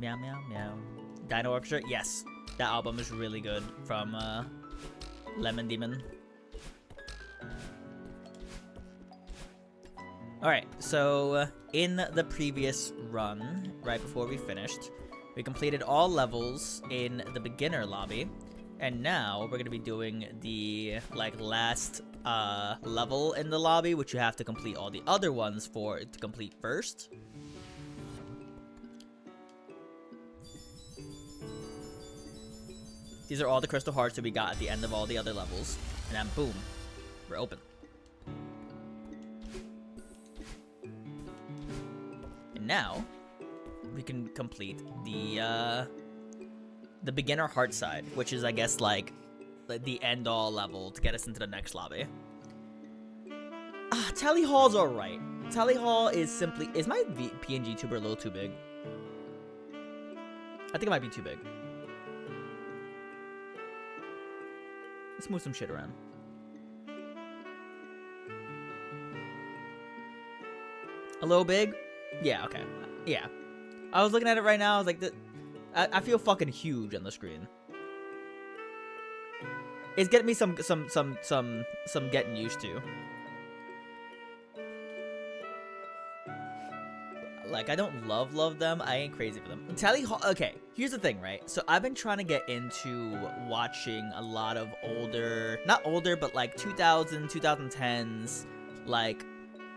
Meow meow meow. Dino Orchestra. Yes, that album is really good from Lemon Demon. Alright, so in the previous run, right before we finished, we completed all levels in the beginner lobby, and now we're going to be doing the last level in the lobby, which you have to complete all the other ones for to complete first. These are all the crystal hearts that we got at the end of all the other levels, and then boom, we're open. Now we can complete the beginner heart side, which is, I guess, like the end all level to get us into the next lobby. Tally Hall's alright. Tally Hall is simply... Is my PNG tuber a little too big? I think it might be too big. Let's move some shit around. A little big? Yeah, okay. Yeah. I was looking at it right now, I was like, I feel fucking huge on the screen. It's getting me some getting used to. Like, I don't love them. I ain't crazy for them. Tally Hall, okay, here's the thing, right? So I've been trying to get into watching a lot of older, not older, but like 2010s, like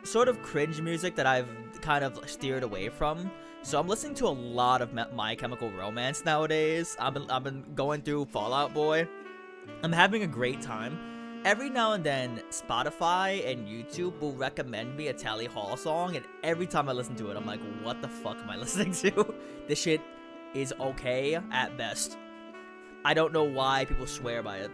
sort of cringe music that I've kind of steered away from. So I'm listening to a lot of My Chemical Romance nowadays. I've been going through Fall Out Boy. I'm having a great time. Every now and then, Spotify and YouTube will recommend me a Tally Hall song, and every time I listen to it, I'm like, what the fuck am I listening to? This shit is okay at best. I don't know why people swear by it.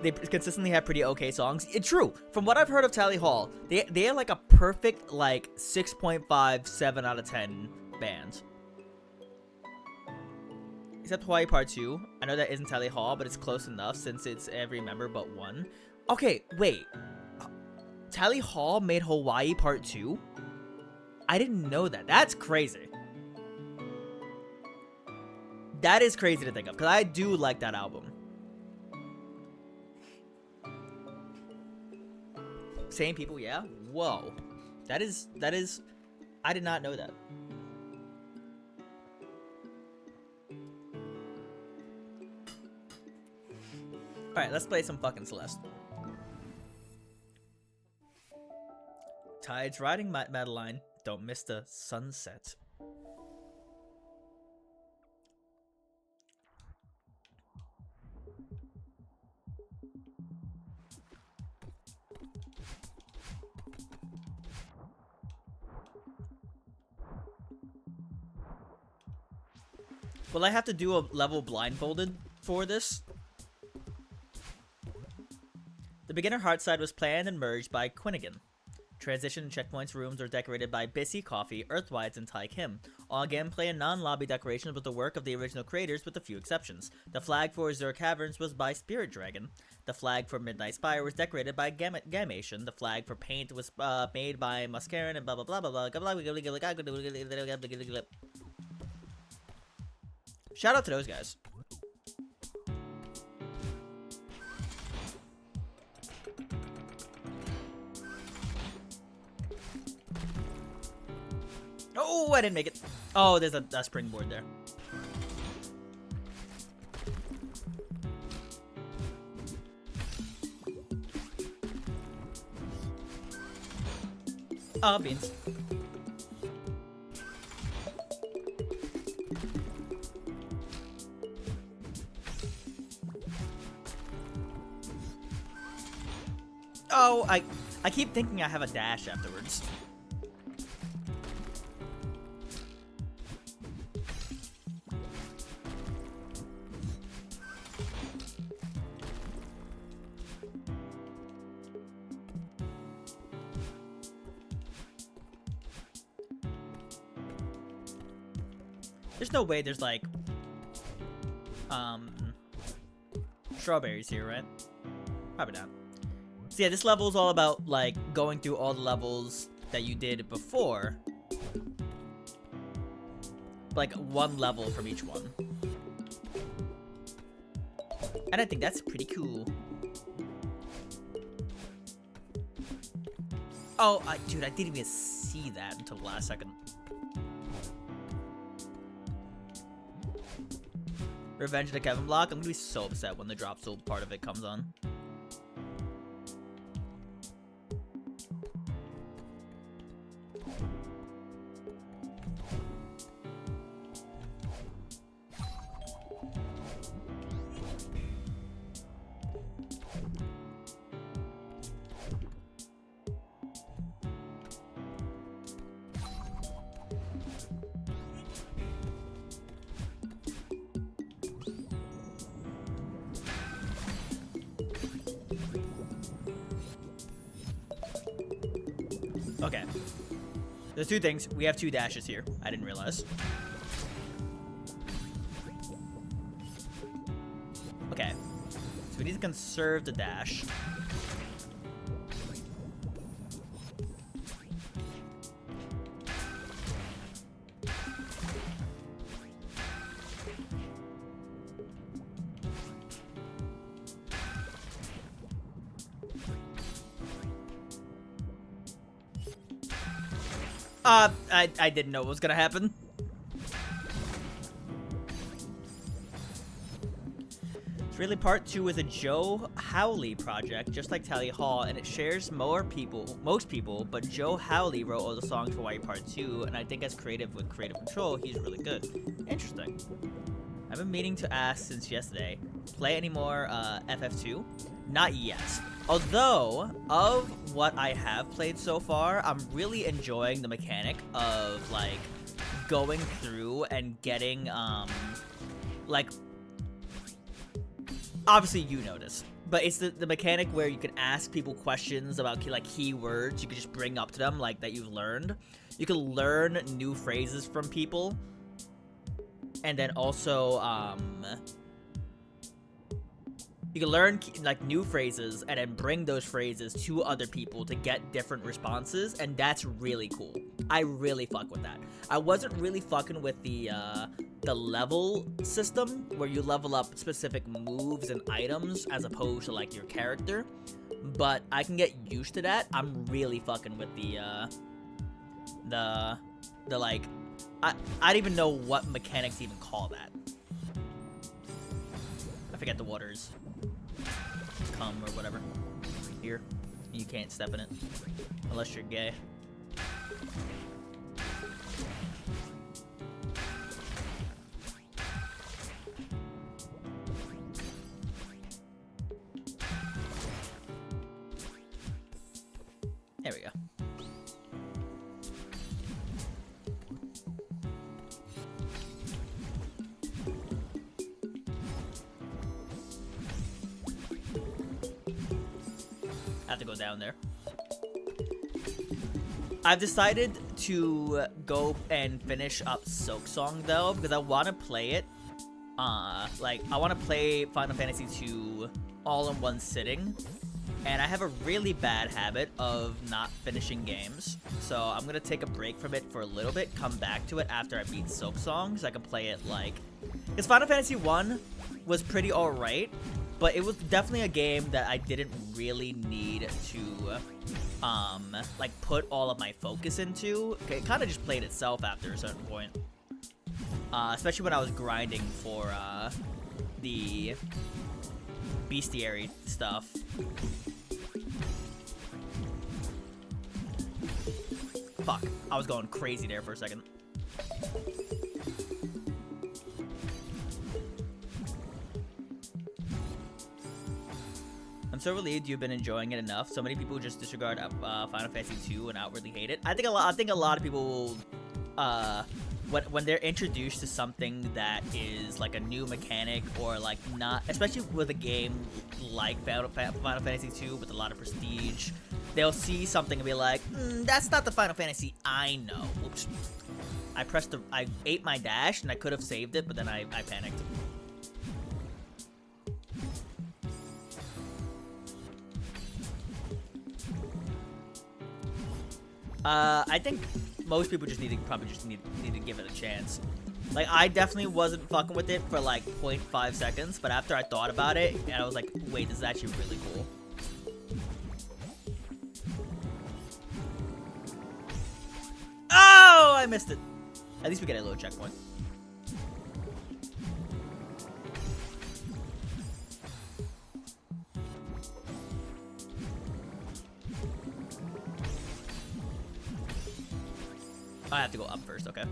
They consistently have pretty okay songs. It's true. From what I've heard of Tally Hall, they are like a perfect, like, 6.5, 7 out of 10 band. Except Hawaii Part 2. I know that isn't Tally Hall, but it's close enough since it's every member but one. Okay, wait. Tally Hall made Hawaii Part 2? I didn't know that. That's crazy. That is crazy to think of, because I do like that album. Same people, yeah? Whoa. That is, I did not know that. Alright, let's play some fucking Celeste. Tides riding Madeline, don't miss the sunset. Will I have to do a level blindfolded for this? The beginner heart side was planned and merged by Quinnigan. Transition and checkpoints rooms are decorated by Bissy, Coffee, Earthwides, and Tai Kim. All gameplay and non-lobby decorations were the work of the original creators with a few exceptions. The flag for Azure Caverns was by Spirit Dragon. The flag for Midnight Spire was decorated by Gamation. The flag for Paint was made by Mascarin and blah blah blah blah blah. Shout out to those guys. Oh, I didn't make it. Oh, there's a springboard there. Oh, beans. Oh, I keep thinking I have a dash afterwards. There's no way there's like strawberries here, right? Probably not. So yeah, this level is all about like going through all the levels that you did before like 1 level from each one. And I think that's pretty cool. Oh, dude, I didn't even see that until the last second. Revenge of the Kevin block. I'm gonna be so upset when the drop soul part of it comes on. Okay. There's 2 things. We have 2 dashes here. I didn't realize. Okay. So we need to conserve the dash. I didn't know what was gonna happen. It's really part 2 is a Joe Howley project, just like Tally Hall, and it shares most people, but Joe Howley wrote all the songs for YE Part 2, and I think as creative with Creative Control, he's really good. Interesting. I've been meaning to ask since yesterday, play any more FF2? Not yet. Although, of what I have played so far, I'm really enjoying the mechanic of, like, going through and getting, like, obviously you know this, but it's the mechanic where you can ask people questions about, like, keywords you can just bring up to them, like, that you've learned. You can learn new phrases from people, and then also, you can learn, like, new phrases and then bring those phrases to other people to get different responses, and that's really cool. I really fuck with that. I wasn't really fucking with the level system, where you level up specific moves and items as opposed to, like, your character, but I can get used to that. I'm really fucking with the like, I don't even know what mechanics to even call that. I forget the waters. Come or whatever. Here. You can't step in it. Unless you're gay. There we go. Have to go down there. I've decided to go and finish up Silk Song though, because I want to play it. Like, I want to play Final Fantasy II all in one sitting, and I have a really bad habit of not finishing games. So I'm gonna take a break from it for a little bit, come back to it after I beat Silk Song, so I can play it like. Because Final Fantasy I was pretty alright, but it was definitely a game that I didn't really need to, like, put all of my focus into. Okay, it kind of just played itself after a certain point. Especially when I was grinding for, the bestiary stuff. Fuck, I was going crazy there for a second. I'm so relieved you've been enjoying it enough. So many people just disregard Final Fantasy II and outwardly hate it. I think a lot of people will, when they're introduced to something that is like a new mechanic, or like not, especially with a game like Final Fantasy II with a lot of prestige, they'll see something and be like, that's not the Final Fantasy I know. Oops. I ate my dash and I could have saved it, but then I panicked. I think most people just probably need to give it a chance. Like, I definitely wasn't fucking with it for like 0.5 seconds, but after I thought about it, and I was like, wait, this is actually really cool. Oh, I missed it. At least we get a little checkpoint. I have to go up first, okay.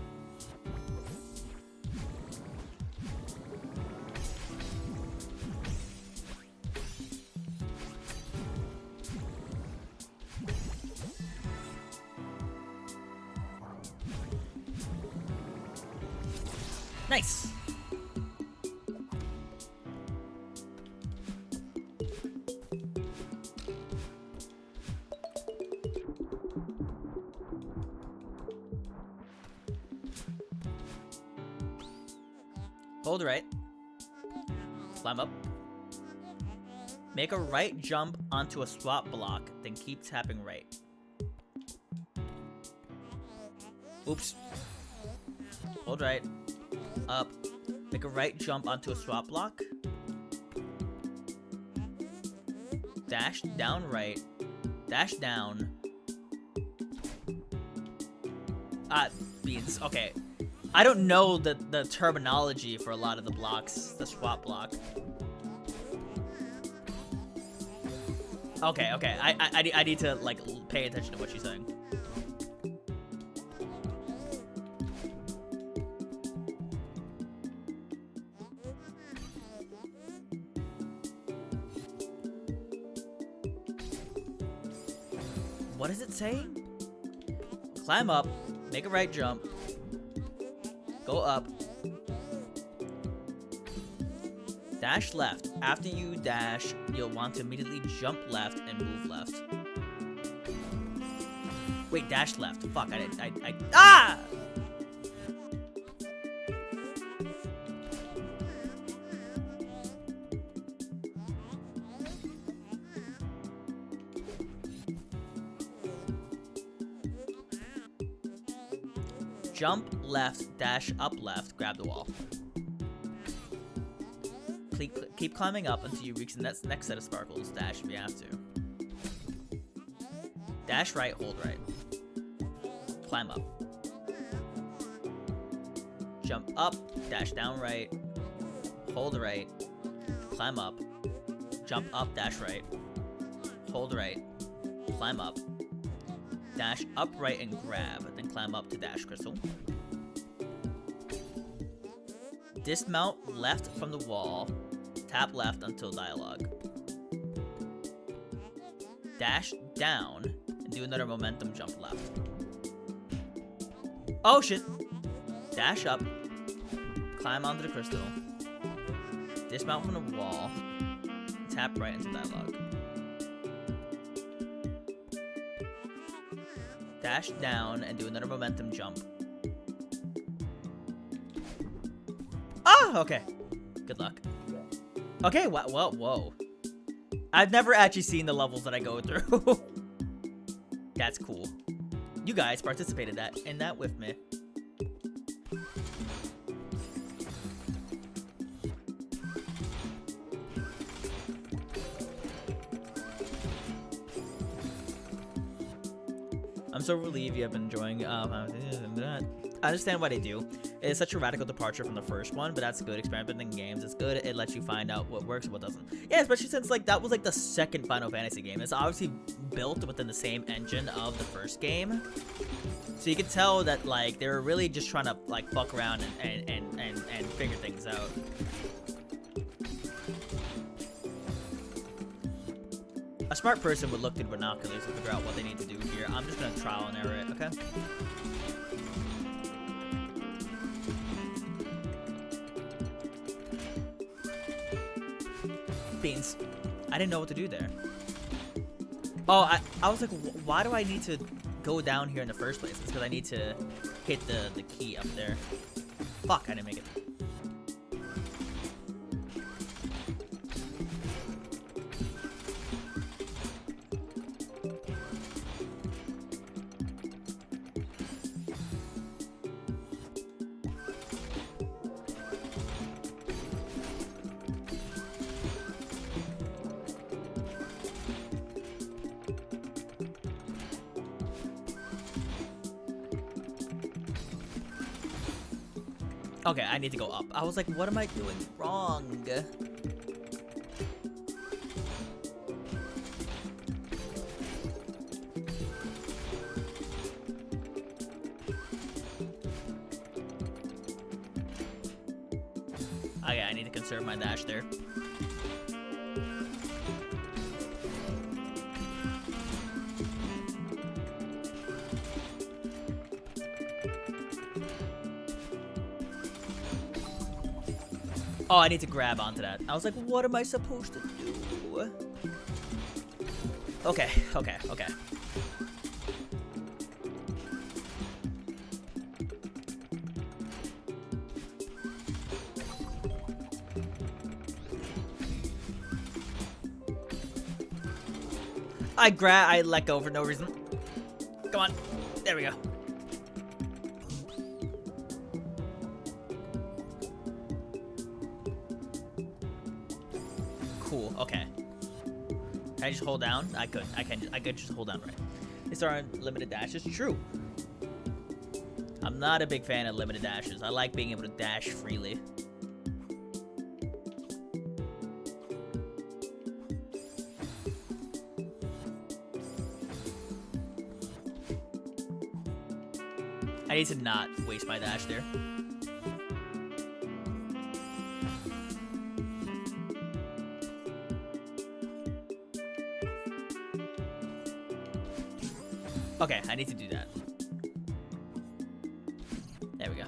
Nice. Hold right. Climb up. Make a right jump onto a swap block, then keep tapping right. Oops. Hold right. Up. Make a right jump onto a swap block. Dash down right. Dash down. Beans. Okay. I don't know the terminology for a lot of the blocks. The swap block. Okay, okay. I need to, like, pay attention to what she's saying. What is it saying? Climb up, make a right jump, go up, dash left. After you dash, you'll want to immediately jump left and move left. Wait, dash left. Fuck, ah! Jump left, dash up left, grab the wall. Keep climbing up until you reach the next set of sparkles. Dash if you have to. Dash right, hold right. Climb up. Jump up, dash down right, hold right, climb up, jump up, dash right, hold right, climb up, dash up right and grab, then climb up to dash crystal. Dismount left from the wall, tap left until dialogue. Dash down and do another momentum jump left. Oh shit! Dash up, climb onto the crystal, dismount from the wall, tap right into dialogue. Dash down and do another momentum jump. Oh, okay. Good luck. Okay, whoa. I've never actually seen the levels that I go through. That's cool. You guys participated in that with me. I'm so relieved you have been enjoying I understand why they do. It's such a radical departure from the first one, but that's good. Experimenting games, it's good. It lets you find out what works and what doesn't. Yeah, especially since like that was like the second Final Fantasy game. It's obviously built within the same engine of the first game, so you can tell that like they were really just trying to like fuck around and figure things out. A smart person would look through binoculars to figure out what they need to do here. I'm just gonna trial and error it, okay? Beans. I didn't know what to do there. Oh, I was like, why do I need to go down here in the first place? It's because I need to hit the key up there. Fuck, I didn't make it. Okay, I need to go up. I was like, what am I doing wrong? Okay, I need to conserve my dash there. Oh, I need to grab onto that. I was like, what am I supposed to do? Okay, okay, okay. I let go for no reason. Come on. There we go. Cool, okay. Can I just hold down? I could just hold down, right? These are unlimited dashes. True. I'm not a big fan of limited dashes. I like being able to dash freely. I need to not waste my dash there. Okay, I need to do that. There we go.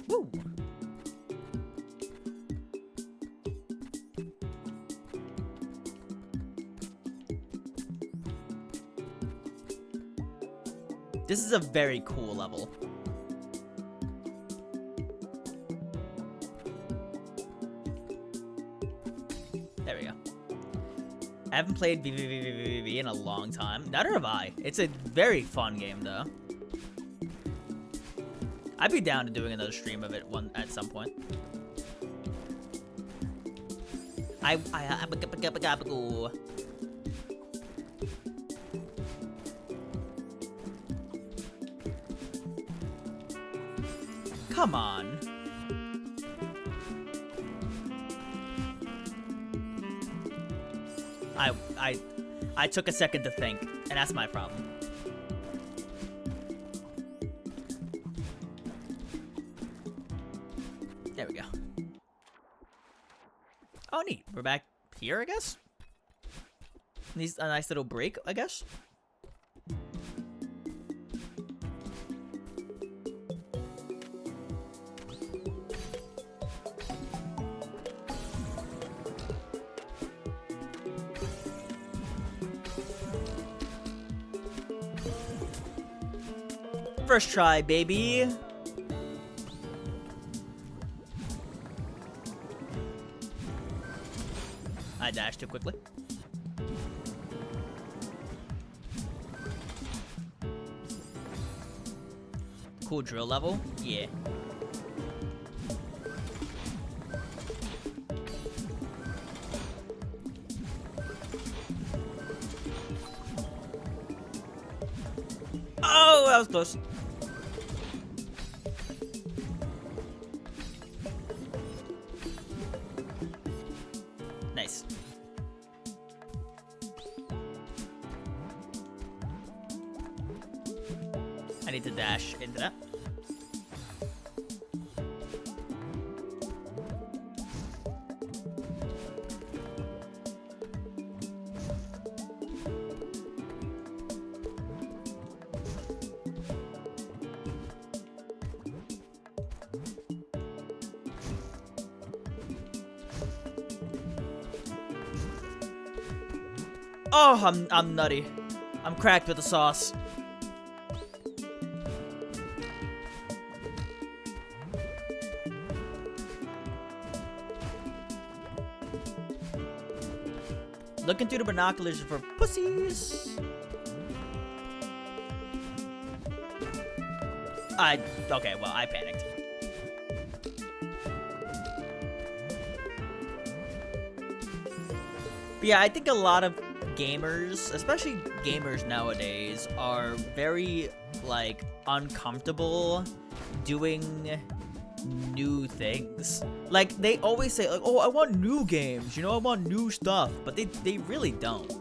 Woo! This is a very cool level. There we go. I haven't played VVVVVV in a long time. Neither have I. It's a very fun game, though. I'd be down to doing another stream of it at some point. Come on. I took a second to think, and that's my problem. There we go. Oh, neat. We're back here, I guess? Needs a nice little break, I guess? First try, baby. I dashed too quickly. Cool drill level? Yeah. Oh, that was close. Nice. I need to dash into that. Oh, I'm nutty. I'm cracked with the sauce. Looking through the binoculars for pussies. Okay, well, I panicked. But yeah, I think a lot of gamers, especially gamers nowadays, are very, like, uncomfortable doing new things. Like, they always say, like, oh, I want new games, you know, I want new stuff, but they really don't.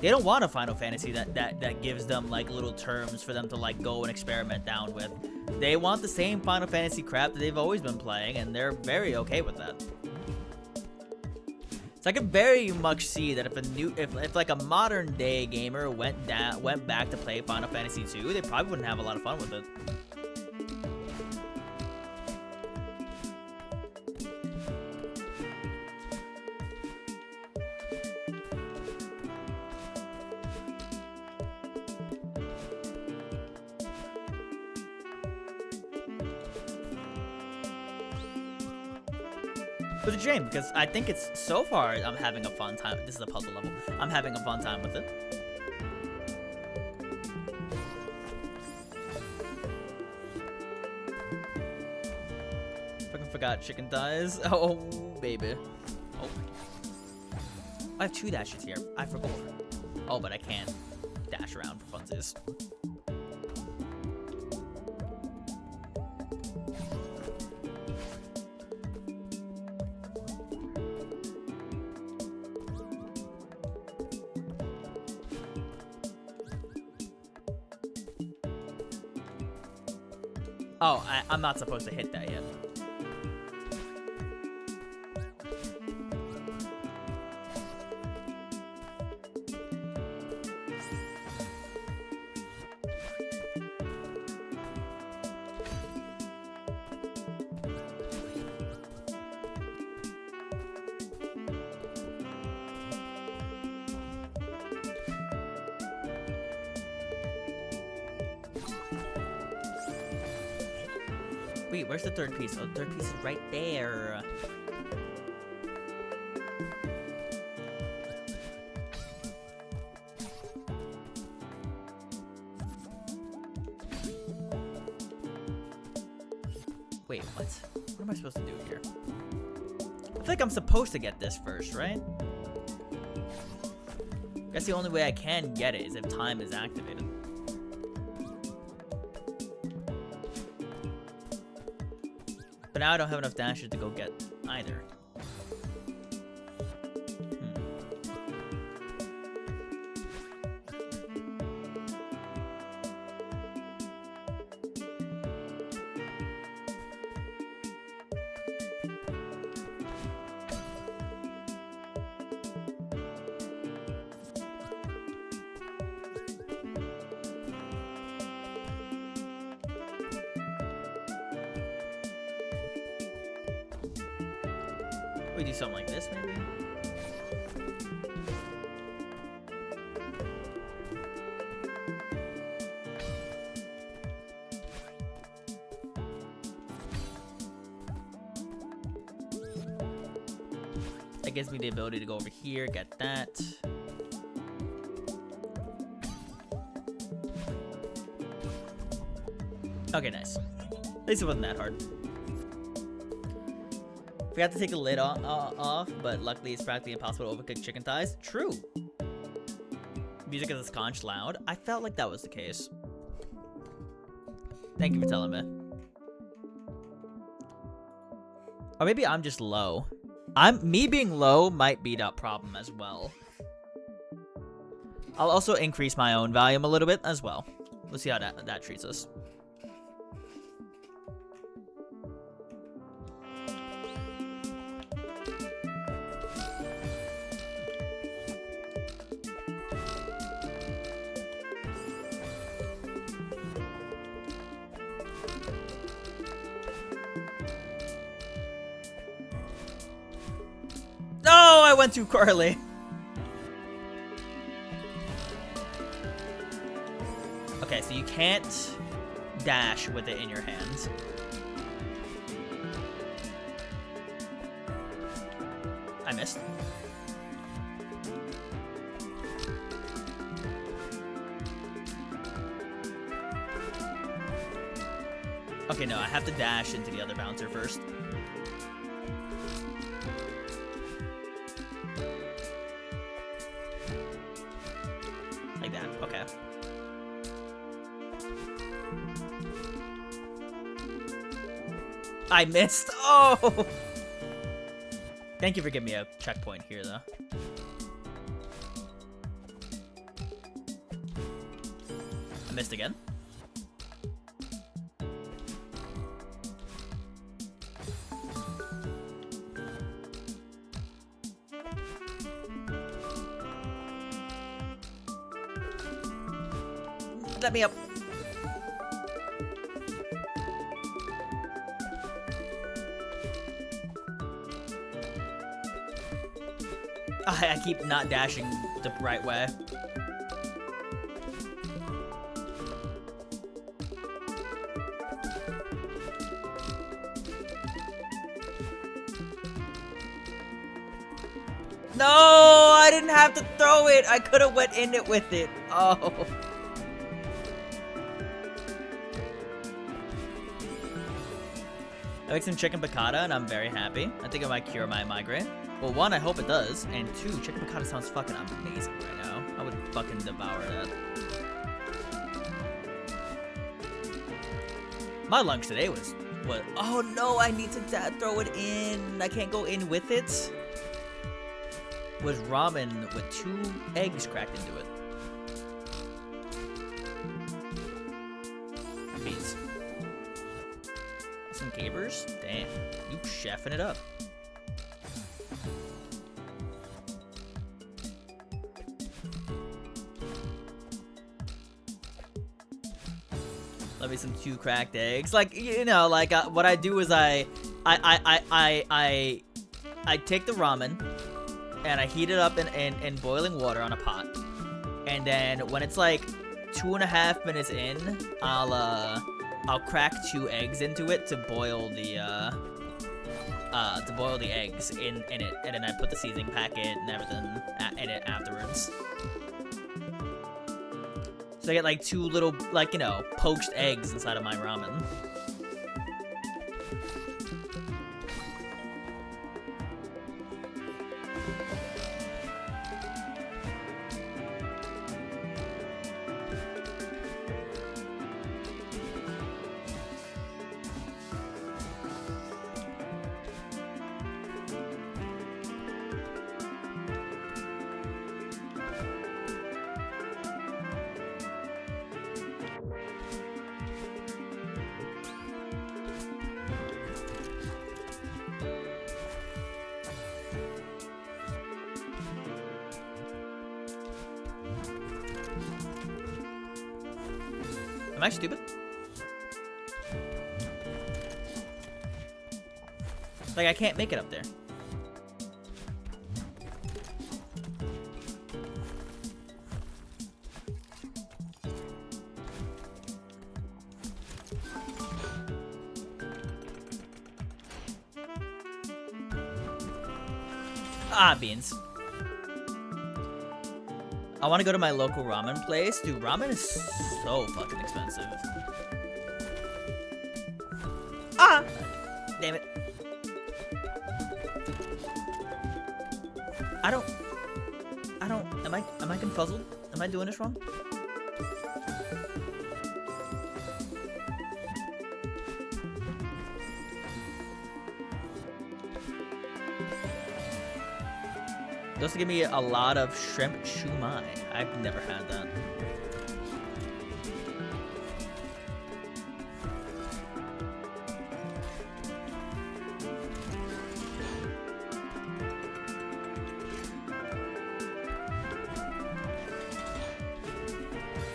They don't want a Final Fantasy that gives them, like, little terms for them to, like, go and experiment down with. They want the same Final Fantasy crap that they've always been playing, and they're very okay with that. So I can very much see that if like a modern day gamer went back to play Final Fantasy 2, they probably wouldn't have a lot of fun with it. But it's a shame, because I think it's, so far, I'm having a fun time. This is a puzzle level. I'm having a fun time with it. Fucking forgot chicken thighs. Oh, baby. Oh. I have 2 dashes here. I forgot. Oh, but I can't dash around for funsies. Oh, I'm not supposed to hit that yet. Wait, where's the third piece? Oh, the third piece is right there. Wait, what? What am I supposed to do here? I feel like I'm supposed to get this first, right? I guess the only way I can get it is if time is activated. But now I don't have enough dashes to go get either. We do something like this, maybe? That gives me the ability to go over here, get that. Okay, nice. At least it wasn't that hard. Forgot to take the lid off, but luckily it's practically impossible to overcook chicken thighs. True. Music is conch loud. I felt like that was the case. Thank you for telling me. Or maybe I'm just low. Me being low might be that problem as well. I'll also increase my own volume a little bit as well. We'll see how that treats us. No, I went too early. Okay, so you can't dash with it in your hands. I missed. Okay, no, I have to dash into the other bouncer first. I missed. Oh! Thank you for giving me a checkpoint here, though. I missed again. Let me up. I keep not dashing the right way. No, I didn't have to throw it. I could have went in it with it. Oh. I make some chicken piccata and I'm very happy. I think it might cure my migraine. Well, one, I hope it does, and two, chicken piccata sounds fucking amazing right now. I would fucking devour that. My lunch today was what? Oh no, I need to throw it in. I can't go in with it. Was ramen with 2 eggs cracked into it. Beans. Some capers? Damn, you chefing it up. Love me some 2 cracked eggs. Like, you know, like what I do is I take the ramen and I heat it up in boiling water on a pot. And then when it's like 2.5 minutes in, I'll crack 2 eggs into it to boil the eggs in it, and then I put the seasoning packet and everything in it afterwards. So I get like 2 little, like, you know, poached eggs inside of my ramen. Am I stupid? Like, I can't make it up there. Ah, beans. I want to go to my local ramen place. Dude, ramen is so fucking expensive. Ah! Damn it. I don't, am I confuzzled? Am I doing this wrong? Those give me a lot of shrimp shumai. I've never had that.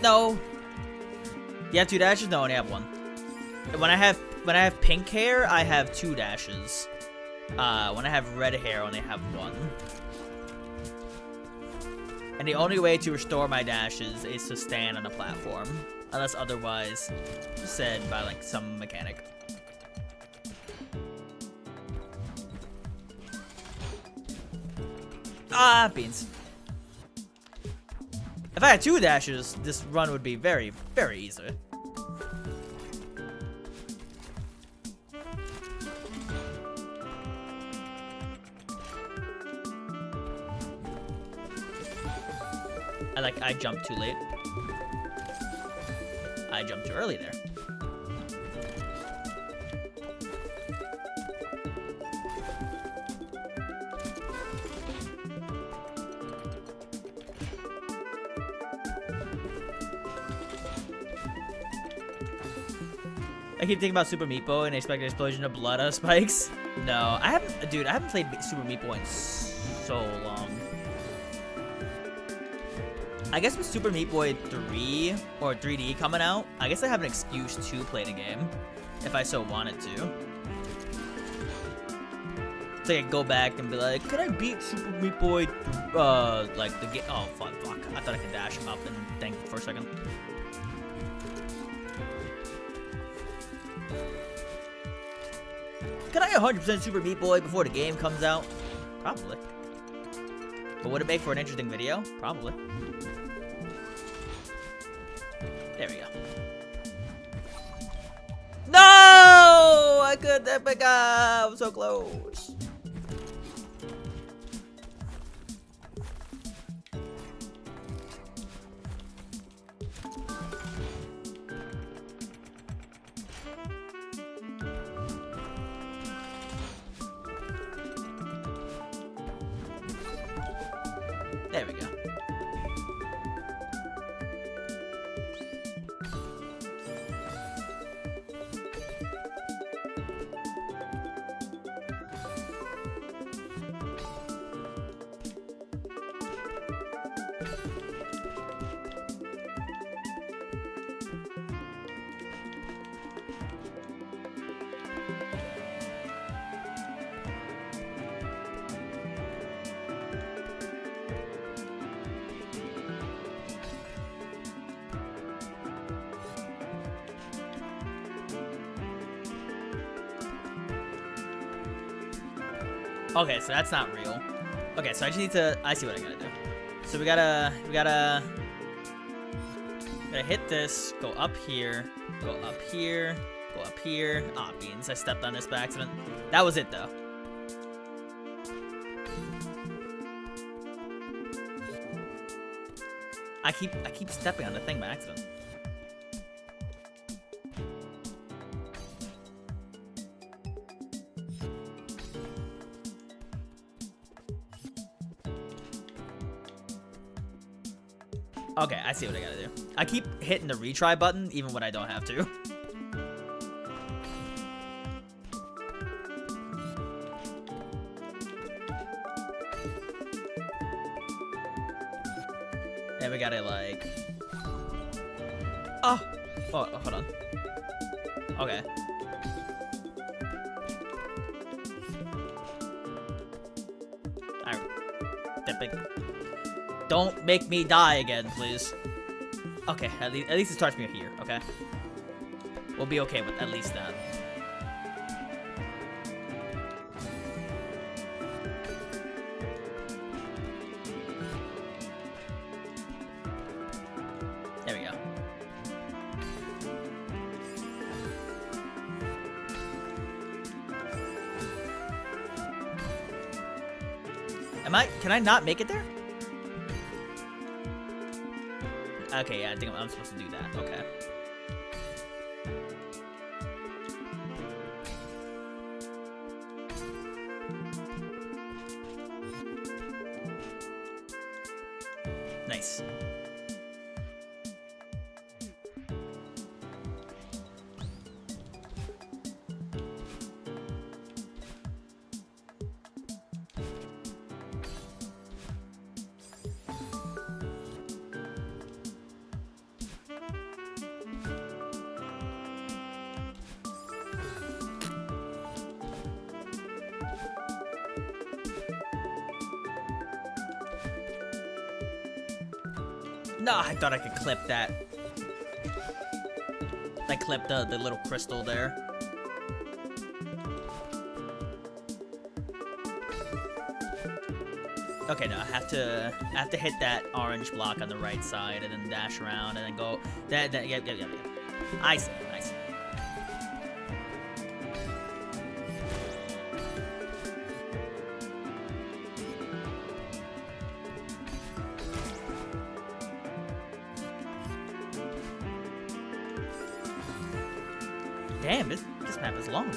No. You have 2 dashes? No, I only have 1. When I have pink hair, I have 2 dashes. When I have red hair, I only have 1. And the only way to restore my dashes is to stand on a platform, unless otherwise said by like some mechanic. Ah, beans. If I had 2 dashes, this run would be very, very easy. I jumped too late. I jumped too early there. I keep thinking about Super Meat Boy and I expect an explosion of blood out of spikes. No, I haven't, dude, I haven't played Super Meat Boy in so long. I guess with Super Meat Boy 3 or 3D coming out, I guess I have an excuse to play the game if I so wanted to. So I could go back and be like, could I beat Super Meat Boy, like the game? Oh, fuck. I thought I could dash him up and think for a second. Could I 100% Super Meat Boy before the game comes out? Probably. But would it make for an interesting video? Probably. There we go. No! I couldn't pick up. So close. There we go. Okay, so that's not real. Okay, so I just need to, I see what I gotta do. So we gotta hit this, go up here, go up here, go up here. Aw, beans, I stepped on this by accident. That was it though. I keep stepping on the thing by accident. Okay, I see what I gotta do. I keep hitting the retry button even when I don't have to. And we gotta like... Oh, hold on. Okay. Alright. Dipping. Don't make me die again, please. Okay, at least it starts me here, okay? We'll be okay with at least that. There we go. Can I not make it there? Okay, yeah, I think I'm supposed to do that. Okay. Nice. No, I thought I could clip that. I clipped the little crystal there. Okay, no, I have to hit that orange block on the right side and then dash around and then go. Yep. I see. Damn, this map is long.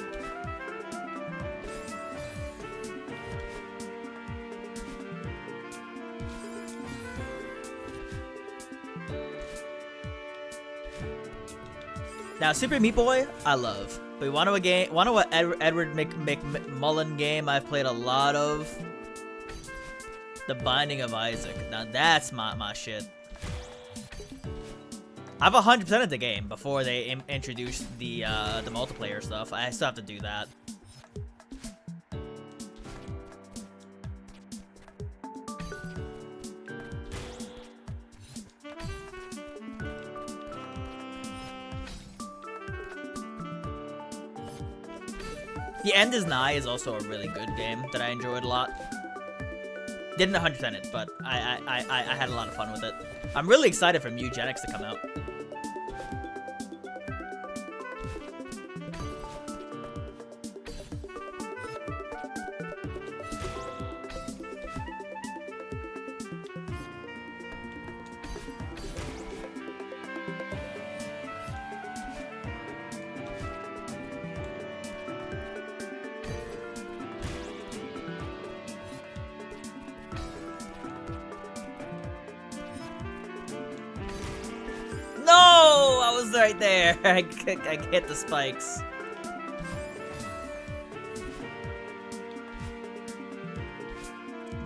Now, Super Meat Boy, I love. But want to Edward McMullen game I've played a lot of? The Binding of Isaac. Now that's my shit. I've 100%ed the game before they introduced the multiplayer stuff. I still have to do that. The End is Nigh is also a really good game that I enjoyed a lot. Didn't 100% it, but I had a lot of fun with it. I'm really excited for Eugenics to come out. No! I was right there. I hit the spikes.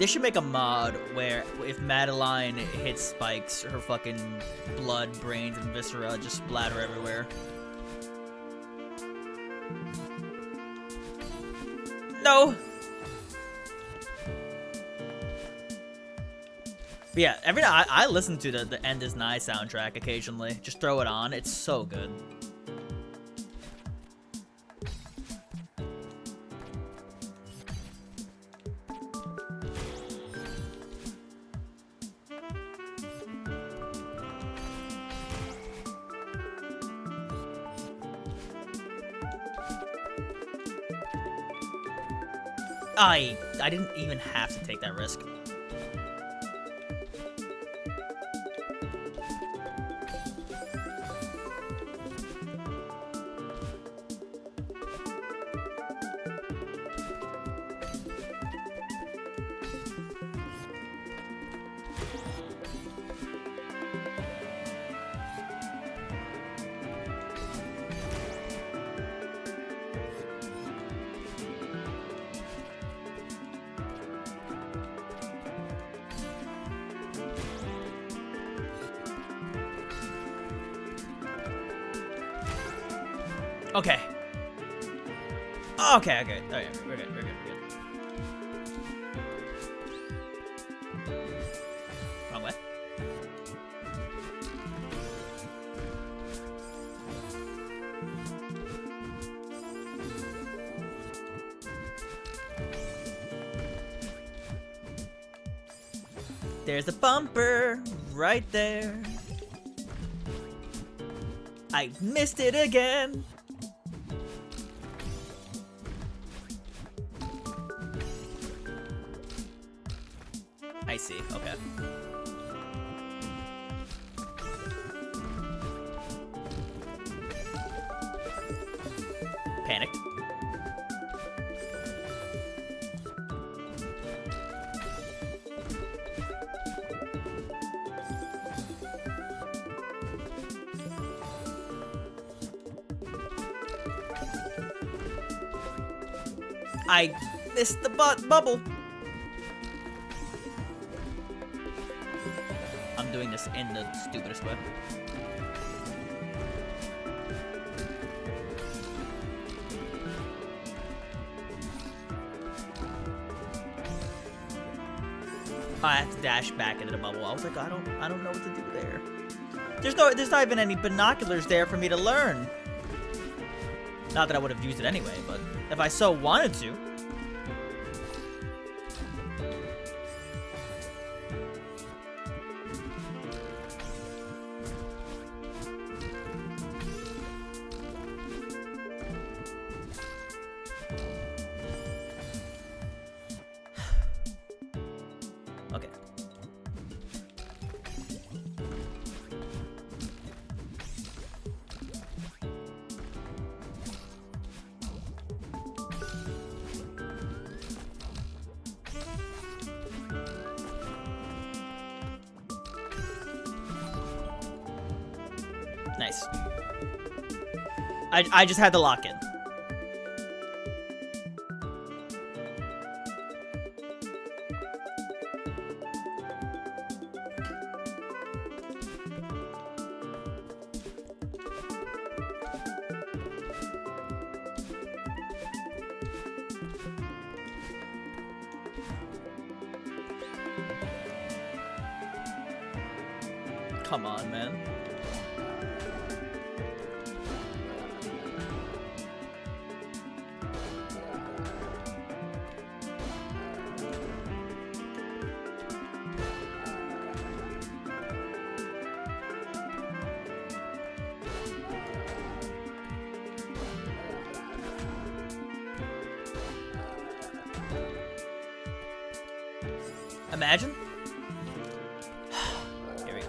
They should make a mod where if Madeline hits spikes, her fucking blood, brains, and viscera just splatter everywhere. No! But yeah, every time I listen to the End is Nigh soundtrack occasionally. Just throw it on. It's so good. I didn't even have to take that risk. Okay. Okay. Okay, we're good. Wrong way. There's a bumper right there. I missed it again. I see, okay. Panicked. I missed the bubble. I'm doing this in the stupidest way. I have to dash back into the bubble. I was like, I don't know what to do there. There's not even any binoculars there for me to learn. Not that I would have used it anyway, but if I so wanted to. Okay. Nice. I just had to lock in. Come on, man. Imagine. Here we go.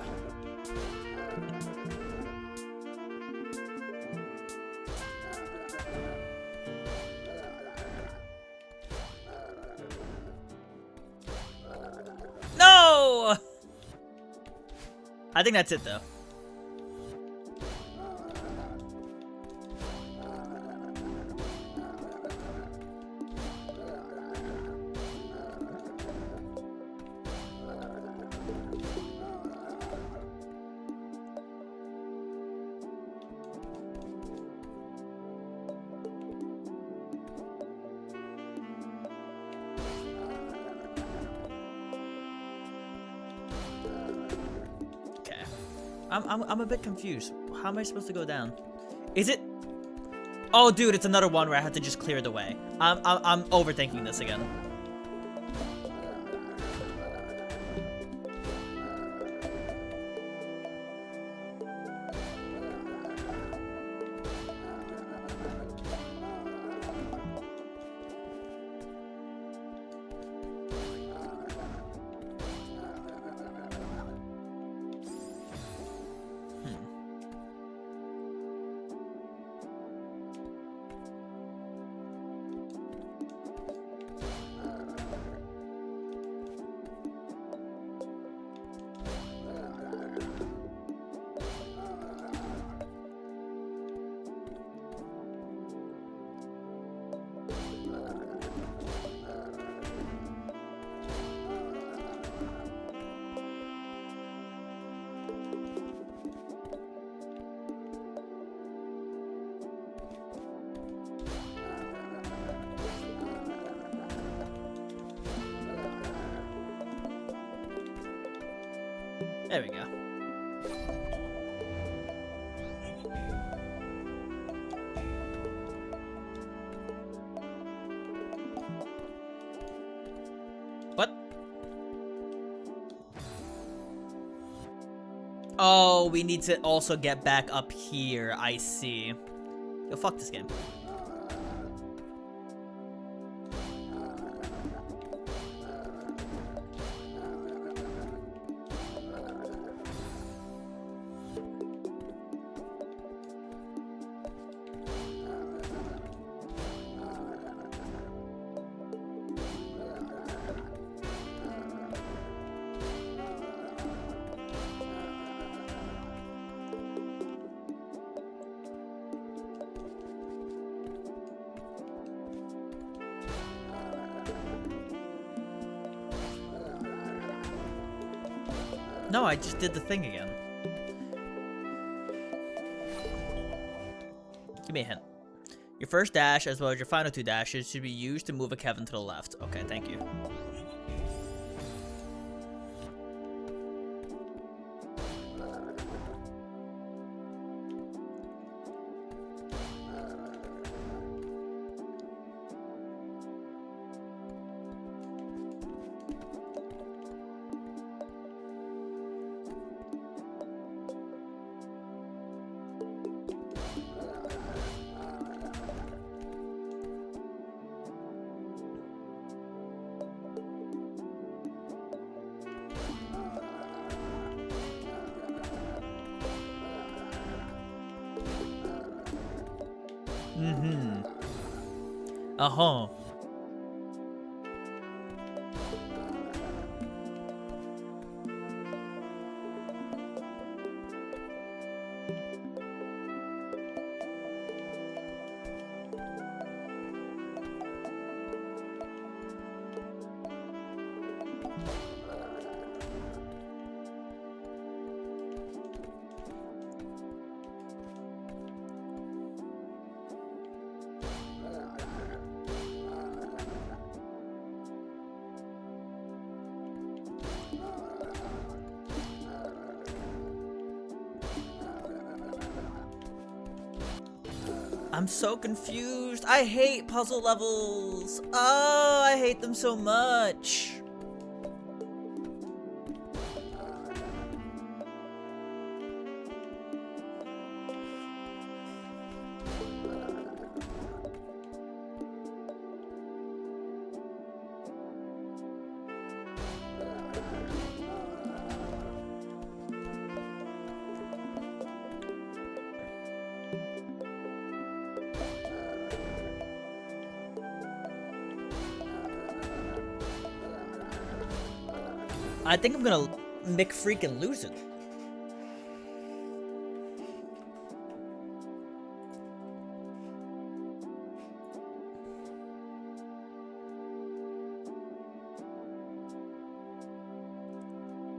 No! I think that's it, though. I'm a bit confused. How am I supposed to go down? Is it? Oh, dude, it's another one where I have to just clear the way. I'm overthinking this again. There we go. What? Oh, we need to also get back up here. I see. Yo, fuck this game. No, I just did the thing again. Give me a hint. Your first dash, as well as your final two dashes, should be used to move a Kevin to the left. Okay, thank you. Mm-hmm. Uh-huh. I'm so confused. I hate puzzle levels. Oh, I hate them so much. I think I'm gonna freaking lose it.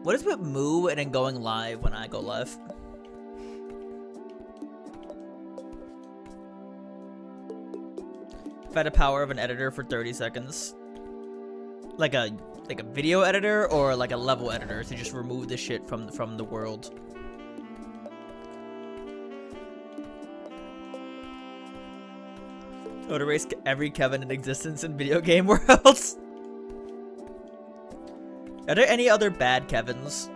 What is with Moo and then going live when I go live? If I had the power of an editor for 30 seconds. Like a video editor or like a level editor to just remove the shit from the world. I would erase every Kevin in existence in video game worlds. Are there any other bad Kevins?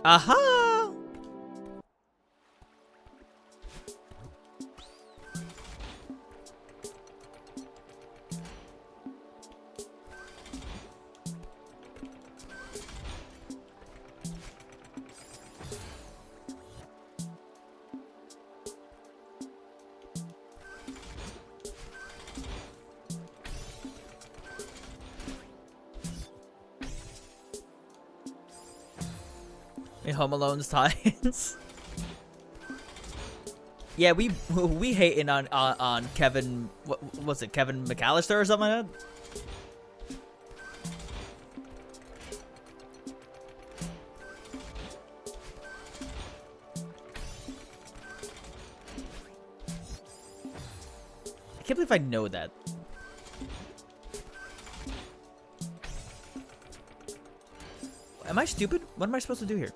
Aha! Home Alone's tie-ins. Yeah, we hating on Kevin. What was it, Kevin McAllister or something like that? I can't believe I know that. Am I stupid? What am I supposed to do here?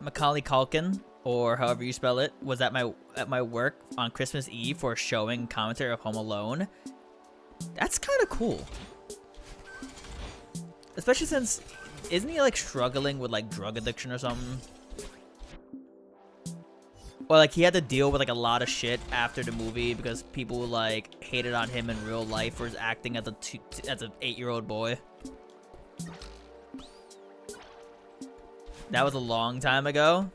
Macaulay Culkin, or however you spell it, was at my work on Christmas Eve for a showing commentary of Home Alone. That's kind of cool. Especially since, isn't he like struggling with like drug addiction or something? Or like he had to deal with like a lot of shit after the movie because people like hated on him in real life for his acting as an 8-year-old boy. That was a long time ago.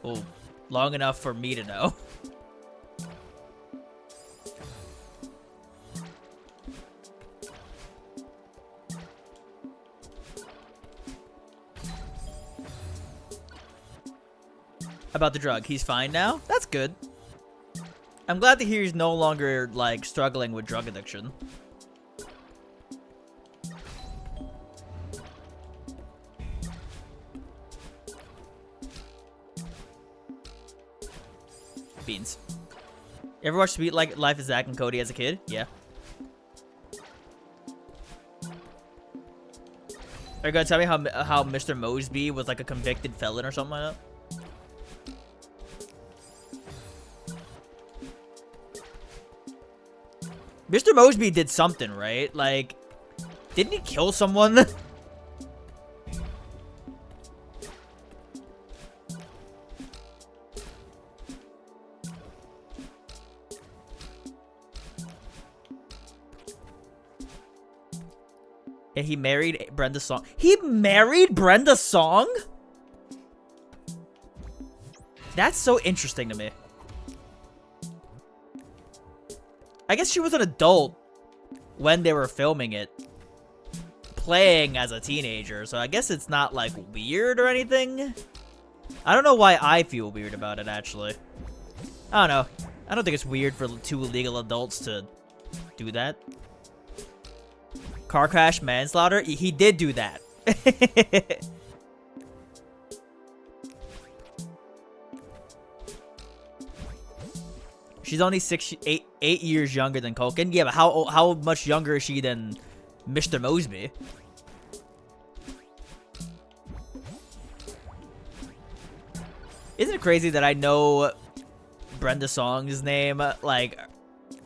Well, long enough for me to know. About the drug. He's fine now? That's good. I'm glad to hear he's no longer, like, struggling with drug addiction. Beans. You ever watch Sweet Life of Zack and Cody as a kid? Yeah. Are you gonna tell me how Mr. Mosby was like a convicted felon or something like that? Mr. Mosby did something, right? Like, didn't he kill someone? Yeah, he married Brenda Song. He married Brenda Song? That's so interesting to me. I guess she was an adult when they were filming it, playing as a teenager, so I guess it's not, like, weird or anything. I don't know why I feel weird about it, actually. I don't know. I don't think it's weird for two legal adults to do that. Car crash, manslaughter? He did do that. She's only 8 years younger than Culkin. Yeah, but how much younger is she than Mr. Mosby? Isn't it crazy that I know Brenda Song's name? Like,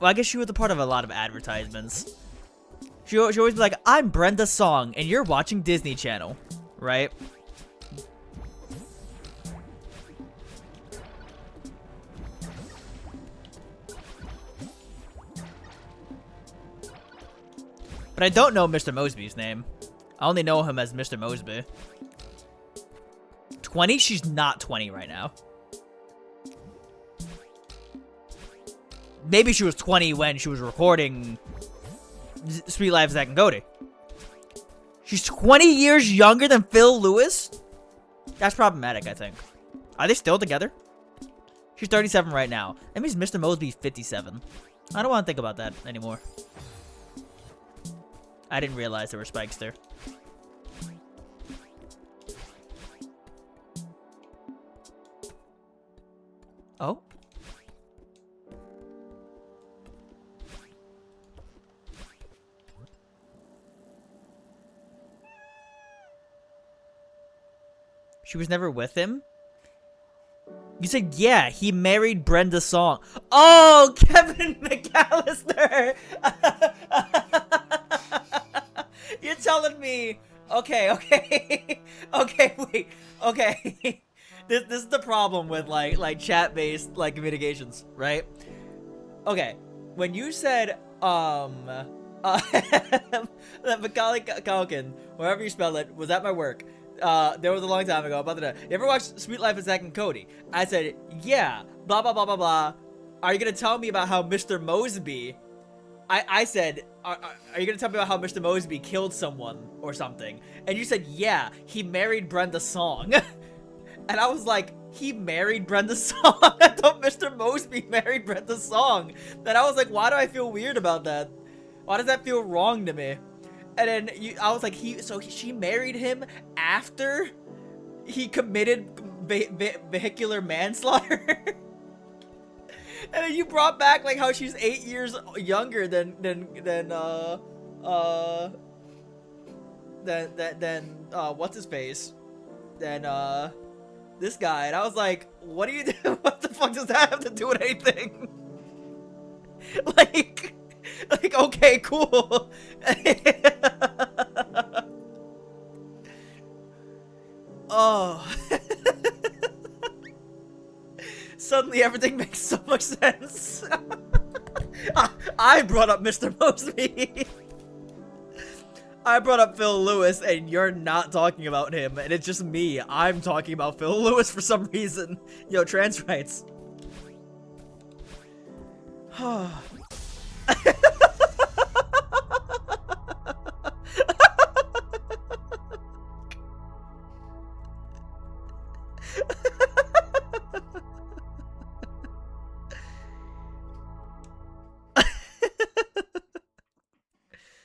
well, I guess she was a part of a lot of advertisements. She always be like, I'm Brenda Song, and you're watching Disney Channel, right? But I don't know Mr. Mosby's name. I only know him as Mr. Mosby. 20? She's not 20 right now. Maybe she was 20 when she was recording Sweet Life of Zack and Cody. She's 20 years younger than Phil Lewis? That's problematic, I think. Are they still together? She's 37 right now. That means Mr. Mosby's 57. I don't want to think about that anymore. I didn't realize there were spikes there. Oh? She was never with him? You said, yeah, he married Brenda Song. Oh, Kevin McAllister! You're telling me... Okay. Okay, wait. Okay. This is the problem with, like chat-based, like, communications, right? Okay. When you said, that Macaulay Culkin, wherever you spell it, was at my work. There was a long time ago. You ever watched Sweet Life of Zack and Cody? I said, yeah, blah, blah, blah, blah, blah. Are you going to tell me about how Mr. Mosby... I said, are you going to tell me about how Mr. Mosby killed someone or something? And you said, yeah, he married Brenda Song. And I was like, he married Brenda Song? I thought Mr. Mosby married Brenda Song. Then I was like, why do I feel weird about that? Why does that feel wrong to me? And then I was like, she married him after he committed vehicular manslaughter? And then you brought back like how she's 8 years younger than what's his face? Than this guy. And I was like, what do you do? What the fuck does that have to do with anything? like okay, cool. Oh. Suddenly everything makes so much sense. I brought up Mr. Mosby. I brought up Phil Lewis and you're not talking about him, and it's just me. I'm talking about Phil Lewis for some reason. Yo, trans rights.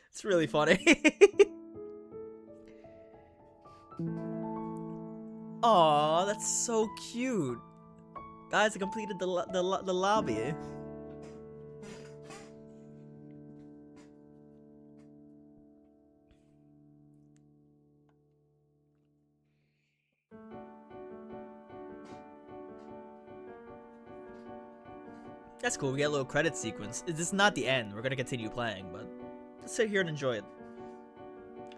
It's really funny. Aw, that's so cute. Guys, I completed the lobby. That's cool. We get a little credit sequence. This is not the end. We're gonna continue playing, but let's sit here and enjoy it.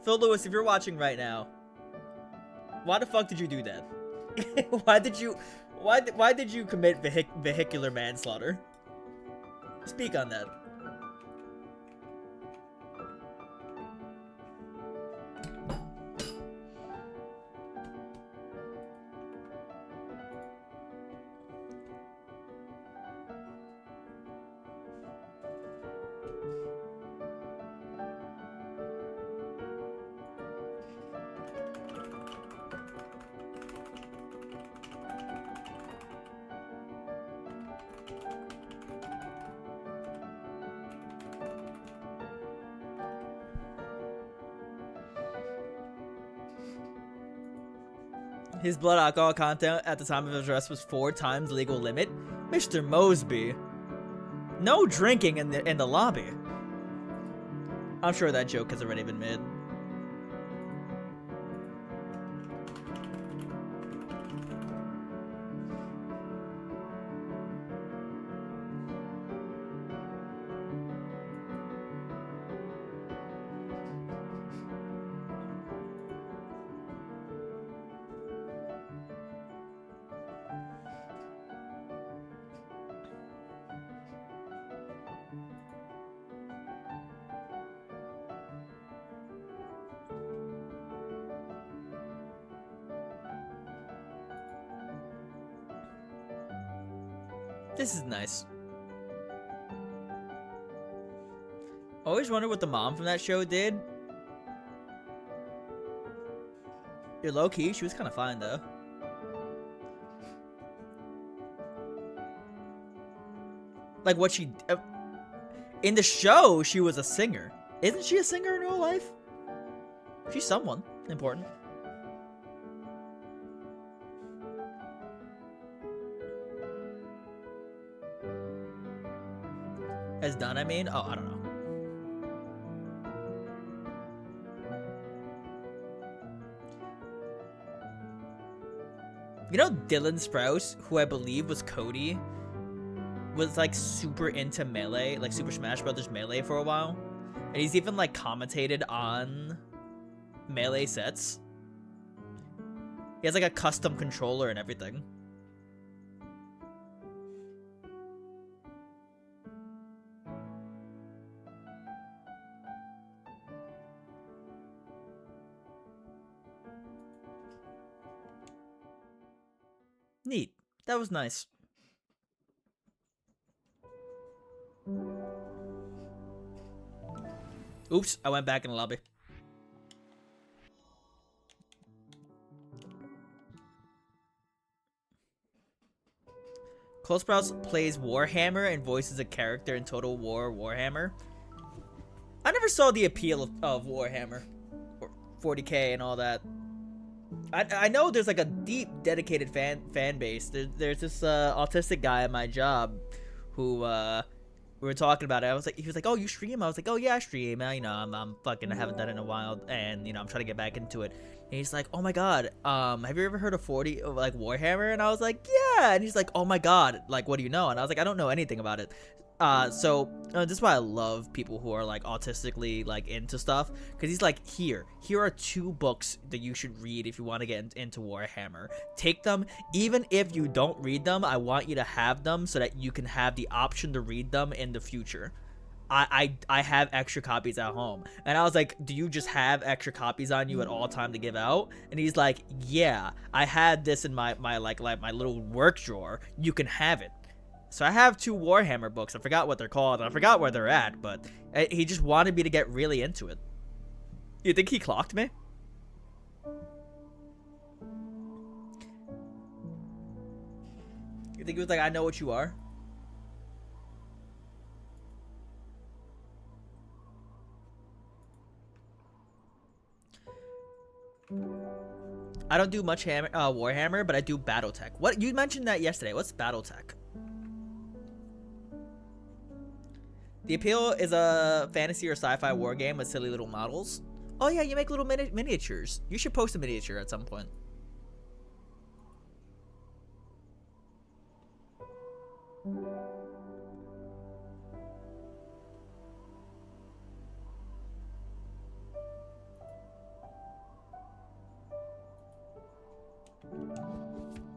Phil Lewis, if you're watching right now, why the fuck did you do that? why did you commit vehicular manslaughter? Speak on that. His blood alcohol content at the time of his arrest was 4 times legal limit. Mr. Mosby. No drinking in the lobby. I'm sure that joke has already been made. This is nice. Always wondered what the mom from that show did. You're low-key, she was kind of fine though. Like what she... in the show, she was a singer. Isn't she a singer in real life? She's someone important. As done, I mean? Oh, I don't know. You know Dylan Sprouse, who I believe was Cody, was like super into Melee, like Super Smash Brothers Melee for a while. And he's even like commentated on Melee sets. He has like a custom controller and everything. Neat. That was nice. Oops, I went back in the lobby. Cole Sprouse plays Warhammer and voices a character in Total War Warhammer. I never saw the appeal of Warhammer. Or 40k and all that. I know there's like a deep, dedicated fan base. There's this autistic guy at my job who we were talking about it. He was like, oh, you stream? I was like, oh yeah, I stream. You know, I'm fucking, I haven't done it in a while, and you know, I'm trying to get back into it. And he's like, oh my god, have you ever heard of Warhammer? And I was like, yeah. And he's like, oh my god, like, what do you know? And I was like, I don't know anything about it. So this is why I love people who are like autistically like into stuff, because he's like, here are 2 books that you should read if you want to get into Warhammer. Take them. Even if you don't read them, I want you to have them so that you can have the option to read them in the future. I have extra copies at home. And I was like, do you just have extra copies on you at all time to give out? And he's like, yeah, I had this in my little work drawer. You can have it. So I have 2 Warhammer books. I forgot what they're called. I forgot where they're at, but he just wanted me to get really into it. You think he clocked me? You think he was like, I know what you are? I don't do much Warhammer, but I do BattleTech. What you mentioned that yesterday? What's BattleTech? The Appeal is a fantasy or sci-fi war game with silly little models. Oh yeah, you make little miniatures. You should post a miniature at some point.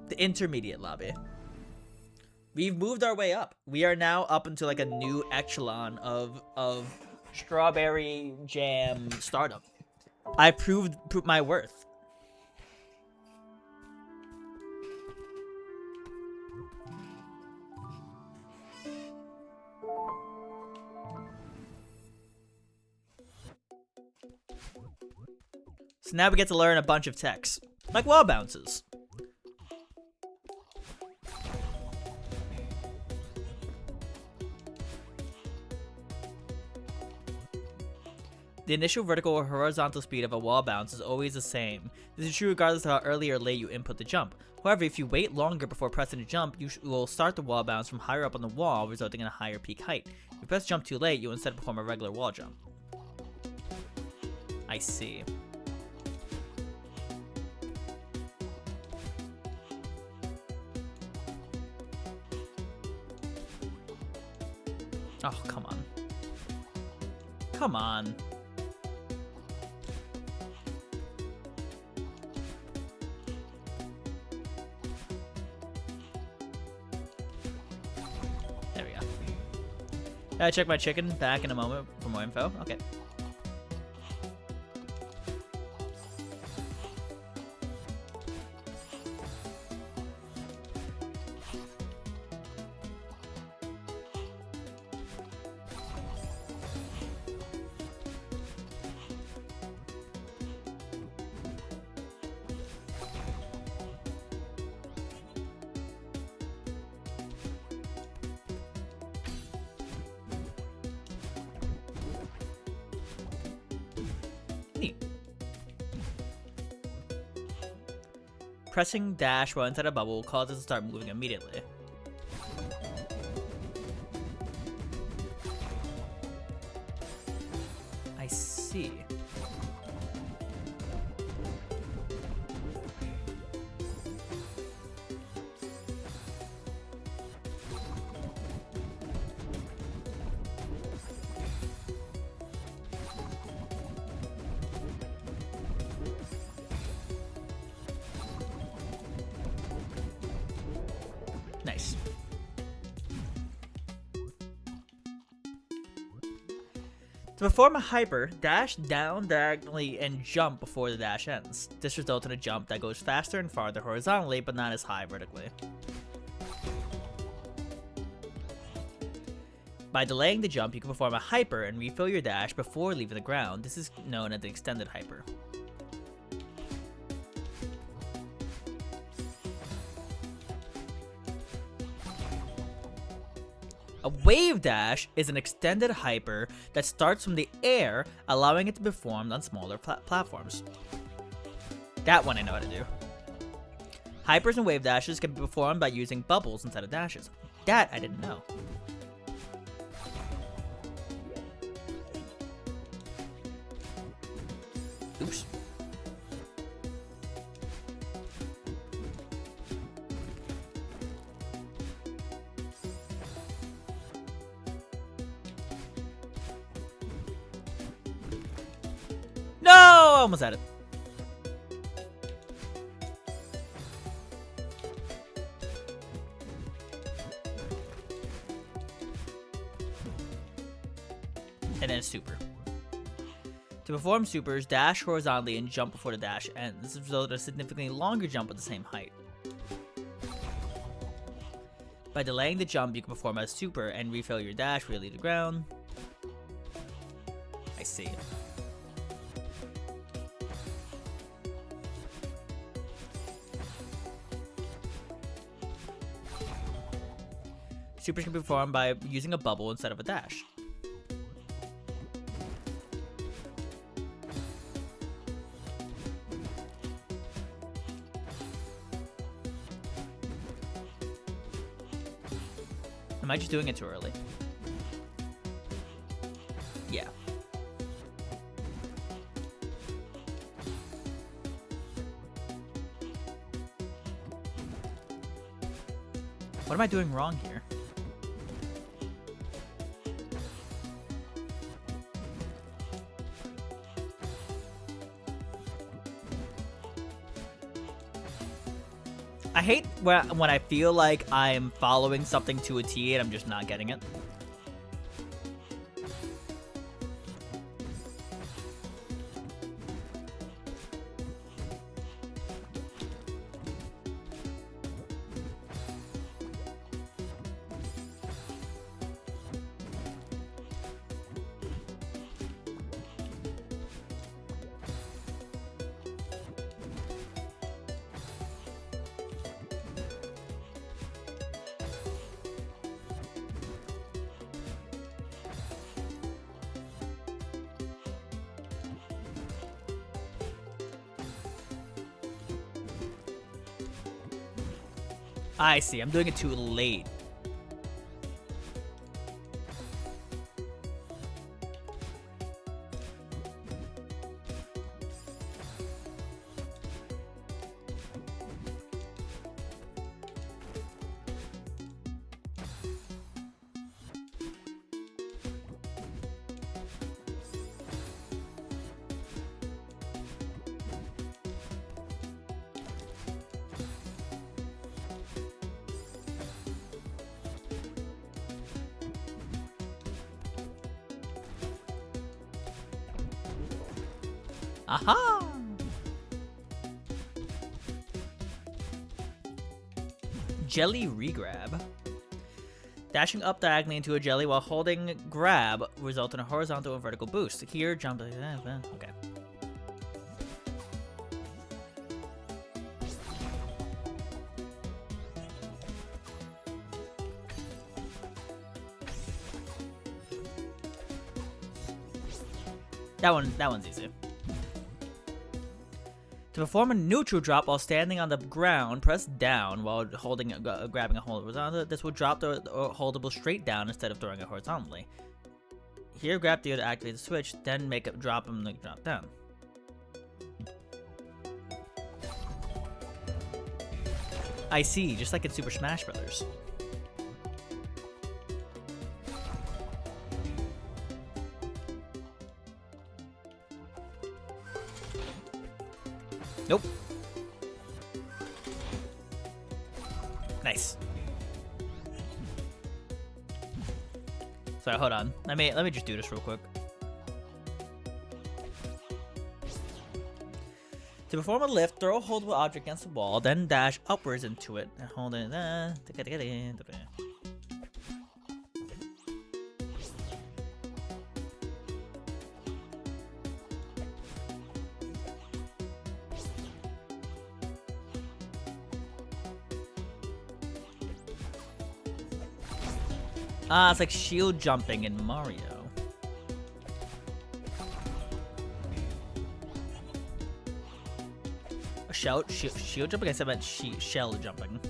The intermediate lobby. We've moved our way up. We are now up into like a new echelon of strawberry jam stardom. I proved my worth. So now we get to learn a bunch of techs, like wall bounces. The initial vertical or horizontal speed of a wall bounce is always the same. This is true regardless of how early or late you input the jump. However, if you wait longer before pressing the jump, you will start the wall bounce from higher up on the wall, resulting in a higher peak height. If you press jump too late, you will instead perform a regular wall jump. I see. Oh, come on. Come on. There we go. Gotta check my chicken. Back in a moment for more info. Okay. Neat. Pressing dash while inside a bubble will cause it to start moving immediately. I see. Nice. To perform a hyper, dash down diagonally and jump before the dash ends. This results in a jump that goes faster and farther horizontally, but not as high vertically. By delaying the jump, you can perform a hyper and refill your dash before leaving the ground. This is known as the extended hyper. A wave dash is an extended hyper that starts from the air, allowing it to be performed on smaller platforms. That one I know how to do. Hypers and wave dashes can be performed by using bubbles instead of dashes. That I didn't know. Oops. No! Almost had it. And then super. To perform supers, dash horizontally and jump before the dash ends. This results in a significantly longer jump at the same height. By delaying the jump, you can perform a super and refill your dash before you leave the ground. I see. Supers can be performed by using a bubble instead of a dash. Am I just doing it too early? Yeah. What am I doing wrong here? I hate when I feel like I'm following something to a T and I'm just not getting it. I see. I'm doing it too late. Aha! Jelly regrab. Dashing up diagonally into a jelly while holding grab results in a horizontal and vertical boost. Here, jump. Okay. That one's easy. To perform a neutral drop while standing on the ground, press down while holding, grabbing a horizontal. This will drop the holdable straight down instead of throwing it horizontally. Here, grab the to activate the switch, then make it drop and drop down. I see, just like in Super Smash Brothers. Nope. Nice. Sorry, hold on. Let me just do this real quick. To perform a lift, throw a holdable object against the wall, then dash upwards into it and hold it. Ah, it's like shield jumping in Mario. Shield jumping? I said about shell jumping.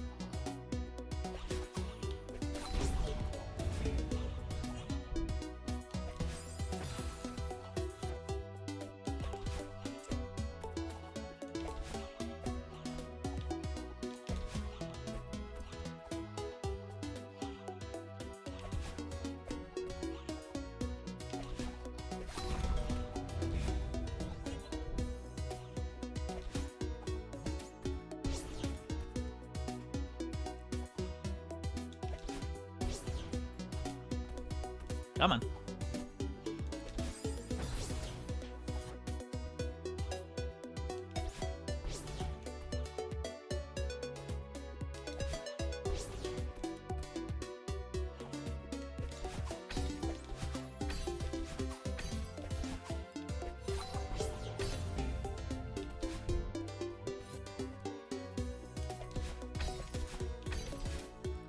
Come on.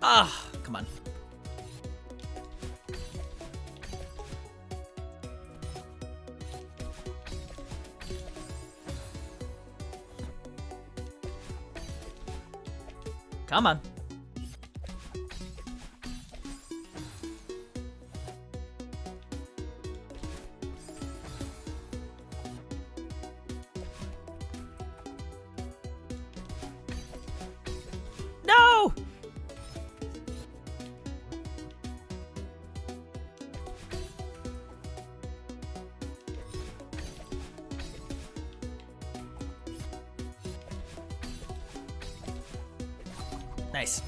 Ah, come on. Come on. Nice.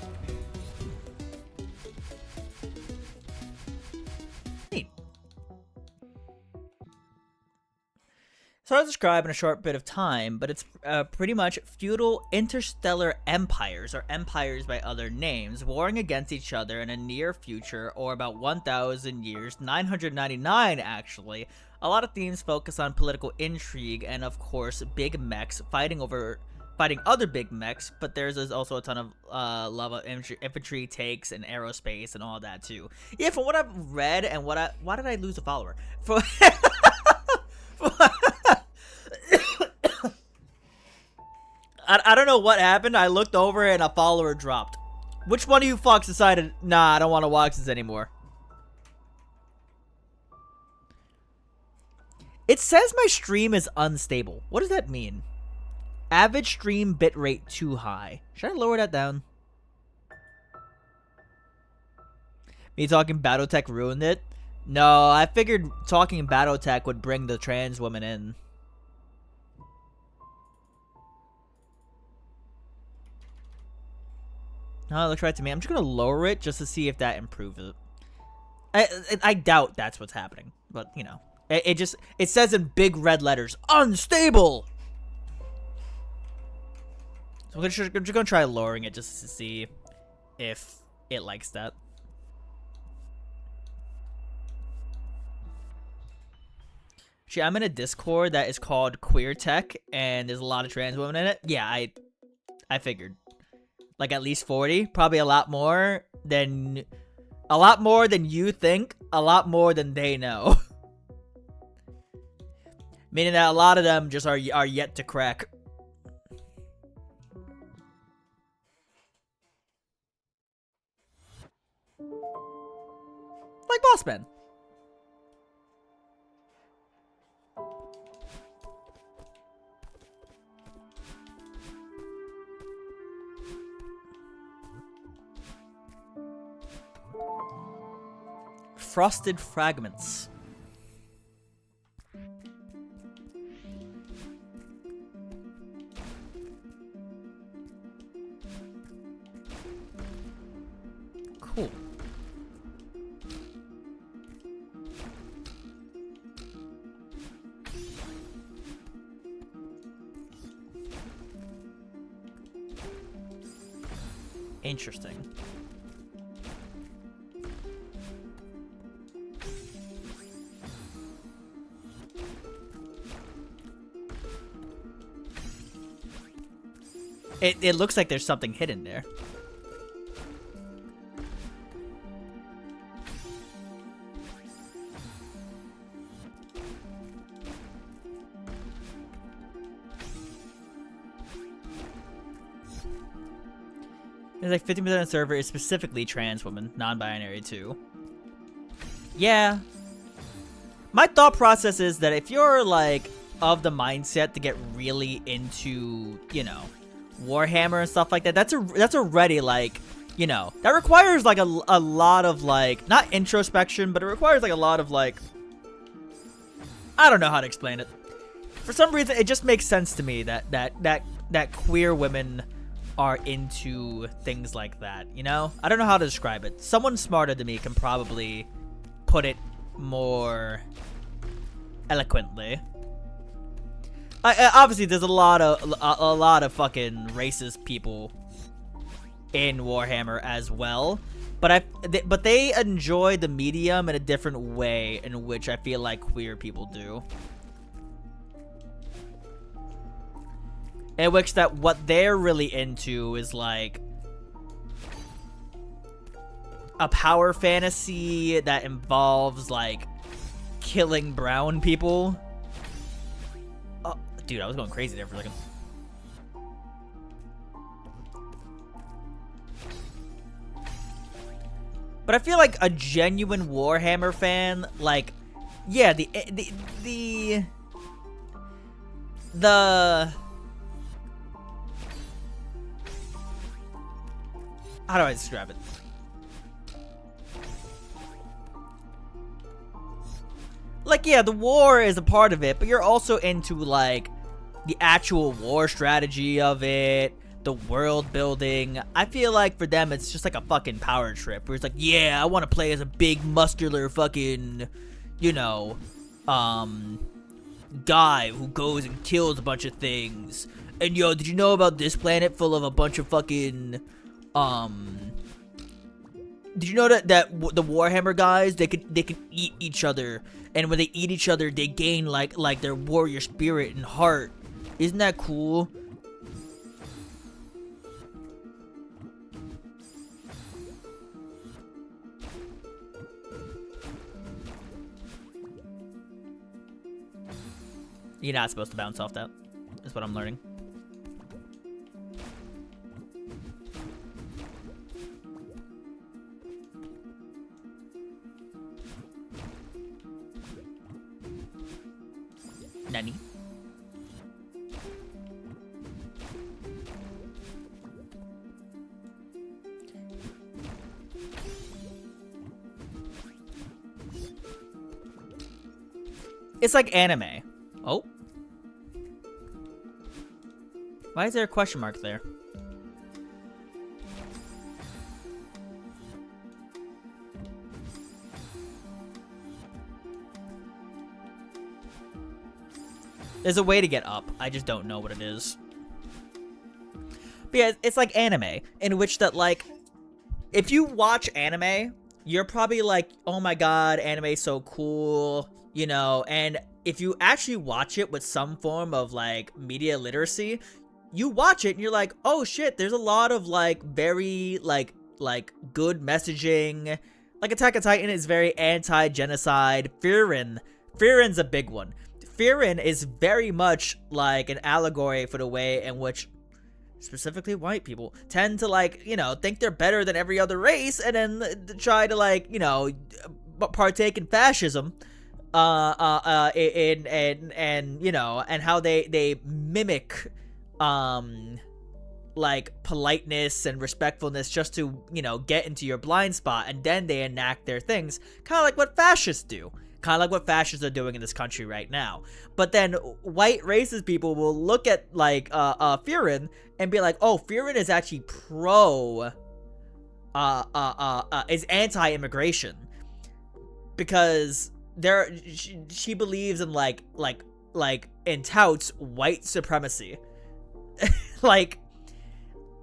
Neat. So I'll describe in a short bit of time, but it's pretty much feudal interstellar empires, or empires by other names, warring against each other in a near future, or about 1,000 years, 999 actually. A lot of themes focus on political intrigue and, of course, big mechs fighting other big mechs, but there's also a ton of love of infantry, takes, and aerospace and all that too. Yeah, from what I've read and why did I lose a follower? I don't know what happened. I looked over and a follower dropped. Which one of you fucks decided, nah, I don't want to watch this anymore? It says my stream is unstable. What does that mean? Average stream bitrate too high. Should I lower that down? Me talking Battletech ruined it? No, I figured talking Battletech would bring the trans woman in. No, it looks right to me. I'm just gonna lower it just to see if that improves it. I doubt that's what's happening, but you know, it says in big red letters, unstable. So I'm just gonna try lowering it just to see if it likes that. Actually, I'm in a Discord that is called Queer Tech, and there's a lot of trans women in it. Yeah, I figured. Like at least 40, probably a lot more than you think, a lot more than they know. Meaning that a lot of them just are yet to crack. Like Boss Man. Frosted fragments. Cool. Interesting. It looks like there's something hidden there. There's like 50% of the server is specifically trans women, non-binary too. Yeah. My thought process is that if you're like of the mindset to get really into, you know, Warhammer and stuff like that, that's already like, you know, that requires like a lot of like, not introspection, but it requires like a lot of like, I don't know how to explain it. For some reason, it just makes sense to me that queer women are into things like that, you know? I don't know how to describe it. Someone smarter than me can probably put it more eloquently. Obviously, there's a lot of fucking racist people in Warhammer as well, but they enjoy the medium in a different way in which I feel like queer people do. In which that what they're really into is like a power fantasy that involves like killing brown people. Oh, dude, I was going crazy there for a second. But I feel like a genuine Warhammer fan, like, yeah, the how do I describe it? Like, yeah, the war is a part of it, but you're also into, like, the actual war strategy of it, the world building. I feel like for them, it's just like a fucking power trip. Where it's like, yeah, I want to play as a big, muscular fucking, you know, guy who goes and kills a bunch of things. And yo, did you know about this planet full of a bunch of fucking, did you know that the Warhammer guys, they can eat each other, and when they eat each other, they gain like their warrior spirit and heart. Isn't that cool? You're not supposed to bounce off that. That's what I'm learning. Nani? It's like anime. Oh. Why is there a question mark there? There's a way to get up. I just don't know what it is. But yeah, it's like anime, in which that, like, if you watch anime, you're probably like, oh my god, anime's so cool, you know, and if you actually watch it with some form of, like, media literacy, you watch it and you're like, oh shit, there's a lot of, like, very, like good messaging. Like, Attack on Titan is very anti-genocide. Frierin's a big one. Frieren is very much like an allegory for the way in which specifically white people tend to, like, you know, think they're better than every other race, and then try to, like, you know, partake in fascism, and you know, and how they mimic, like, politeness and respectfulness just to, you know, get into your blind spot, and then they enact their things, kind of like what fascists do. Kind of like what fascists are doing in this country right now. But then white racist people will look at, like, Frieren and be like, oh, Frieren is actually is anti-immigration. Because she believes in, like, and touts white supremacy. like,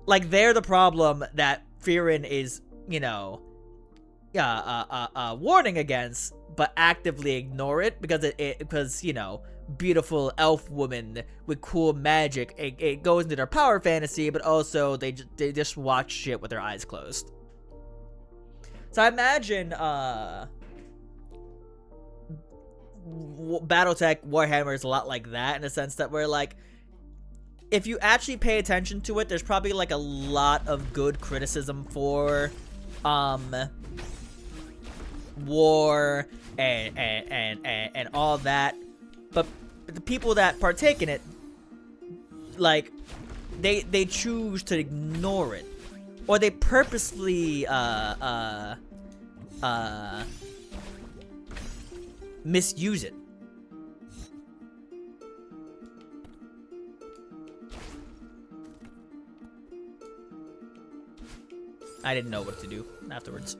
they're the problem that Frieren is, you know, warning against, but actively ignore it because you know, beautiful elf woman with cool magic, it goes into their power fantasy, but also they just watch shit with their eyes closed. So I imagine BattleTech Warhammer is a lot like that, in the sense that we're like, if you actually pay attention to it, there's probably like a lot of good criticism for war and all that, but the people that partake in it, like, they choose to ignore it, or they purposely misuse it. I didn't know what to do afterwards.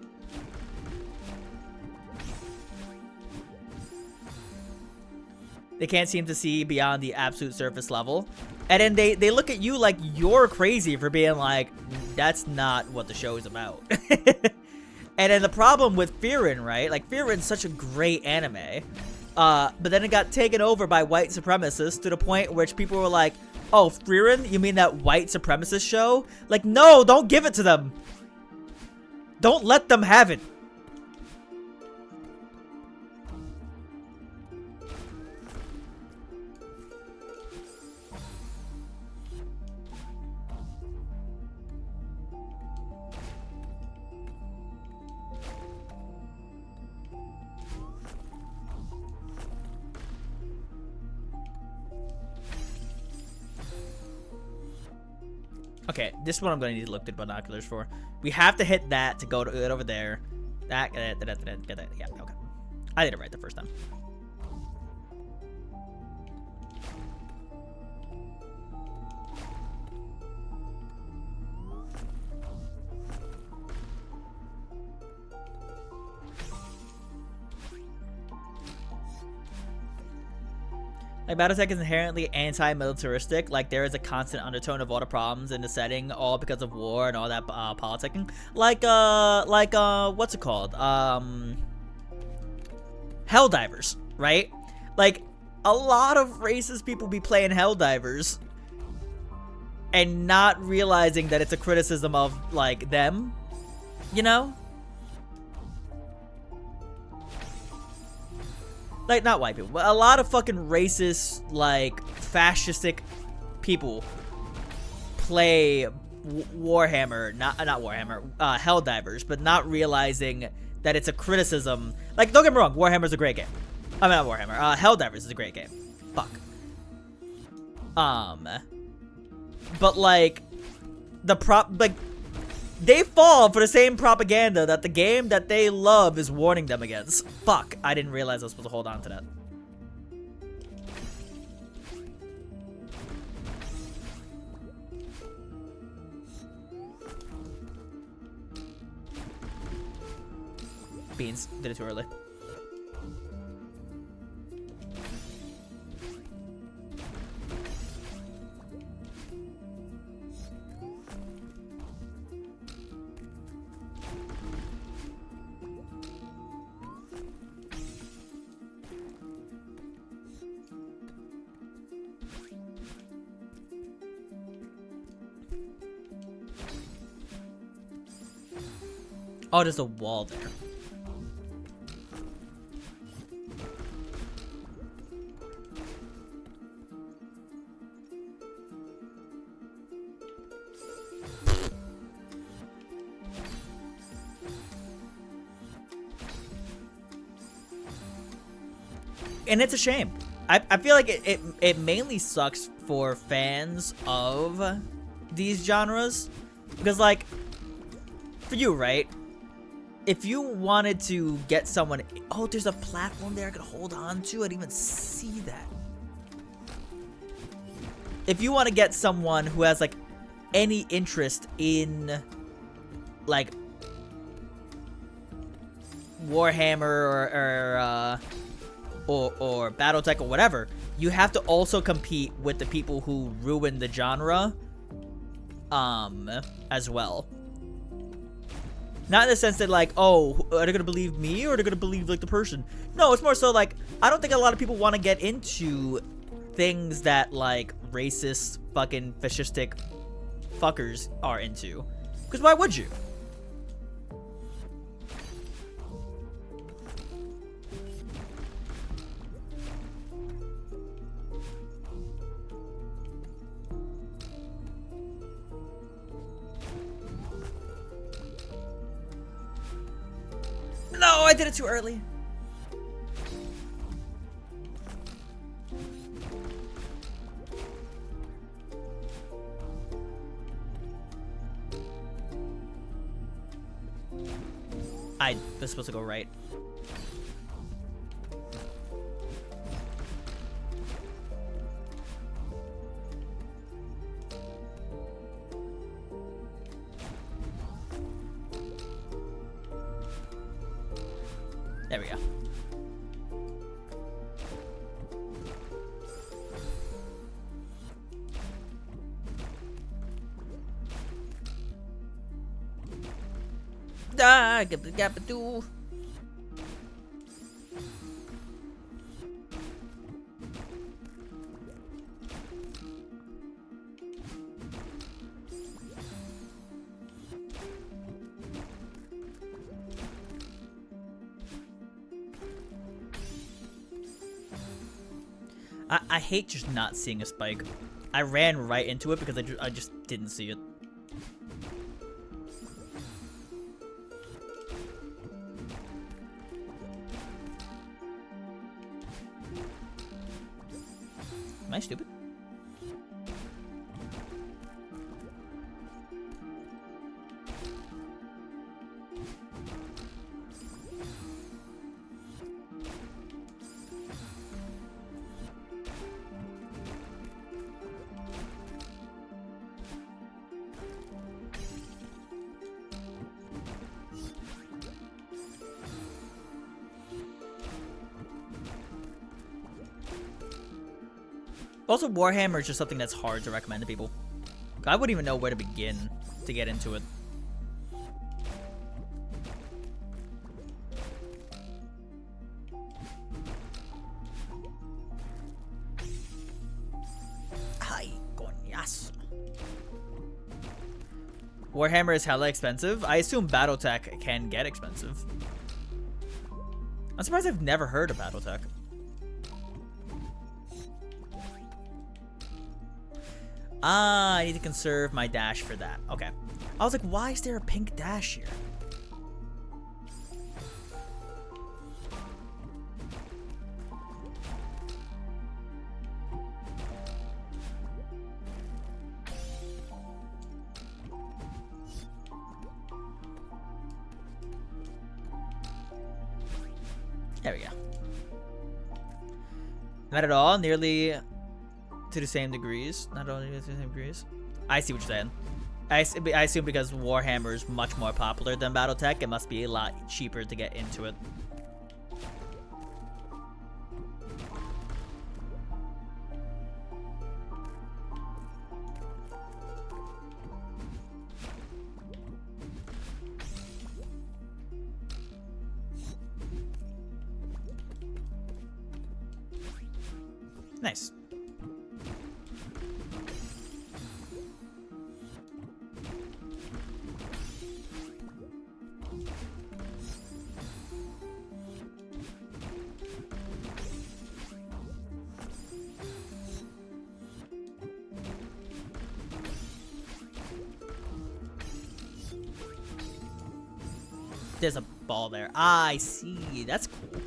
They can't seem to see beyond the absolute surface level. And then they look at you like you're crazy for being like, that's not what the show is about. And then the problem with Frieren, right? Like, Frieren's such a great anime. But then it got taken over by white supremacists to the point which people were like, oh, Frieren? You mean that white supremacist show? Like, no, don't give it to them. Don't let them have it. Okay, this is what I'm going to need to look at binoculars for. We have to hit that to go to it over there. That, yeah, okay. I did it right the first time. Like, Battletech is inherently anti-militaristic. Like, there is a constant undertone of all the problems in the setting, all because of war and all that politicking. Like, what's it called? Helldivers, right? Like, a lot of racist people be playing Helldivers and not realizing that it's a criticism of, like, them, you know? Like, not white people, but a lot of fucking racist, like, fascistic people play Warhammer, not Warhammer, Helldivers, but not realizing that it's a criticism. Like, don't get me wrong, Warhammer's a great game. I mean, not Warhammer, Helldivers is a great game. Fuck. But, like, they fall for the same propaganda that the game that they love is warning them against. Fuck, I didn't realize I was supposed to hold on to that. Beans, did it too early. Oh, there's a wall there. And it's a shame. I feel like it mainly sucks for fans of these genres. Because, like, for you, right? If you wanted to get someone... Oh, there's a platform there I could hold on to. I didn't even see that. If you want to get someone who has, like, any interest in, like, Warhammer or Battletech or whatever, you have to also compete with the people who ruin the genre as well. Not in the sense that, like, oh, are they gonna believe me or are they gonna believe, like, the person? No, it's more so, like, I don't think a lot of people want to get into things that, like, racist, fucking, fascistic fuckers are into. Because why would you? No, I did it too early. I was supposed to go right. There we go. Ah, gabba-gabba-doo. I hate just not seeing a spike. I ran right into it because I just didn't see it. Am I stupid? Also, Warhammer is just something that's hard to recommend to people. I wouldn't even know where to begin to get into it. Ay, coñazo. Warhammer is hella expensive. I assume BattleTech can get expensive. I'm surprised I've never heard of BattleTech. Ah, I need to conserve my dash for that. Okay. I was like, why is there a pink dash here? There we go. Not at all. Nearly to the same degrees. Not only to the same degrees. I see what you're saying. I assume because Warhammer is much more popular than BattleTech, it must be a lot cheaper to get into it. Nice. There's a ball there. Ah, I see. That's cool.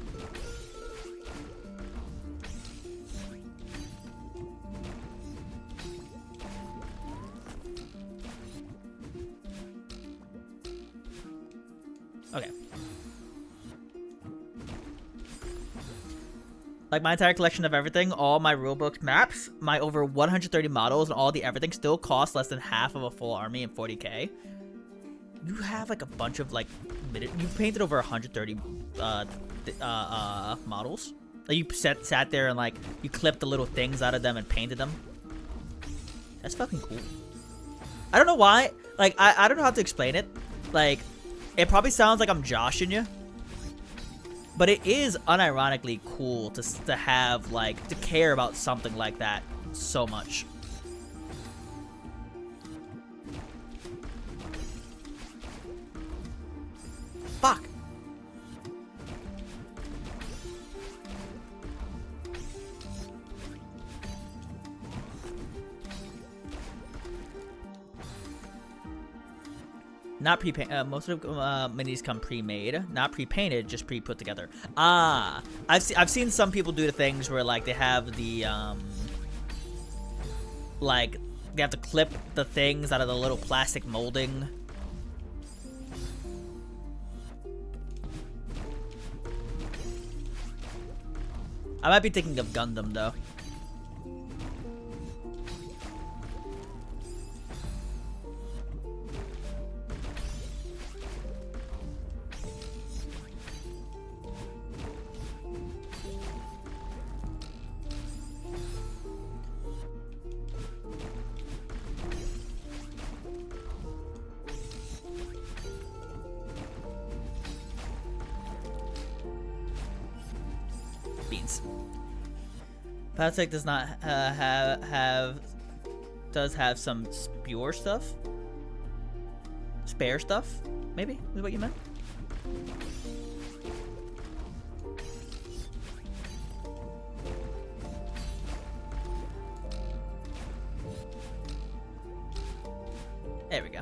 Okay. Like my entire collection of everything, all my rulebook maps, my over 130 models, and all the everything still cost less than half of a full army and 40k. You have like a bunch of like you've painted over 130 models. Like you sat there and like you clipped the little things out of them and painted them. That's fucking cool. I don't know why. Like I don't know how to explain it. Like it probably sounds like I'm joshing you, but it is unironically cool to have like to care about something like that so much. Fuck. Not pre-painted. Most of minis come pre-made, not pre-painted, just pre-put together. Ah, I've seen some people do the things where like they have the like they have to clip the things out of the little plastic molding. I might be thinking of Gundam though. Beans. Patek does not does have some spare stuff, maybe is what you meant. There we go.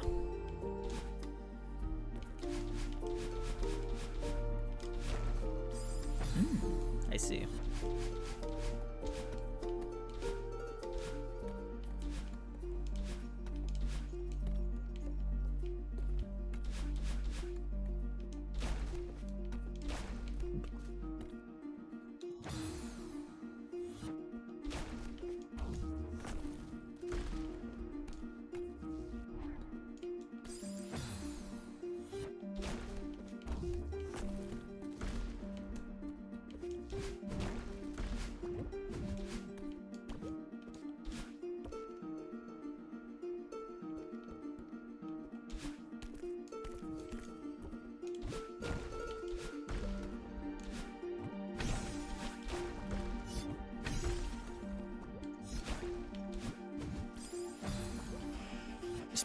I see.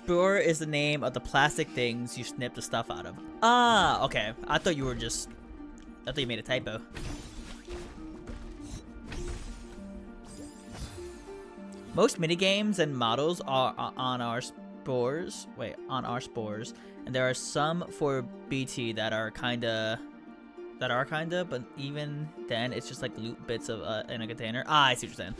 Spore is the name of the plastic things you snip the stuff out of. Ah, okay. I thought you made a typo. Most minigames and models are on our spores. Wait, on our spores. And there are some for BT that are kinda, but even then, it's just like loot bits of in a container. Ah, I see what you're saying.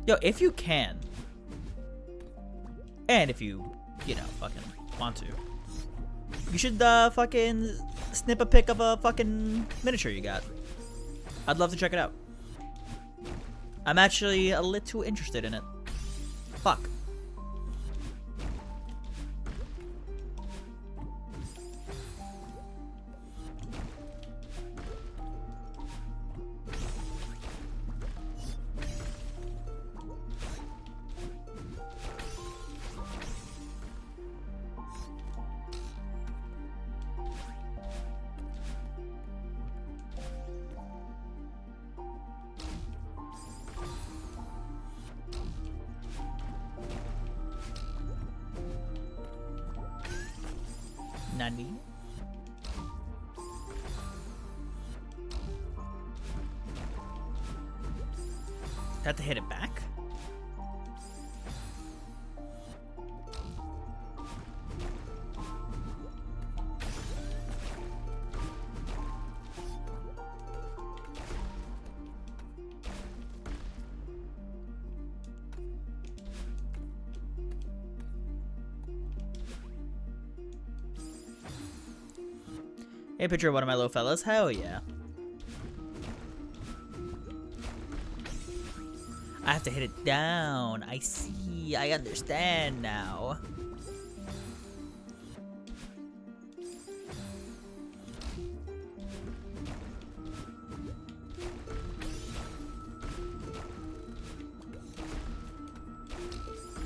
Yo, if you can, and if you know, fucking want to, you should fucking snip a pic of a fucking miniature you got. I'd love to check it out. I'm actually a little interested in it. Fuck. Nani? Have to hit it back? Hey, picture of one of my little fellas. Hell yeah. I have to hit it down. I see. I understand now.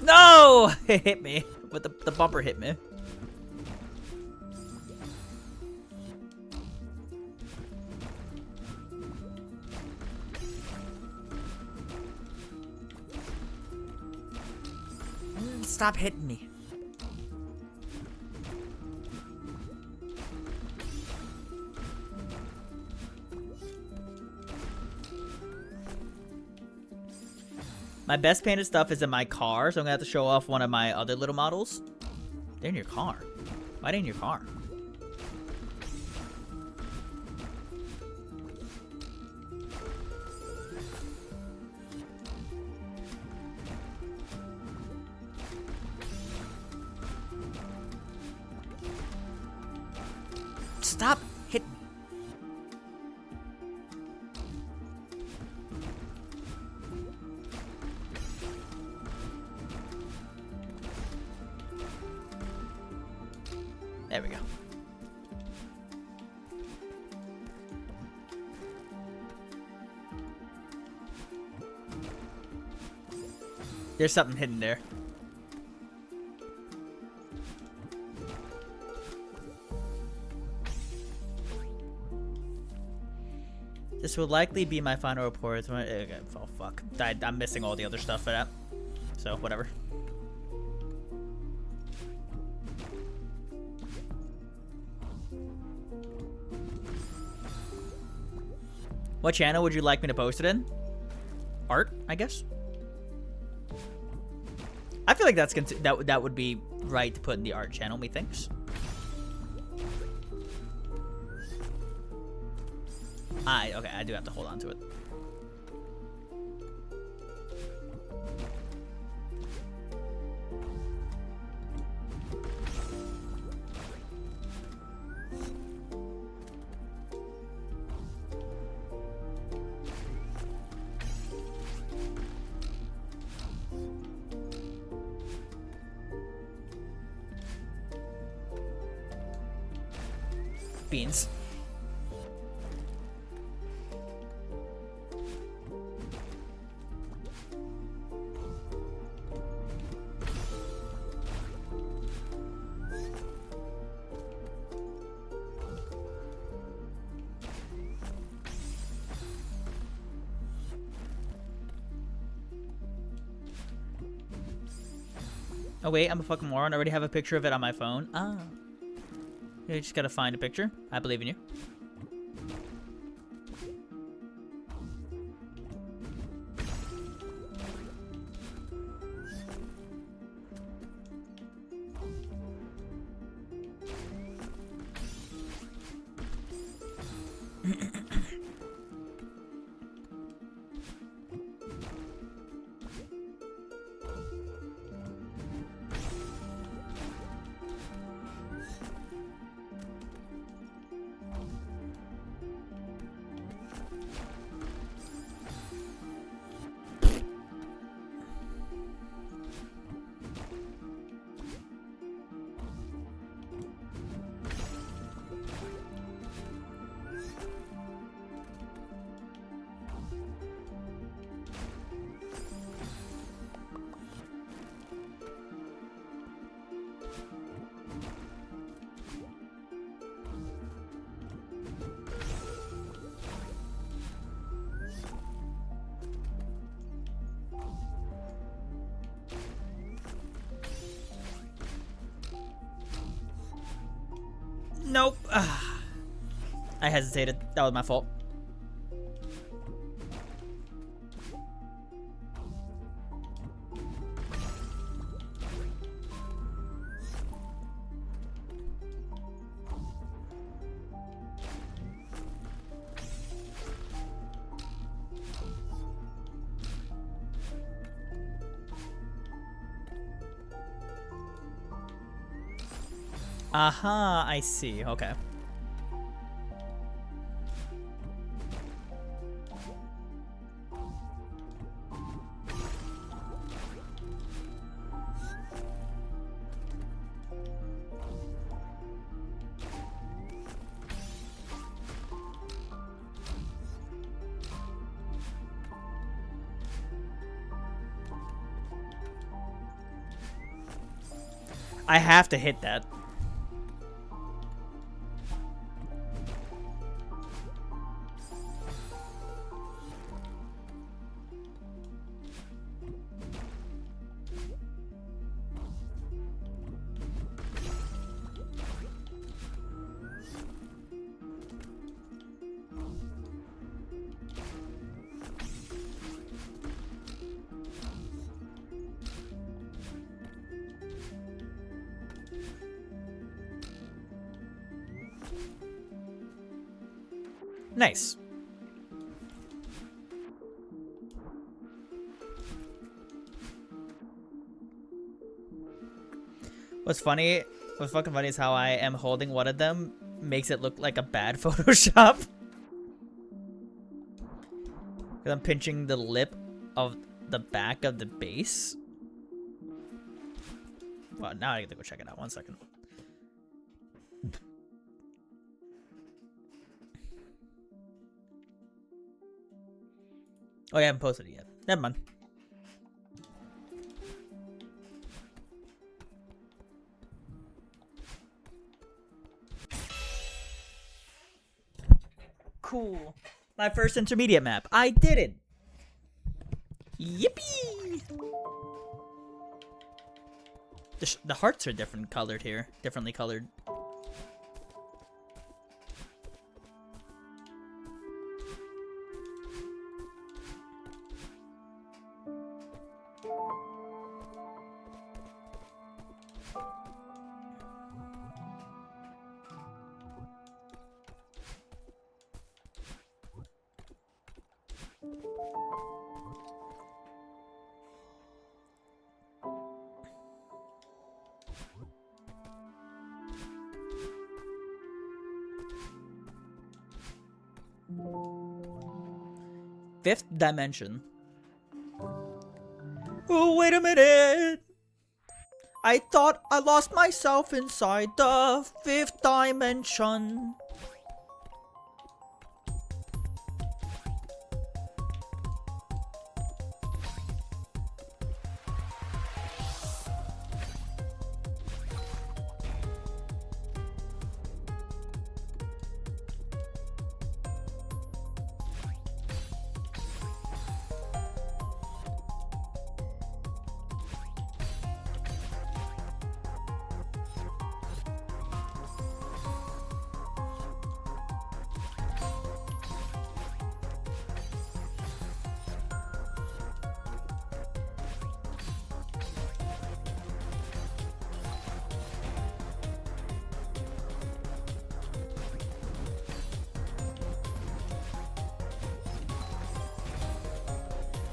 No! It hit me. But the bumper hit me. Stop hitting me. My best painted stuff is in my car, so I'm gonna have to show off one of my other little models. They're in your car. Why are they in your car? Stop hitting me. There we go. There's something hidden there. This will likely be my final report. Okay, oh fuck. I'm missing all the other stuff for that. So, whatever. What channel would you like me to post it in? Art, I guess. I feel like that would be right to put in the art channel, methinks. Okay, I do have to hold on to it. Beans. Oh wait, I'm a fucking moron. I already have a picture of it on my phone. Ah. You just gotta find a picture. I believe in you. Nope. I hesitated. That was my fault. Aha, I see. Okay. I have to hit that. Nice. What's fucking funny is how I am holding one of them makes it look like a bad Photoshop. Because I'm pinching the lip of the back of the base. Well, now I get to go check it out. 1 second. Oh, yeah, I haven't posted it yet. Never mind. Cool. My first intermediate map. I did it. Yippee! The hearts are different colored here. Differently colored. Fifth dimension. Oh, wait a minute. I thought I lost myself inside the fifth dimension.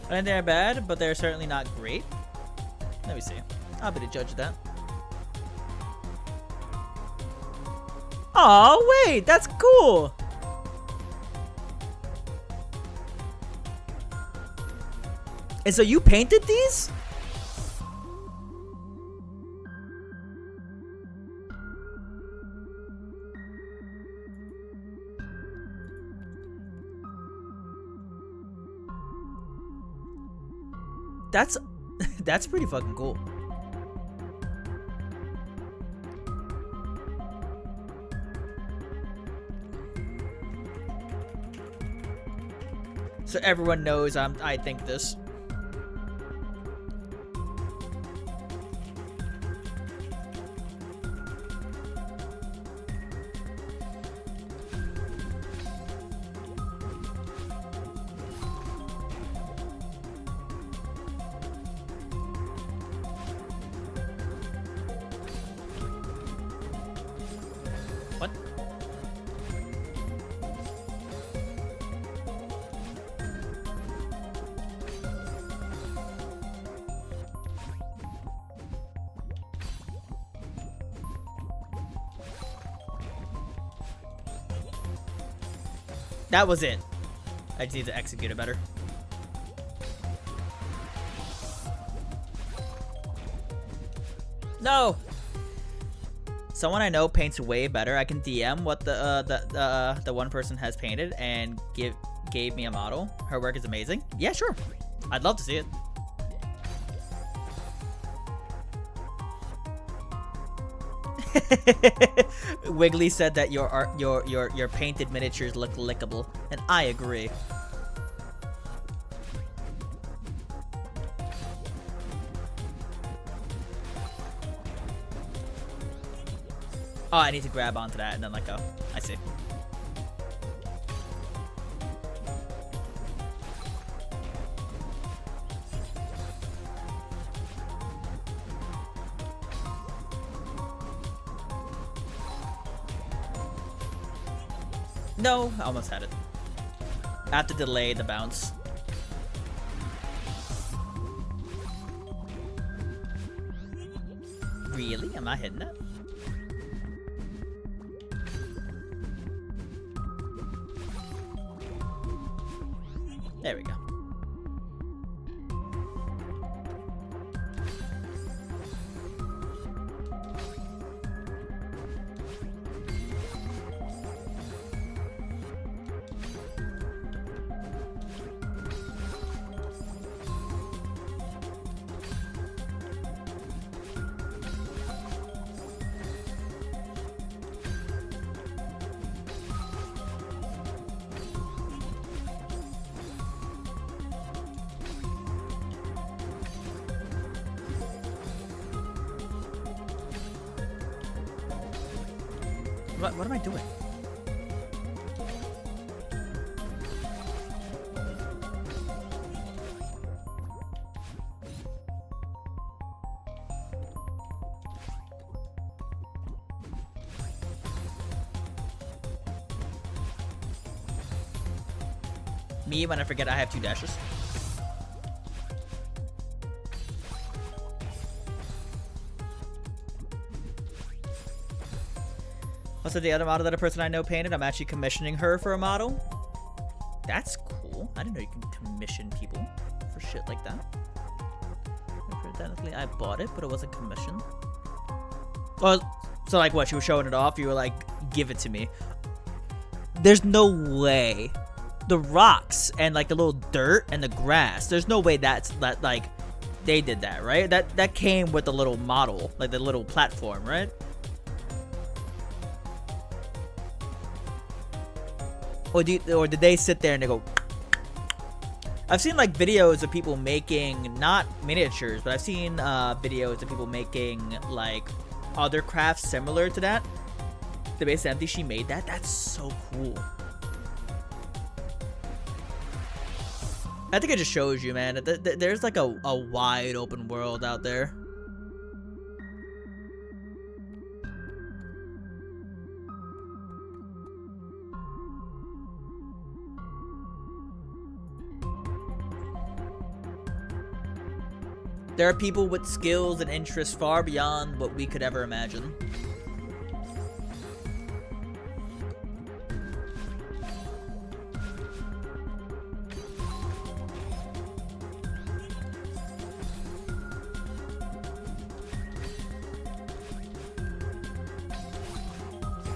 I think they're bad, but they're certainly not great. Let me see. I'll be the judge of that. Oh wait, that's cool. And so you painted these? That's pretty fucking cool. So everyone knows I think this. What? That was it. I just need to execute it better. No. Someone I know paints way better. I can DM what the one person has painted and gave me a model. Her work is amazing. Yeah, sure. I'd love to see it. Wiggly said that your painted miniatures look lickable, and I agree. Oh, I need to grab onto that and then let go. I see. No, I almost had it. I have to delay the bounce. Really? Am I hitting that? There we go. What am I doing? Me when I forget I have 2 dashes. Also, the other model that a person I know painted, I'm actually commissioning her for a model. That's cool. I didn't know you can commission people for shit like that. Technically, I bought it, but it wasn't commissioned. Well, so like what? She was showing it off. You were like, give it to me. There's no way. The rocks and like the little dirt and the grass. There's no way that like they did that, right? That came with the little model, like the little platform, right? Or did they sit there and they go? I've seen like videos of people making not miniatures, but I've seen videos of people making like other crafts similar to that. The base empty, she made that. That's so cool. I think it just shows you, man, that there's like a wide open world out there. There are people with skills and interests far beyond what we could ever imagine.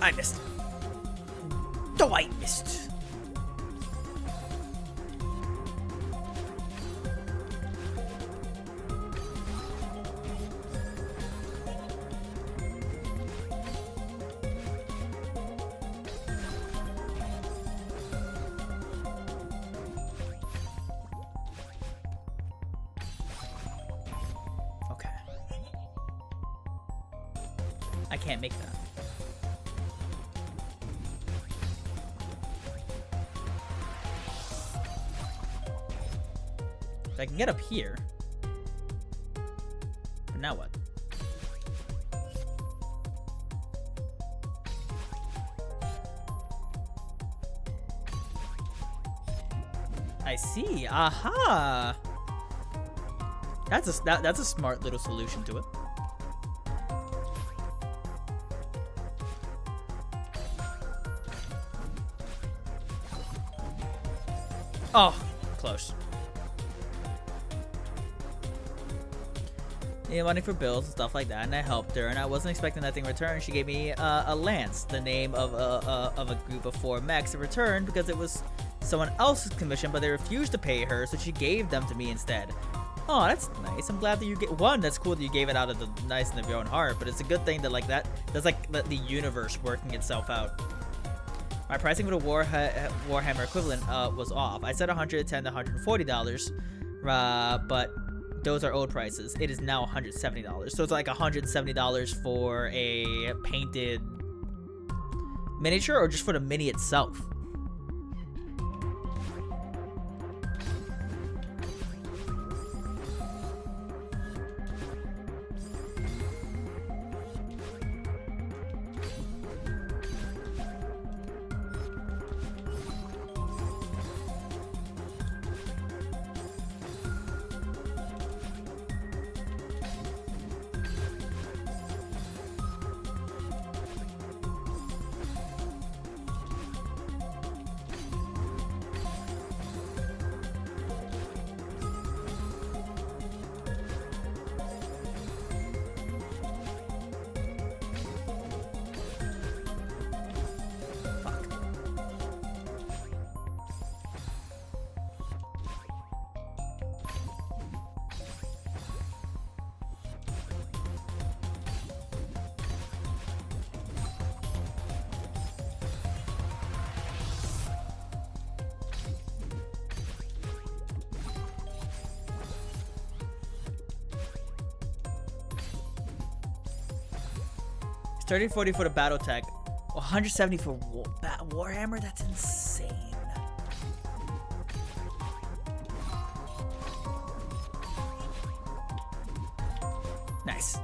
I missed. Oh, I missed. Okay. I can't make that. I can get up here. But now what? I see. Aha! That's a smart little solution to it. Oh, close. Needed money for bills and stuff like that, and I helped her, and I wasn't expecting nothing in return. She gave me a lance, the name of a group of 4 mechs in return, because it was someone else's commission, but they refused to pay her, so she gave them to me instead. Oh, that's nice. I'm glad that you get one. That's cool that you gave it out of the niceness of your own heart, but it's a good thing that like that's like the universe working itself out. My pricing for the Warhammer equivalent was off. I said $110 to $140, but those are old prices. It is now $170. So it's like $170 for a painted miniature, or just for the mini itself? $30-40 for the battle tech, $170 for Warhammer. That's insane. Nice.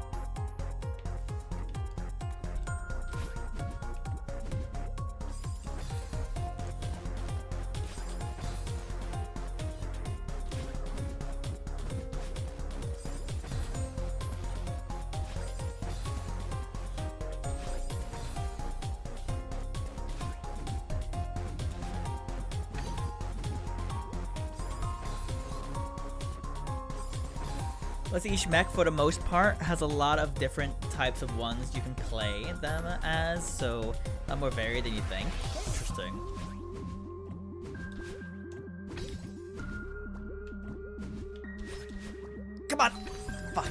Let's see, each mech, for the most part, has a lot of different types of ones you can play them as, so a lot more varied than you think. Interesting. Come on! Fuck.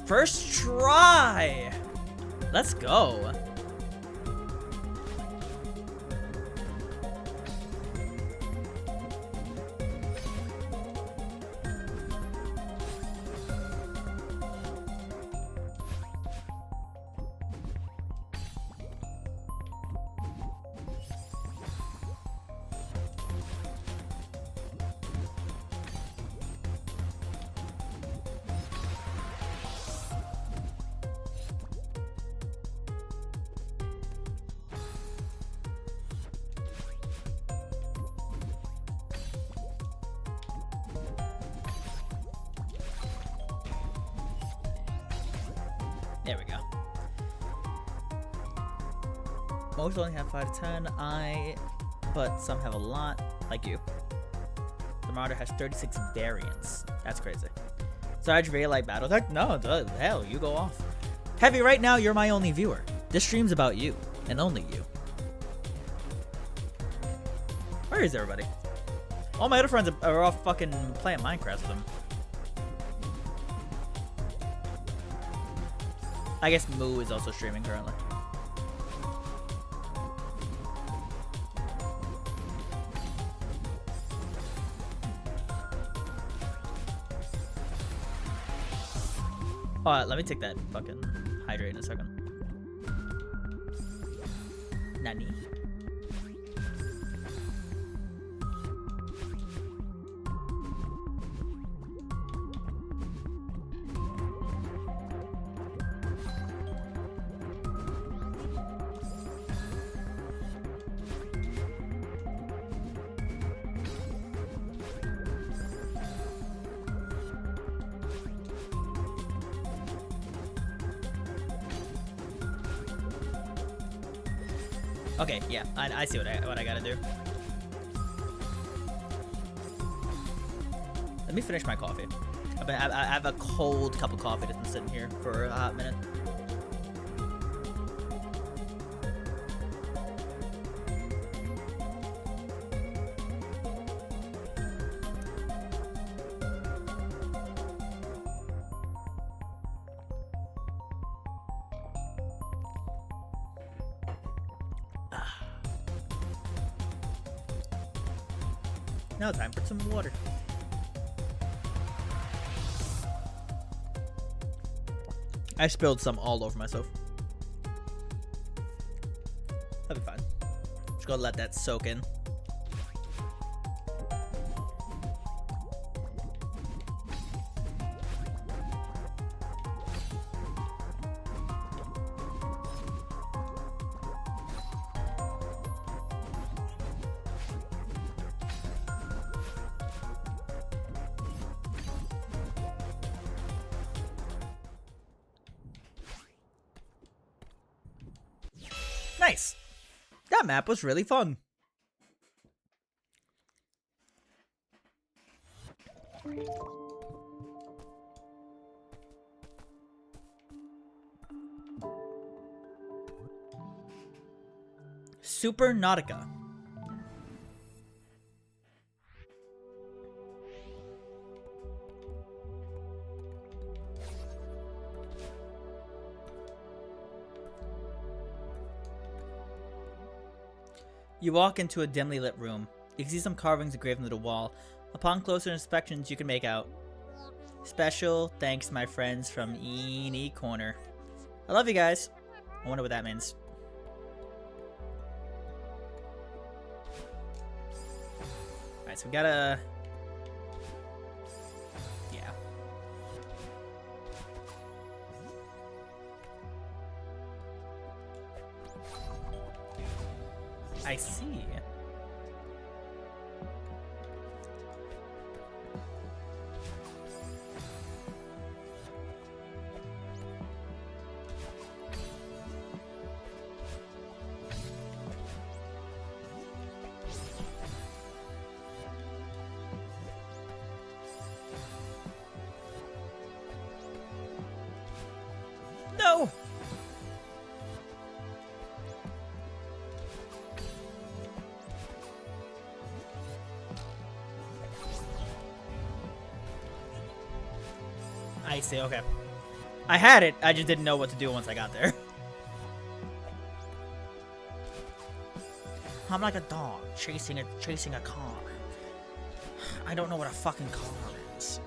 First try! Let's go. There we go. Most only have 5 to 10. But some have a lot, like you. The Marauder has 36 variants. That's crazy. Sarge really like Battletech? No, hell, you go off. Heavy, right now you're my only viewer. This stream's about you, and only you. Where is everybody? All my other friends are all fucking playing Minecraft with them. I guess Moo is also streaming currently. Let me take that fucking hydrate in a second. Nani? Okay, yeah, I see what I gotta do. Let me finish my coffee. I have a cold cup of coffee that's been sitting here for a hot minute. Now time for some water. I spilled some all over myself. That'll be fine. Just gotta let that soak in. Nice. That map was really fun. Super Nautica. You walk into a dimly lit room. You can see some carvings engraved into the wall. Upon closer inspections, you can make out. Special thanks to my friends from Eeny Corner. I love you guys. I wonder what that means. Alright, so we gotta... Yeah. I see. No! I see, okay. I had it, I just didn't know what to do once I got there. I'm like a dog chasing a car. I don't know what a fucking car is.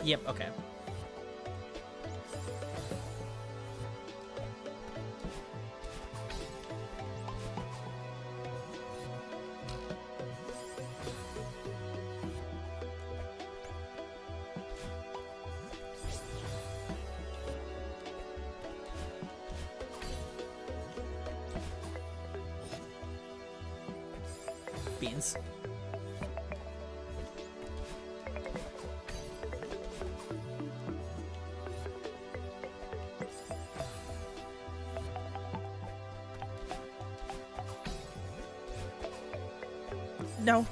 Yep, okay. Beans. No.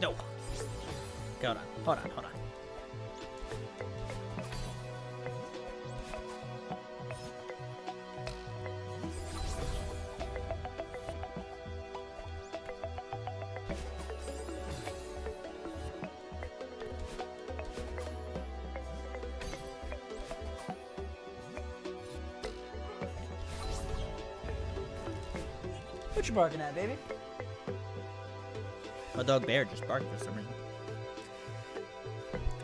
No. Hold on. Hold on. Hold on. What you barking at, baby? My dog Bear just barked for some reason.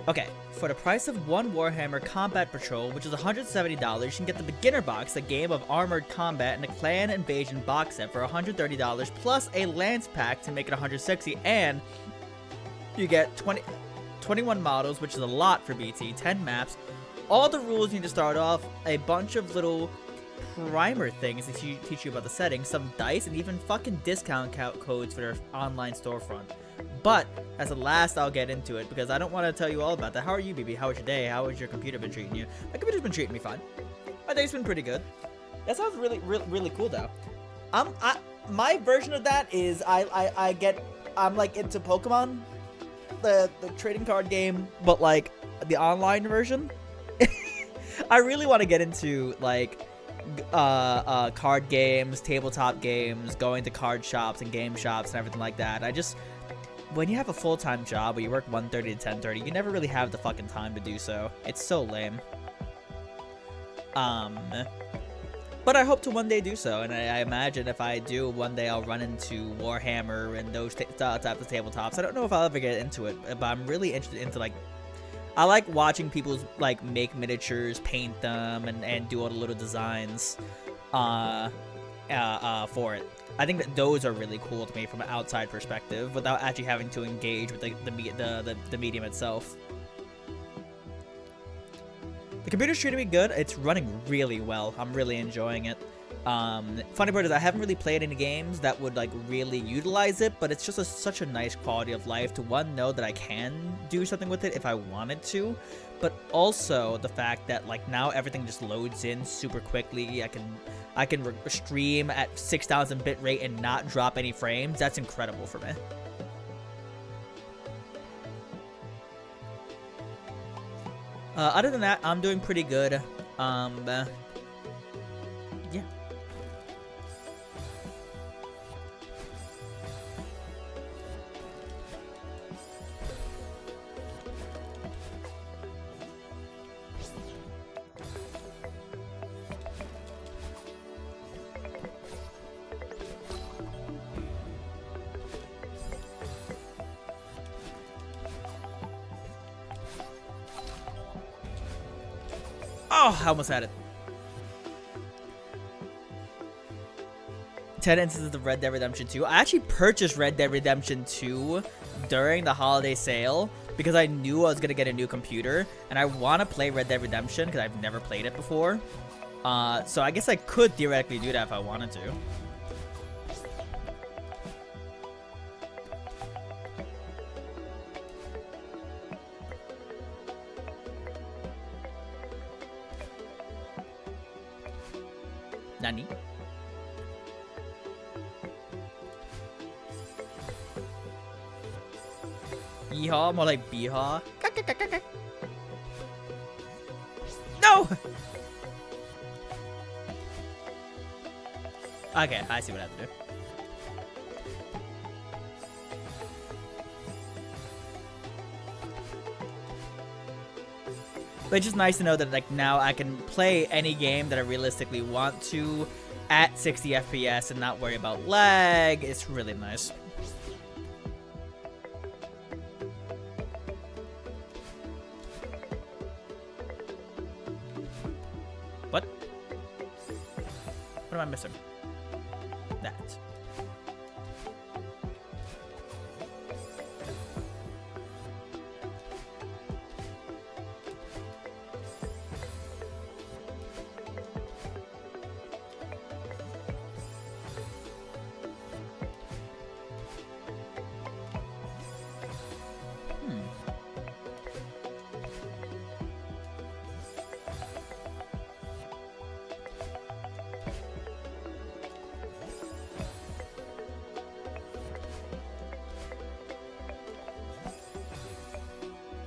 Okay, for the price of one Warhammer Combat Patrol, which is $170, you can get the Beginner Box, a game of armored combat, and a Clan Invasion box set for $130, plus a Lance Pack to make it $160, and you get 21 models, which is a lot for BT, 10 maps, all the rules you need to start off, a bunch of little primer things that teach you about the settings, some dice, and even fucking discount codes for their online storefront. But as a last, I'll get into it because I don't want to tell you all about that. How are you, BB? How was your day? How has your computer been treating you? My computer's been treating me fine. My day's been pretty good. That sounds really cool though. My version of that is I'm like into Pokemon, the trading card game, but like the online version. I really want to get into like card games, tabletop games, going to card shops and game shops and everything like that. When you have a full-time job where you work 1:30 to 10:30, you never really have the fucking time to do so. It's so lame. But I hope to one day do so, and I imagine if I do, one day I'll run into Warhammer and those types of tabletops. I don't know if I'll ever get into it, but I'm really interested into like, I like watching people like make miniatures, paint them, and do all the little designs for it. I think that those are really cool to me from an outside perspective without actually having to engage with the medium itself. The computer's treating me good. It's running really well. I'm really enjoying it. Funny part is I haven't really played any games that would like really utilize it, but it's just such a nice quality of life to know that I can do something with it if I wanted to, but also the fact that like now everything just loads in super quickly. I can stream at 6,000 bit rate and not drop any frames. That's incredible for me. Other than that, I'm doing pretty good. Yeah. Oh, I almost had it. 10 instances of Red Dead Redemption 2. I actually purchased Red Dead Redemption 2 during the holiday sale because I knew I was going to get a new computer, and I want to play Red Dead Redemption because I've never played it before. So I guess I could theoretically do that if I wanted to. Nani? Yeehaw, more like beehaw. No! Okay, I see what I have to do. But it's just nice to know that like now I can play any game that I realistically want to at 60 FPS and not worry about lag. It's really nice. What? What am I missing? That.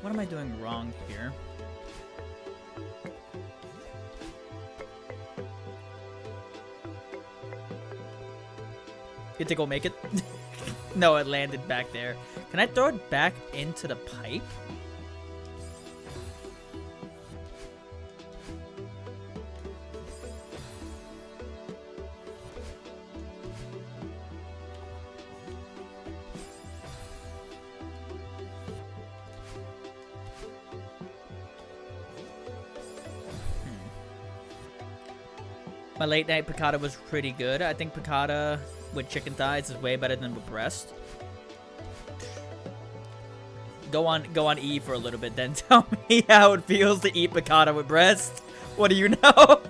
What am I doing wrong here? You think we'll make it? No, it landed back there. Can I throw it back into the pipe? My late night piccata was pretty good. I think piccata with chicken thighs is way better than with breast. Go on E for a little bit, then tell me how it feels to eat piccata with breast. What do you know?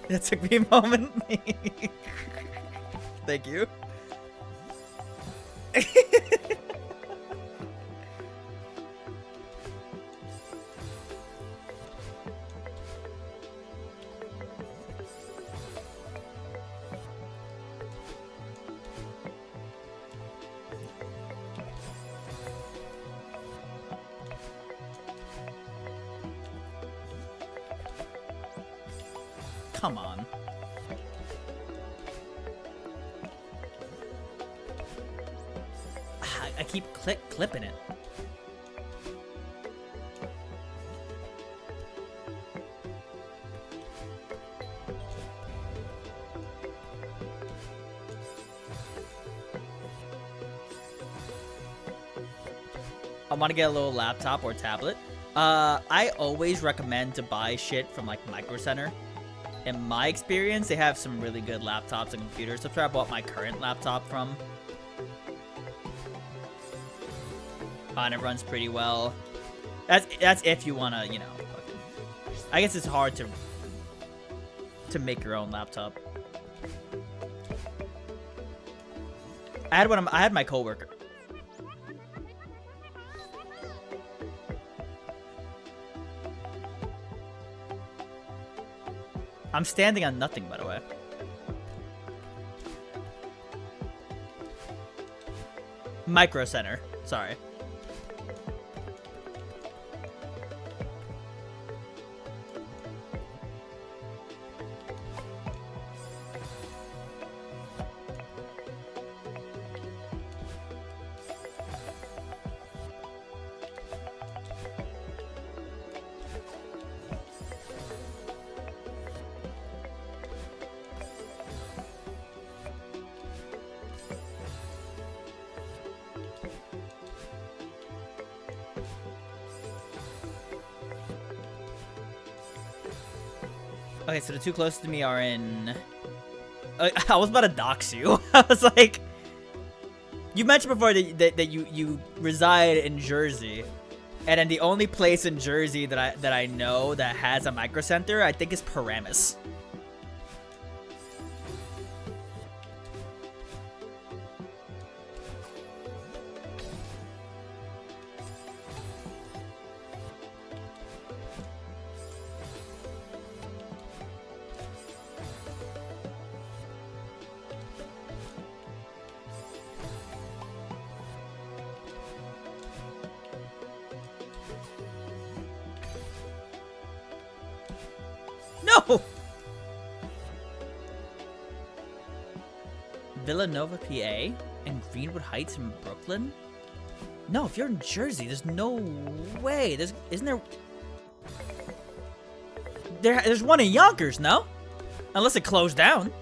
That took me a moment. Thank you. Come on. I keep clipping it. I want to get a little laptop or tablet. I always recommend to buy shit from like Micro Center. In my experience, they have some really good laptops and computers. That's where I bought my current laptop from. And it runs pretty well. That's if you wanna, you know. I guess it's hard to make your own laptop. I had my coworker. I'm standing on nothing, by the way. Micro Center. Sorry. Okay, so the two closest to me are in... I was about to dox you. I was like... You mentioned before that you reside in Jersey. And then the only place in Jersey that I know that has a Micro Center, I think is Paramus. No! Villanova, PA, and Greenwood Heights in Brooklyn? No, if you're in Jersey, there's no way. Isn't there... There's one in Yonkers, no? Unless it closed down.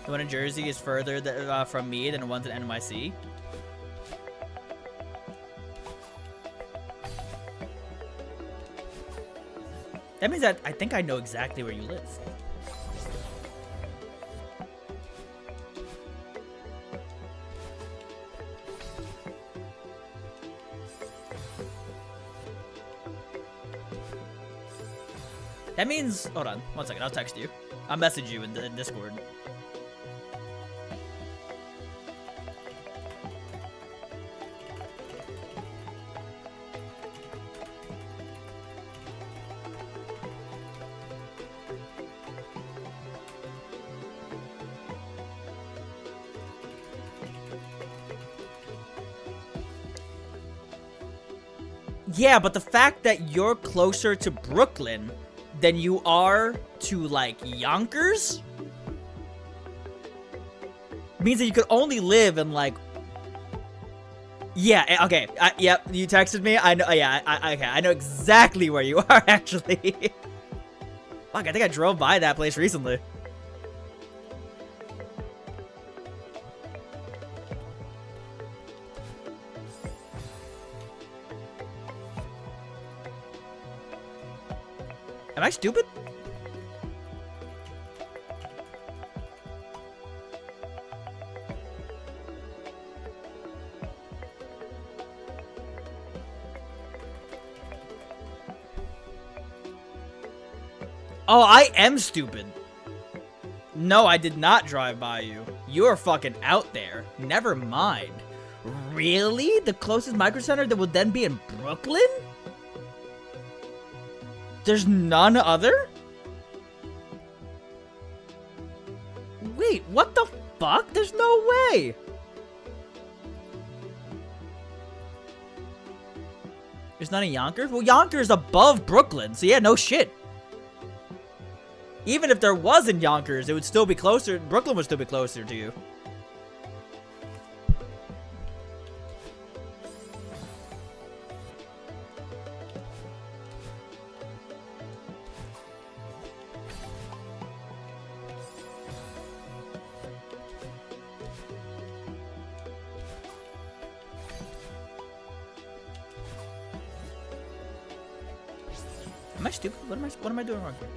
The one in Jersey is further from me than the ones in NYC. That means that I think I know exactly where you live. That means, hold on, 1 second, I'll text you. I'll message you in Discord. Yeah, but the fact that you're closer to Brooklyn than you are to, like, Yonkers means that you could only live in, like... Yeah, okay, yep, you texted me, I know, yeah, okay, I know exactly where you are, actually. Fuck, I think I drove by that place recently. Am I stupid? Oh, I am stupid. No, I did not drive by you. You're fucking out there. Never mind. Really? The closest micro center that would then be in Brooklyn? There's none other? Wait, what the fuck? There's no way! There's none in Yonkers? Well, Yonkers above Brooklyn, so yeah, no shit. Even if there was in Yonkers, it would still be closer. Brooklyn would still be closer to you. Am I stupid? What am I doing wrong here?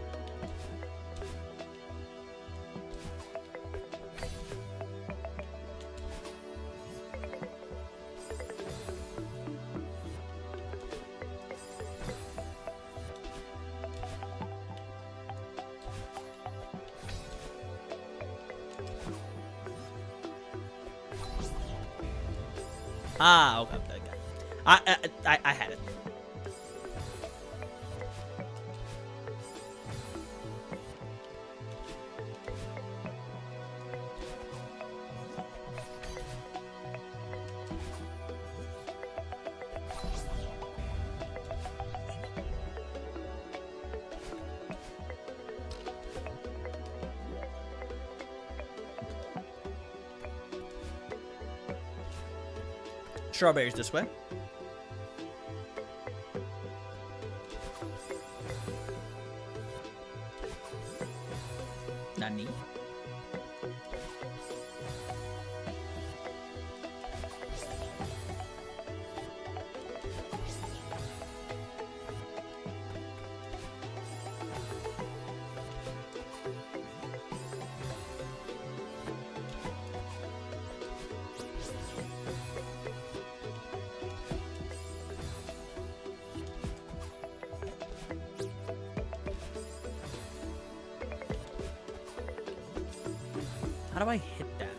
Ah, okay. I had it. Strawberries this way. Nani? How do I hit that?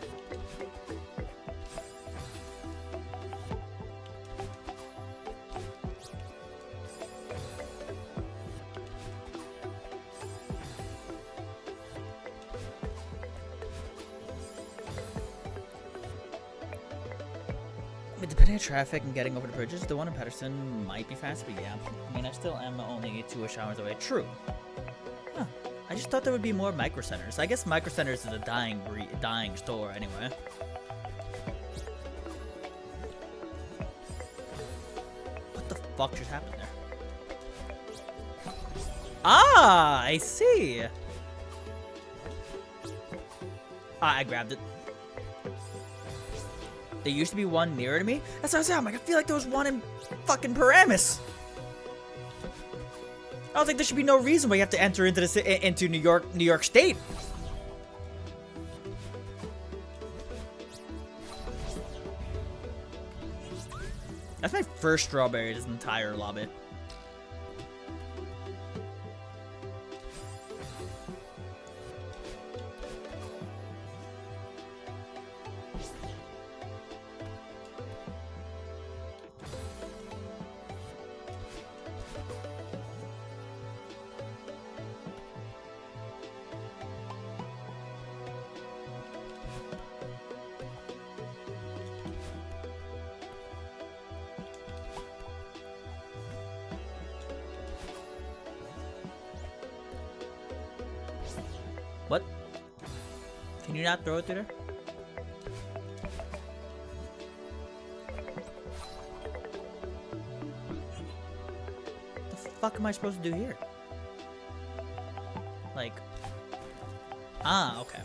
But depending on traffic and getting over the bridges, the one in Patterson might be faster, but yeah. I mean, I still am only 2-ish hours away. True. Huh. I just thought there would be more micro centers. I guess micro centers is a dying store anyway. What the fuck just happened there? Ah, I see. I grabbed it. There used to be one nearer to me. That's what I said. I'm like, I feel like there was one in fucking Paramus. I was like, there should be no reason why you have to enter into this into New York State. That's my first strawberry this entire lobby. What? Can you not throw it through there? What the fuck am I supposed to do here? Like... Ah, okay.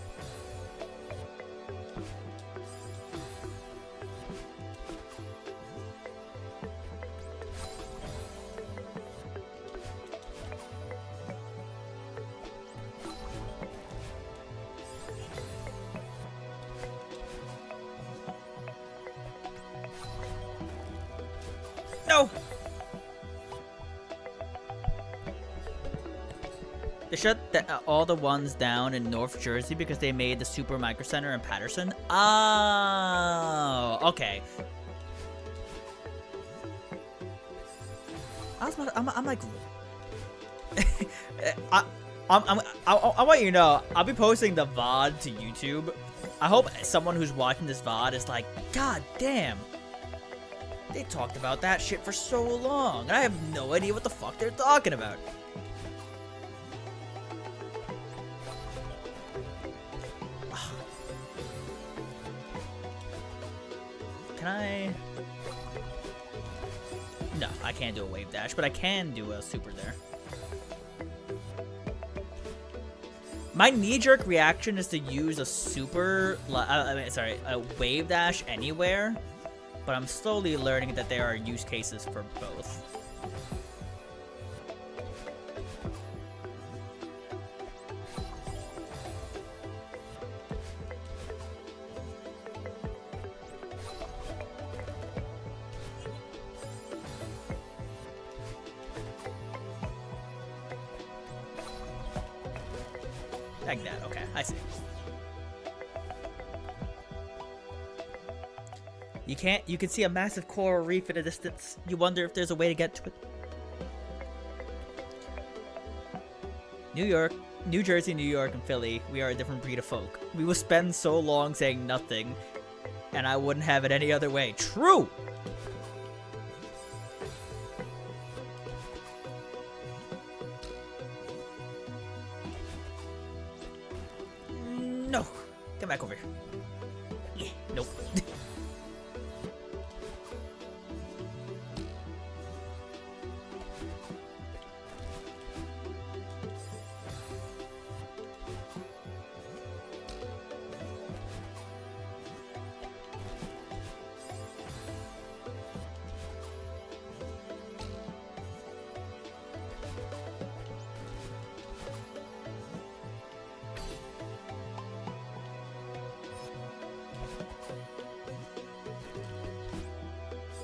No! They shut all the ones down in North Jersey because they made the Super Micro Center in Patterson. Oh, okay. I'm like, I want you to know, I'll be posting the VOD to YouTube. I hope someone who's watching this VOD is like, God damn. They talked about that shit for so long, and I have no idea what the fuck they're talking about. Can I? No, I can't do a wave dash, but I can do a super there. My knee-jerk reaction is to use a super, a wave dash anywhere. But I'm slowly learning that there are use cases for both. Like that, okay, I see. You can see a massive coral reef in the distance. You wonder if there's a way to get to it. New Jersey, New York, and Philly, we are a different breed of folk. We will spend so long saying nothing, and I wouldn't have it any other way. True! No! Get back over here. Yeah, nope.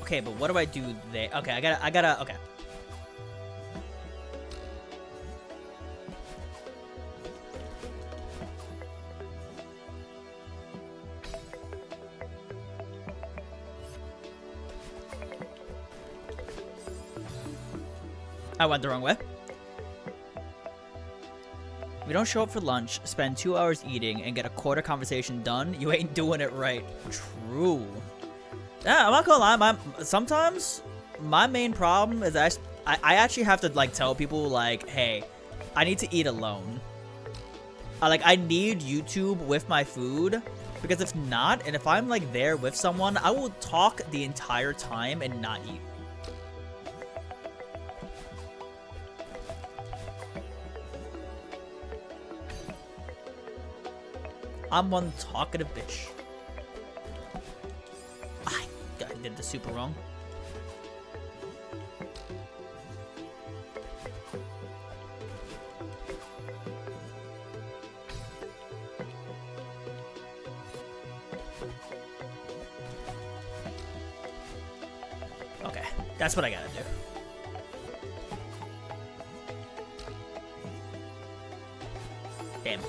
Okay, but what do I do there? Okay, I gotta, okay. I went the wrong way. If you don't show up for lunch, spend 2 hours eating, and get a quarter conversation done, you ain't doing it right. True. Yeah, I'm not gonna lie. Sometimes my main problem is I actually have to like tell people like, hey, I need to eat alone. Like I need YouTube with my food, because if not, and if I'm like there with someone, I will talk the entire time and not eat. I'm one talkative bitch. I did the super wrong. Okay, that's what I gotta do. Damn.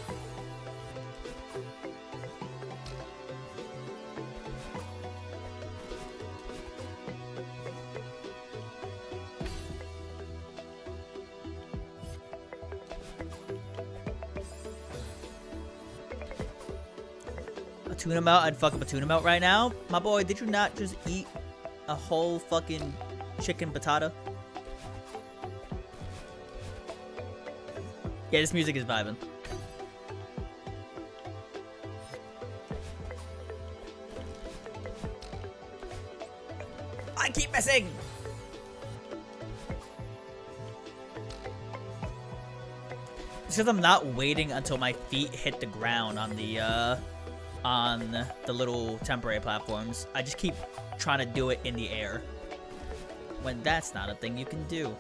A tuna melt? I'd fuck up a tuna melt right now. My boy, did you not just eat a whole fucking chicken patata? Yeah, this music is vibing. I keep missing! It's because I'm not waiting until my feet hit the ground on the little temporary platforms. I just keep trying to do it in the air, when that's not a thing you can do.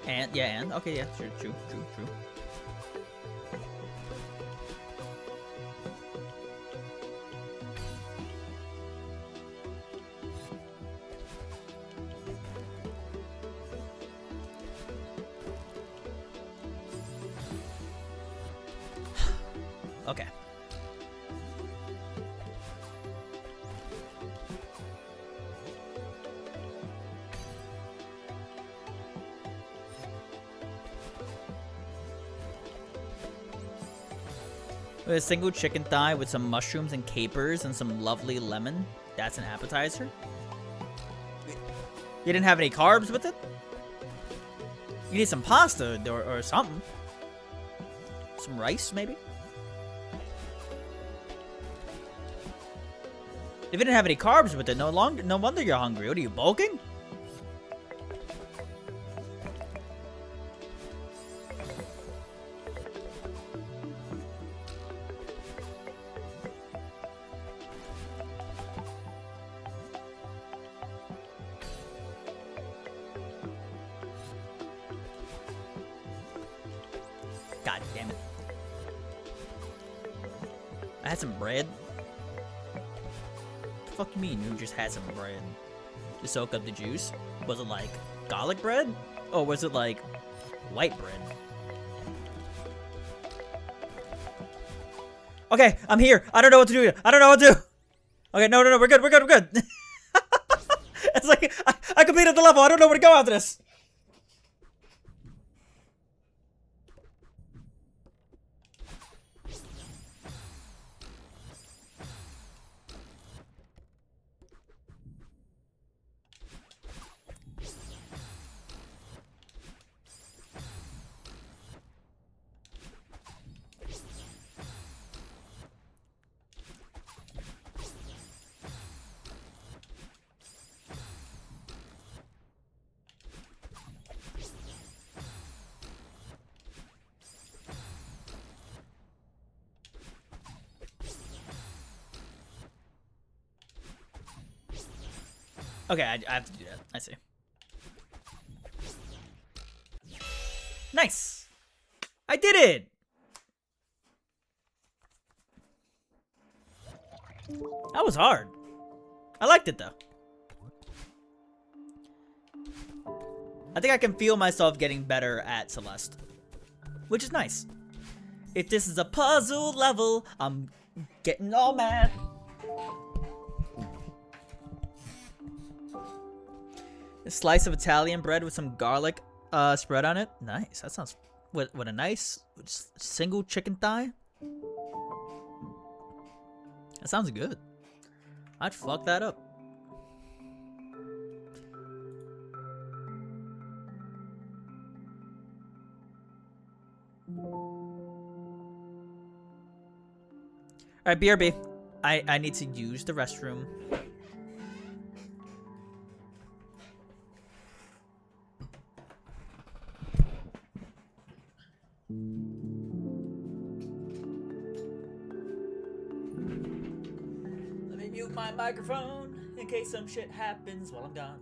And yeah, and okay, yeah, true. Okay. With a single chicken thigh with some mushrooms and capers and some lovely lemon. That's an appetizer. You didn't have any carbs with it? You need some pasta or something. Some rice, maybe? If you didn't have any carbs with it, no wonder you're hungry. What are you, bulking? God damn it. I had some bread. What the fuck you mean you just had some bread? To soak up the juice? Was it like garlic bread? Or was it like white bread? Okay, I'm here. I don't know what to do. I don't know what to do. Okay, no, we're good. It's like, I completed the level. I don't know where to go after this. Okay, I have to do that. I see. Nice! I did it! That was hard. I liked it, though. I think I can feel myself getting better at Celeste, which is nice. If this is a puzzle level, I'm getting all mad. A slice of Italian bread with some garlic spread on it. Nice. That sounds with a nice single chicken thigh. That sounds good. I'd fuck that up. Alright, BRB. I need to use the restroom. Let me mute my microphone in case some shit happens while I'm gone.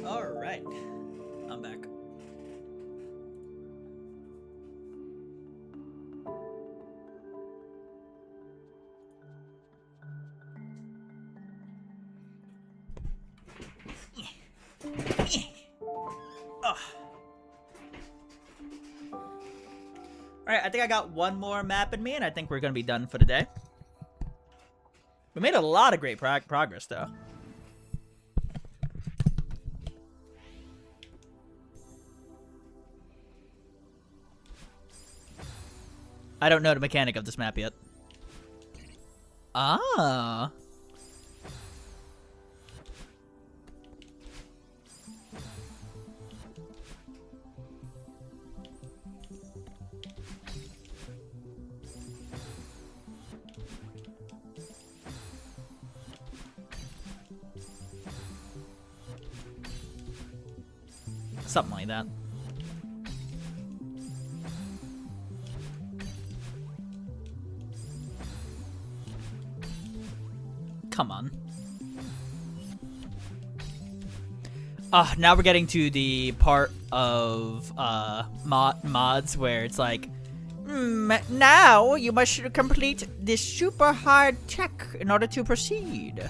All right, I'm back. Alright, I think I got one more map in me, and I think we're gonna be done for the day. We made a lot of great progress, though. I don't know the mechanic of this map yet. Ah. Something like that. Come on. Now we're getting to the part of mods where it's like, now you must complete this super hard check in order to proceed.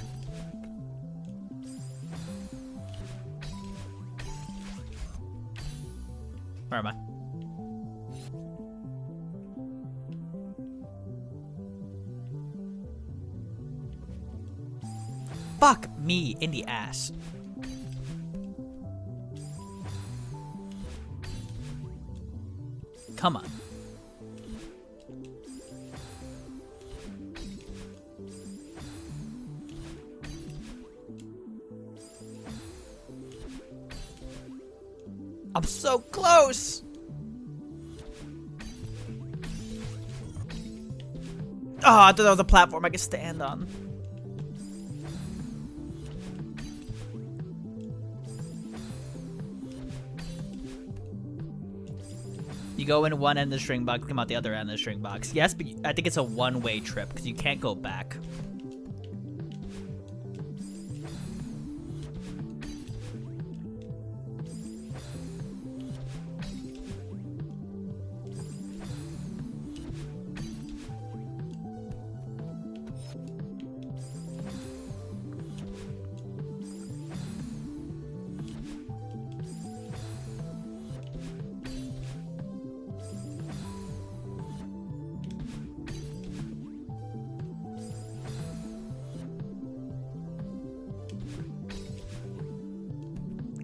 Where am I? Fuck me in the ass. Come on. I'm so close. Oh, I thought that was a platform I could stand on. You go in one end of the string box, come out the other end of the string box. Yes, but I think it's a one-way trip because you can't go back.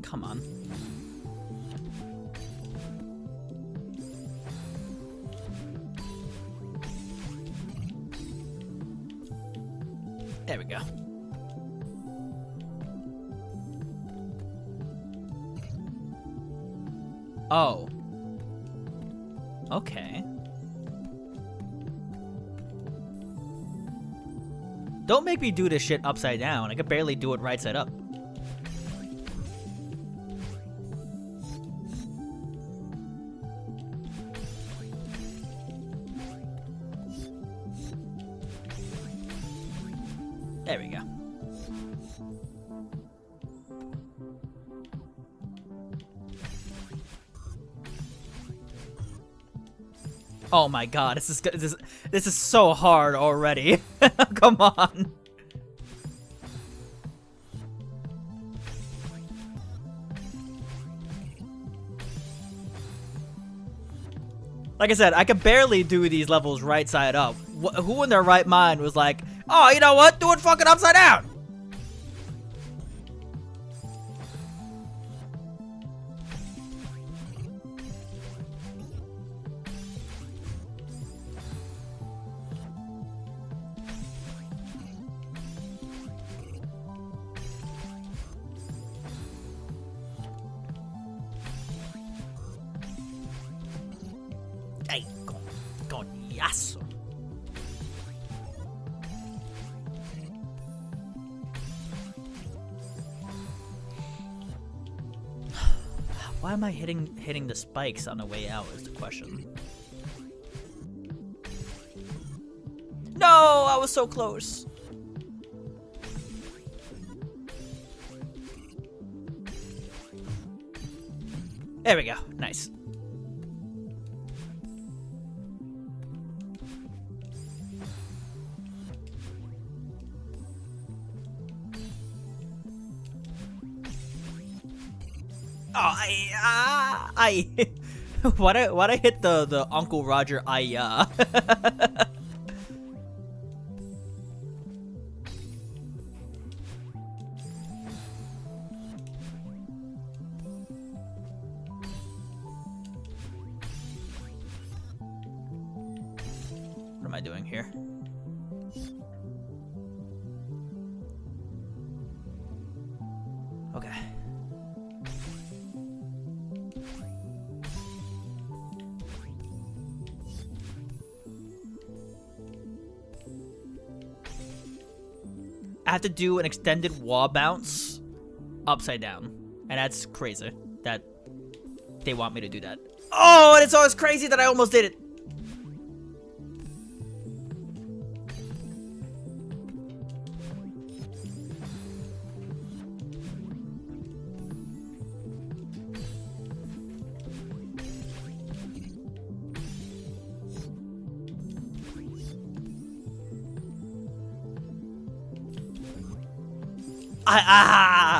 Come on. There we go. Oh. Okay. Don't make me do this shit upside down. I can barely do it right side up. There we go. Oh my god, this is so hard already. Come on. Like I said, I could barely do these levels right side up. Who in their right mind was like, oh, you know what? Do it fucking upside down. Ay, coñazo. Why am I hitting the spikes on the way out is the question. No, I was so close. There we go. Nice. Oh, why'd I hit the Uncle Roger What am I doing here? Okay. I have to do an extended wall bounce upside down. And that's crazy that they want me to do that. Oh, and it's always crazy that I almost did it.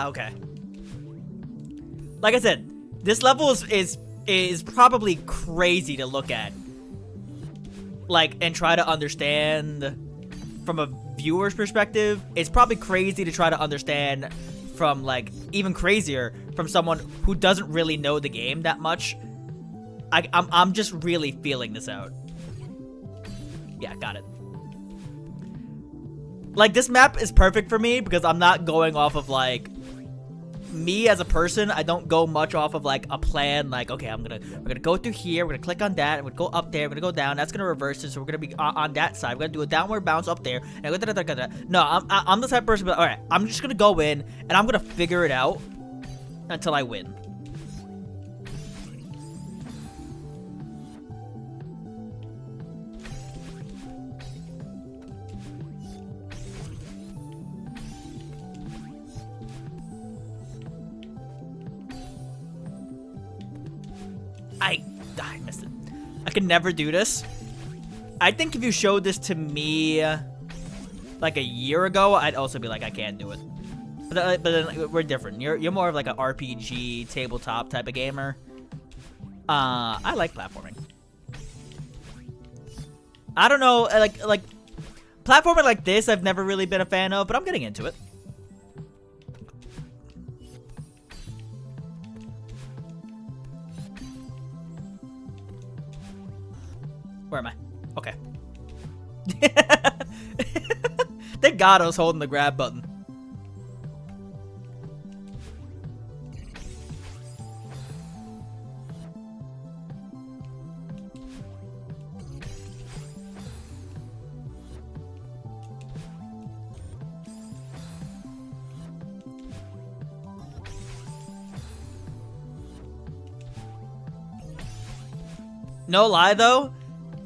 Okay. Like I said, this level is probably crazy to look at. Like, and try to understand from a viewer's perspective. It's probably crazy to try to understand from, like, even crazier from someone who doesn't really know the game that much. I'm just really feeling this out. Yeah, got it. Like, this map is perfect for me because I'm not going off of, like, me as a person. I don't go much off of, like, a plan. Like, okay, we're gonna go through here. We're gonna click on that. We're gonna go up there. We're gonna go down. That's gonna reverse it. So we're gonna be on that side. We're gonna do a downward bounce up there. And no, I'm the type of person. But all right, I'm just gonna go in and I'm gonna figure it out until I win. I missed it. I could never do this. I think if you showed this to me like a year ago, I'd also be like, I can't do it. But then we're different. You're more of like an RPG tabletop type of gamer. I like platforming. I don't know, like platforming like this I've never really been a fan of, but I'm getting into it. Where am I? Okay. Thank God I was holding the grab button. No lie though,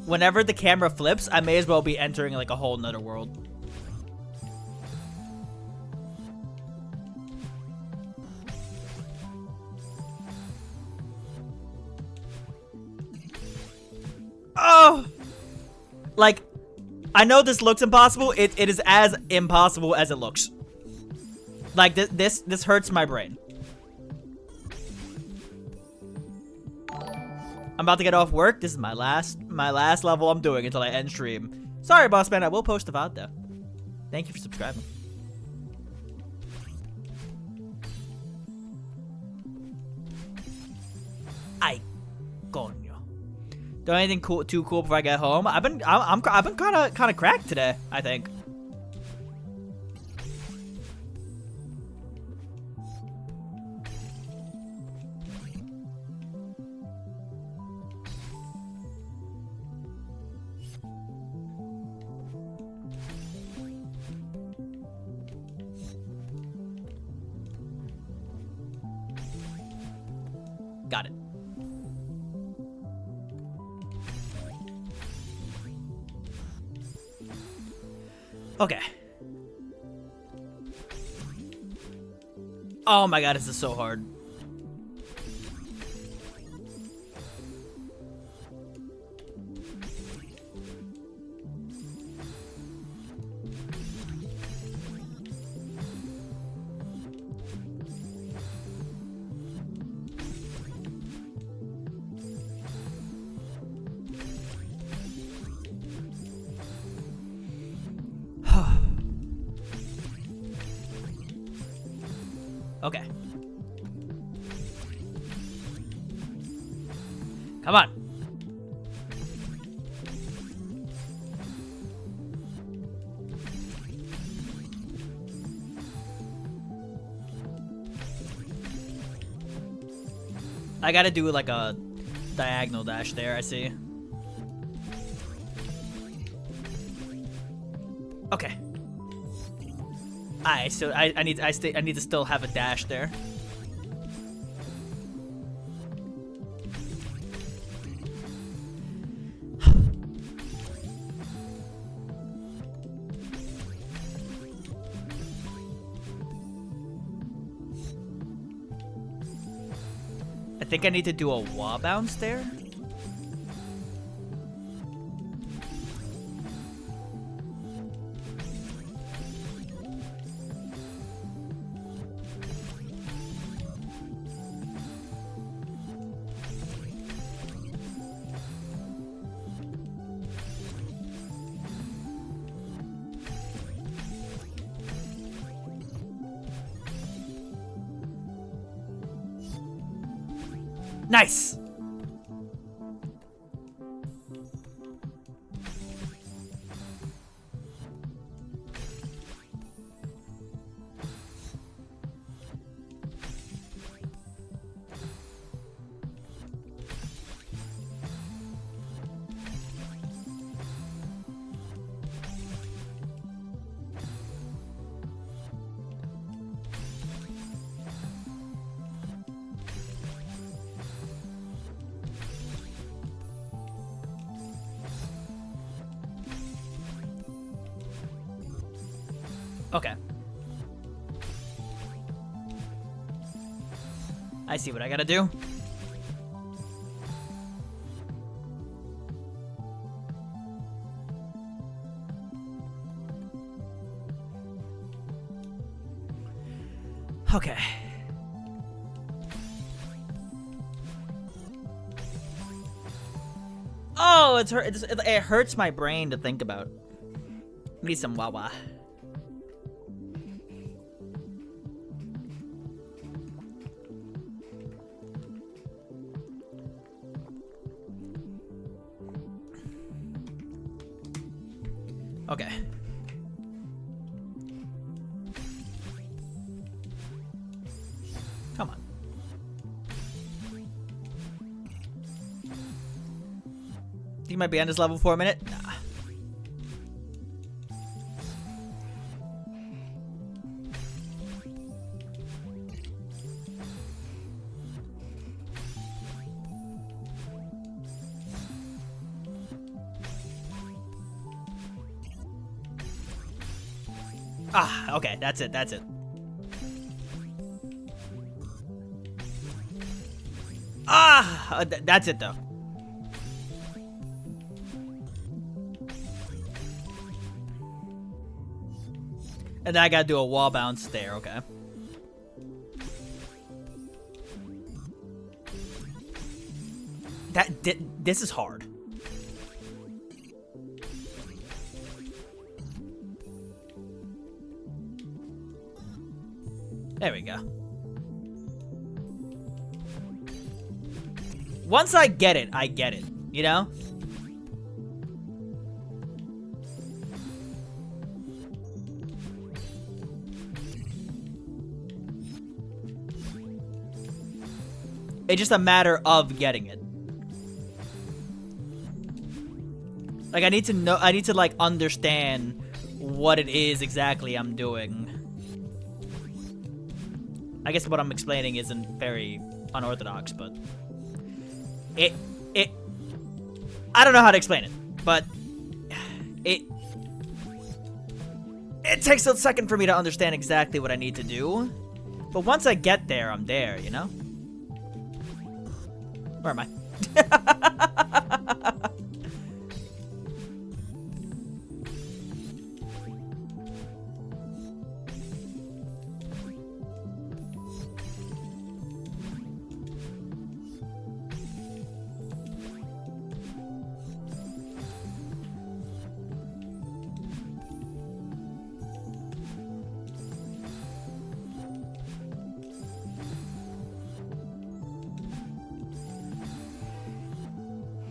whenever the camera flips, I may as well be entering like a whole nother world. Oh! Like, I know this looks impossible. It is as impossible as it looks. Like, this hurts my brain. I'm about to get off work. This is my last level I'm doing until I end stream. Sorry, boss man. I will post a VOD though. Thank you for subscribing. Ay, coño. Do anything cool, too cool before I get home? I've been kind of cracked today, I think. Got it. Okay. Oh my god, this is so hard. Okay. Come on. I gotta do like a diagonal dash there, I see. Okay. I need to still have a dash there. I think I need to do a wall bounce there. Nice! Okay. I see what I gotta do. Okay. Oh, it hurts my brain to think about. Need some Wawa. Okay. Come on. Think you might be on this level for a minute? Nah. Ah, okay, that's it, that's it. Ah, that's it though. And then I gotta do a wall bounce there, okay. This is hard. There we go. Once I get it, you know? It's just a matter of getting it. Like, I need to know, I need to, like, understand what it is exactly I'm doing. I guess what I'm explaining isn't very unorthodox, but... I don't know how to explain it, but... It takes a second for me to understand exactly what I need to do. But once I get there, I'm there, you know? Where am I?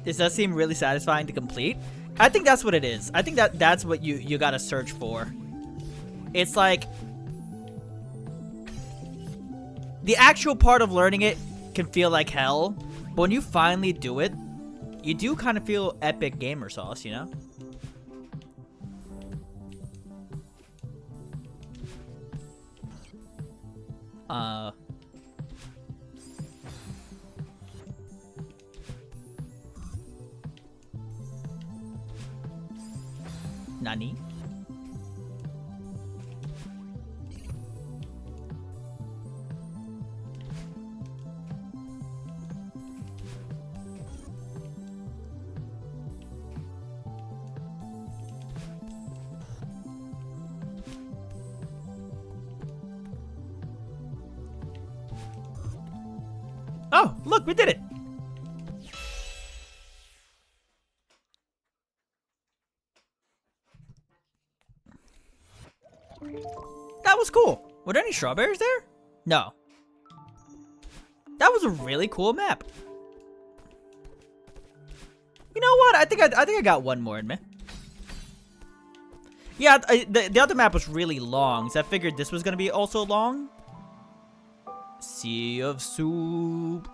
This does seem really satisfying to complete. I think that's what it is. I think that's what you gotta search for. It's like... the actual part of learning it can feel like hell, but when you finally do it, you do kind of feel epic gamer sauce, you know? Nani? Oh, look, we did it! That was cool. Were there any strawberries there? No. That was a really cool map. You know what? I think I got one more in me. Yeah, the other map was really long, so I figured this was gonna be also long. Sea of Soup.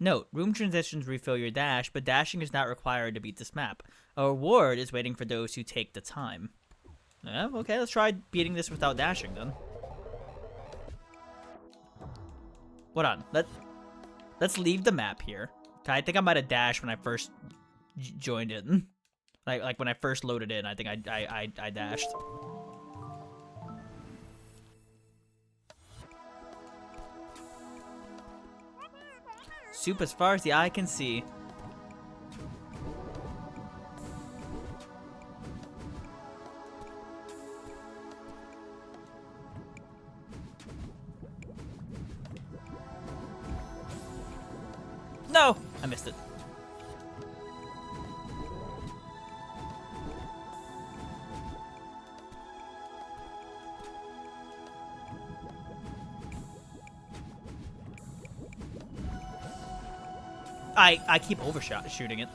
Note, room transitions refill your dash, but dashing is not required to beat this map. A reward is waiting for those who take the time. Okay, let's try beating this without dashing then. Hold on, let's leave the map here. I think I might have dashed when I first joined in. Like when I first loaded in, I think I dashed. Soup as far as the eye can see. No! I missed it. I keep shooting it.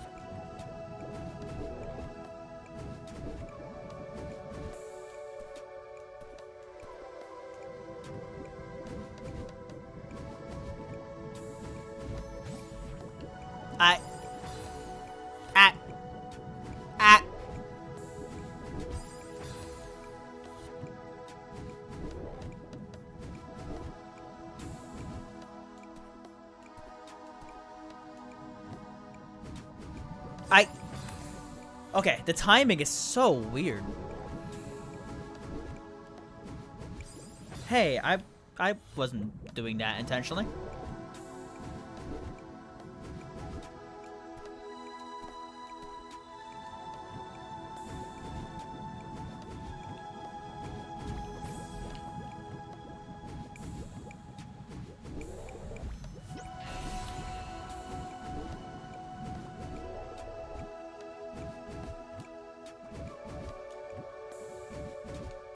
Okay, the timing is so weird. Hey, I wasn't doing that intentionally.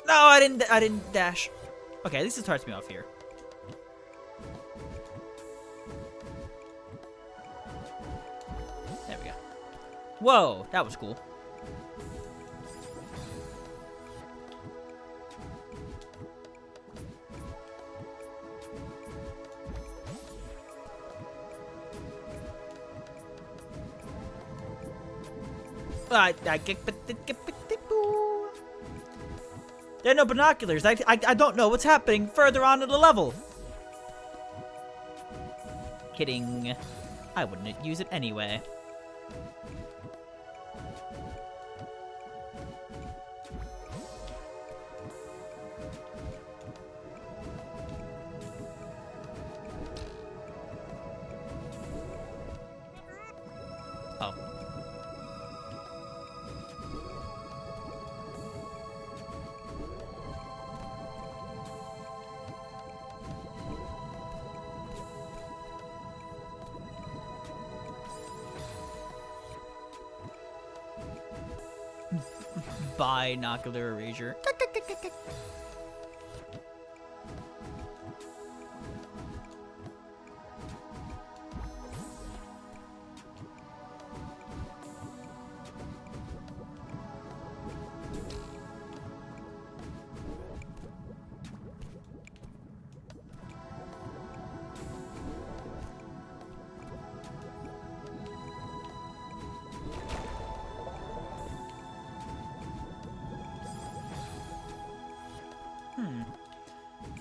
No, I didn't dash. Okay, at least it starts me off here. There we go. Whoa, that was cool. There are no binoculars. I don't know what's happening further on in the level. Kidding. I wouldn't use it anyway. Oh. Binocular erasure.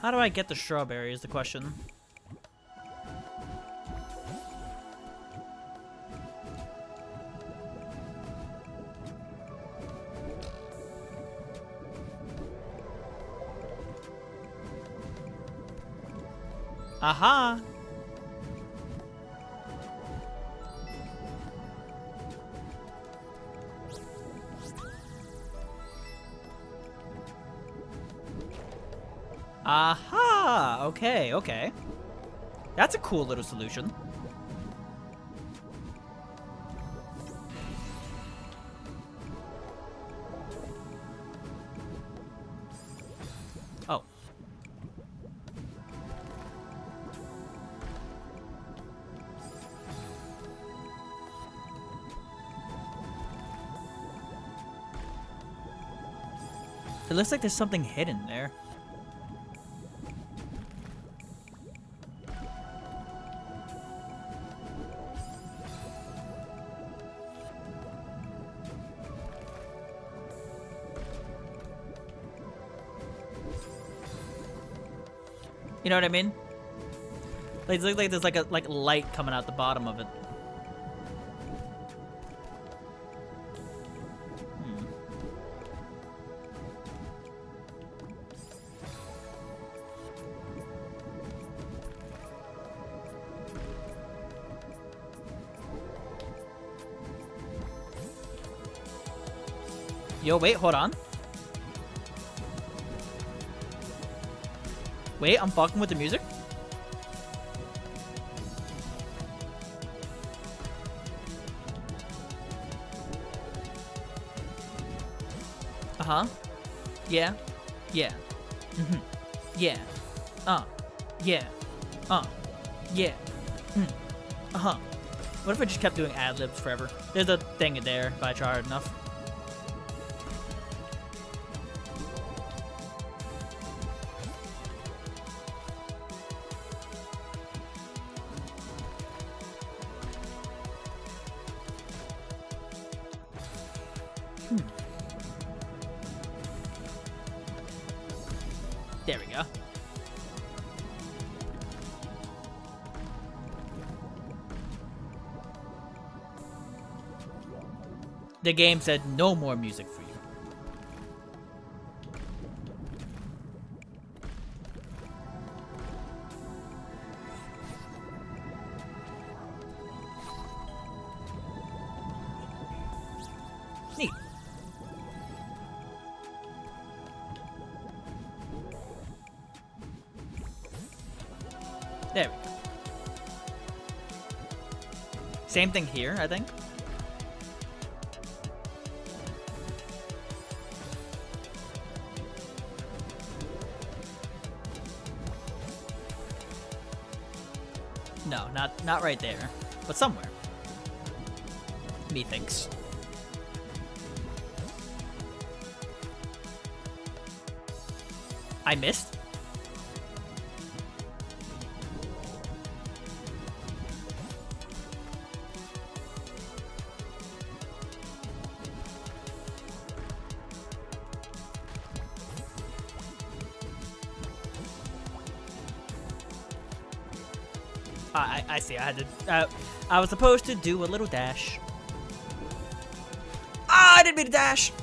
How do I get the strawberry is the question. Aha! Aha! Okay, okay. That's a cool little solution. Oh. It looks like there's something hidden there. You know what I mean? Like, it looks like there's like a light coming out the bottom of it. Yo, wait, hold on. Wait, I'm fucking with the music? Uh-huh. Yeah. Yeah. Mm-hmm. Yeah. Yeah. Yeah. Uh-huh. What if I just kept doing ad-libs forever? There's a thing there if I try hard enough. There we go. The game said no more music for you. Neat. There we go. Same thing here, I think. No, not right there, but somewhere. Methinks. I missed? I see. I had to. I was supposed to do a little dash. Ah, I didn't mean to dash.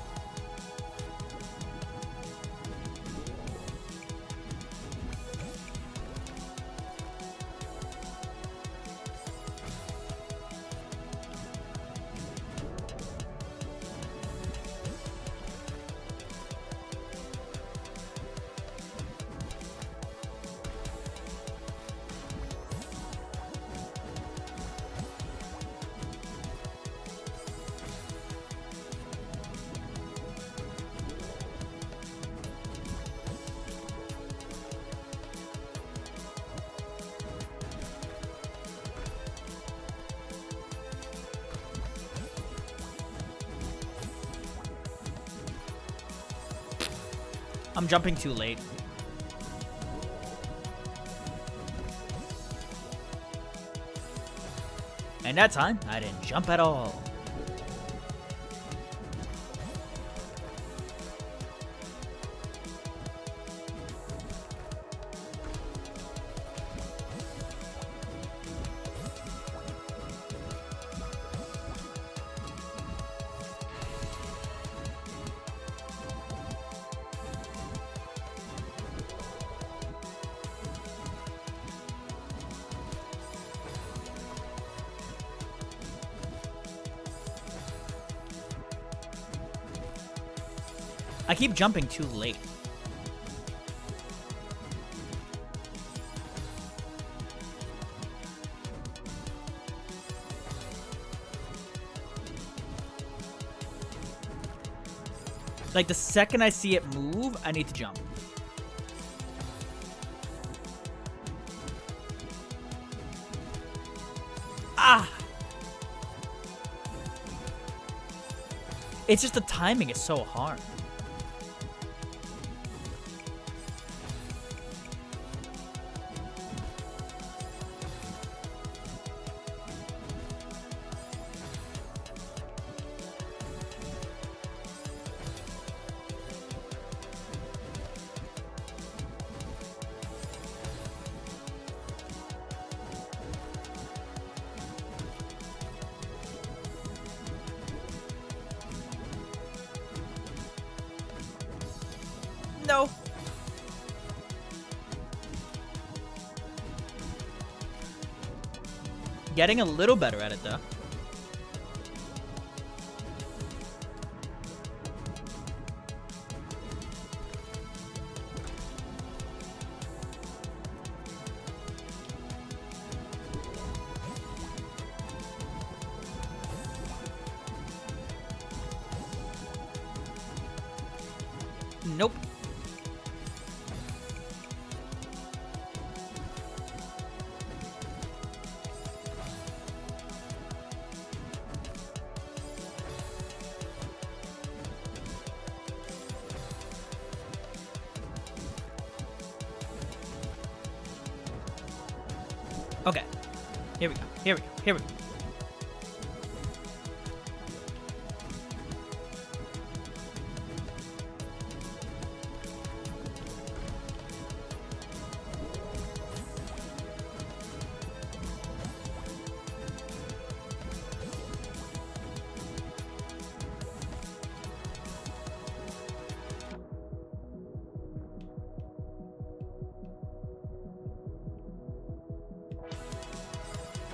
I'm jumping too late. And that time, I didn't jump at all. I keep jumping too late. Like the second I see it move, I need to jump. Ah! It's just the timing is so hard. No. Getting a little better at it though. Nope. Okay. Here we go. Here we go. Here we go.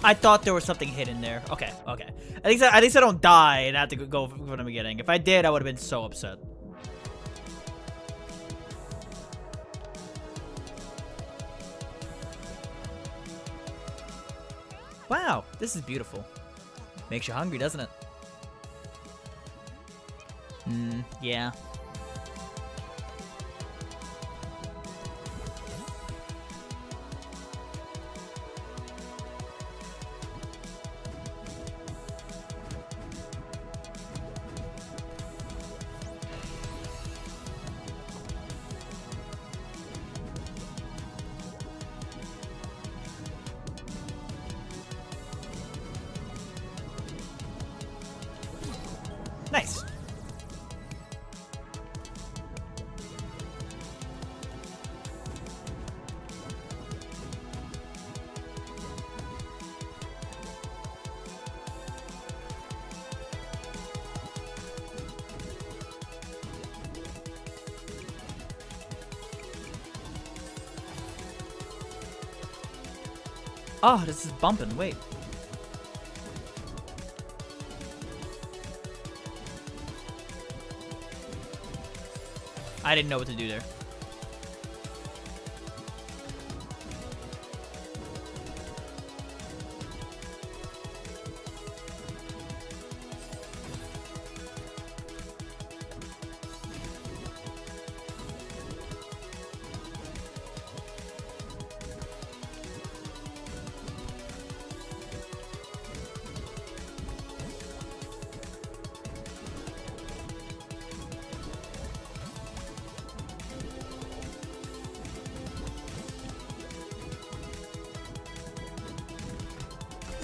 I thought there was something hidden there. Okay, okay. At least I don't die and have to go from the beginning. If I did, I would have been so upset. Wow, this is beautiful. Makes you hungry, doesn't it? Yeah. Nice. Oh, this is bumping. Wait. I didn't know what to do there.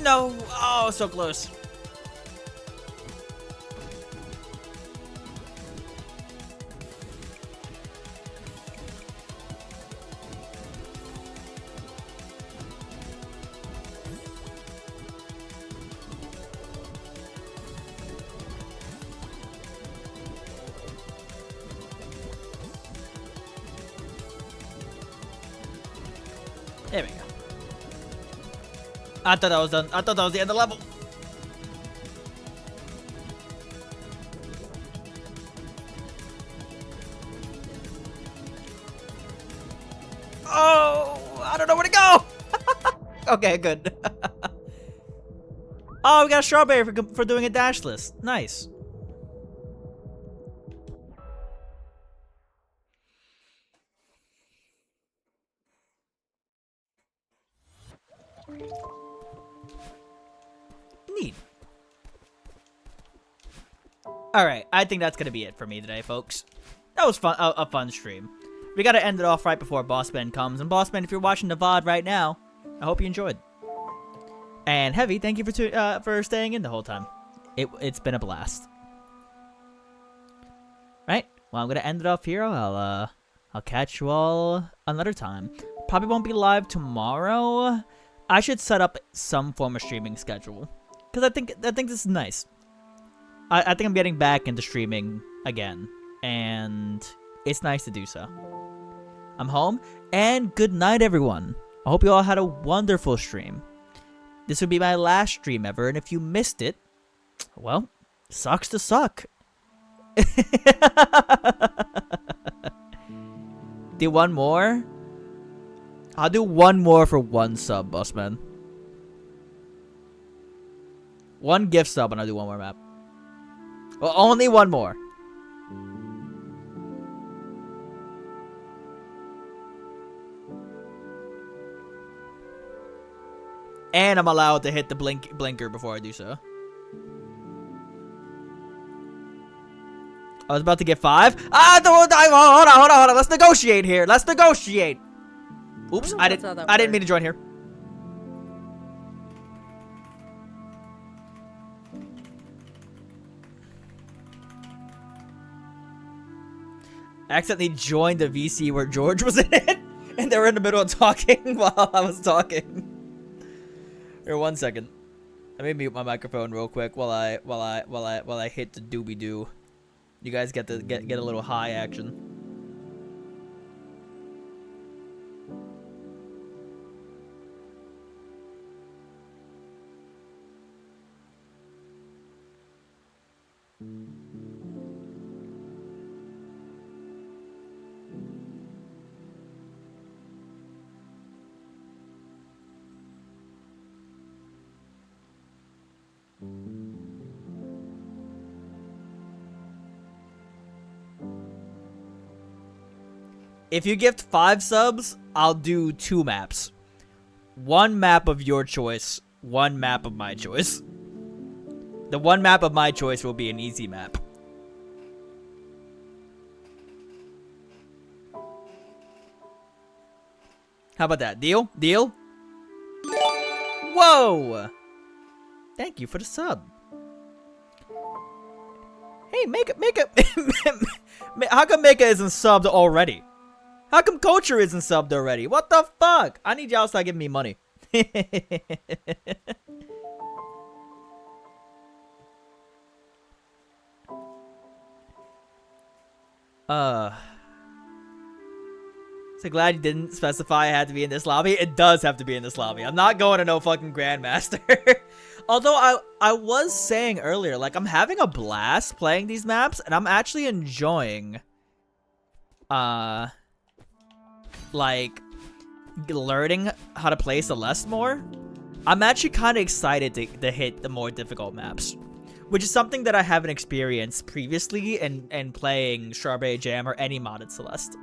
No! Oh, so close. There we go. I thought that was done. I thought that was the end of the level. Oh, I don't know where to go. Okay, good. Oh, we got a strawberry for doing a dash list. Nice. Neat. Alright, I think that's gonna be it for me today, folks. That was fun, a fun stream. We gotta end it off right before Bossman comes. And Bossman, if you're watching the VOD right now, I hope you enjoyed. And Heavy, thank you for staying in the whole time. It's been a blast. Right, well, I'm gonna end it off here. I'll catch you all another time. Probably won't be live tomorrow. I should set up some form of streaming schedule. Because I think this is nice. I think I'm getting back into streaming again. And it's nice to do so. I'm home. And good night, everyone. I hope you all had a wonderful stream. This would be my last stream ever. And if you missed it, well, sucks to suck. Do one more? I'll do one more for one sub, Bossman. One gift sub and I'll do one more map. Well, only one more. And I'm allowed to hit the blinker before I do so. I was about to get 5. Ah, hold on. Let's negotiate here. Let's negotiate. Oops, I didn't mean to join here. I accidentally joined the VC where George was in it, and they were in the middle of talking while I was talking. Here, 1 second. Let me mute my microphone real quick while I hit the doobie doo. You guys get a little high action. If you gift 5 subs, I'll do 2 maps. 1 map of your choice, 1 map of my choice. The 1 map of my choice will be an easy map. How about that? Deal? Deal? Whoa! Thank you for the sub. Hey, Meka. How come Meka isn't subbed already? How come Culture isn't subbed already? What the fuck? I need y'all to start giving me money. So glad you didn't specify I had to be in this lobby. It does have to be in this lobby. I'm not going to no fucking Grandmaster. Although I was saying earlier, like, I'm having a blast playing these maps, and I'm actually enjoying, like, learning how to play Celeste more. I'm actually kind of excited to hit the more difficult maps, which is something that I haven't experienced previously in playing Strawberry Jam or any modded Celeste.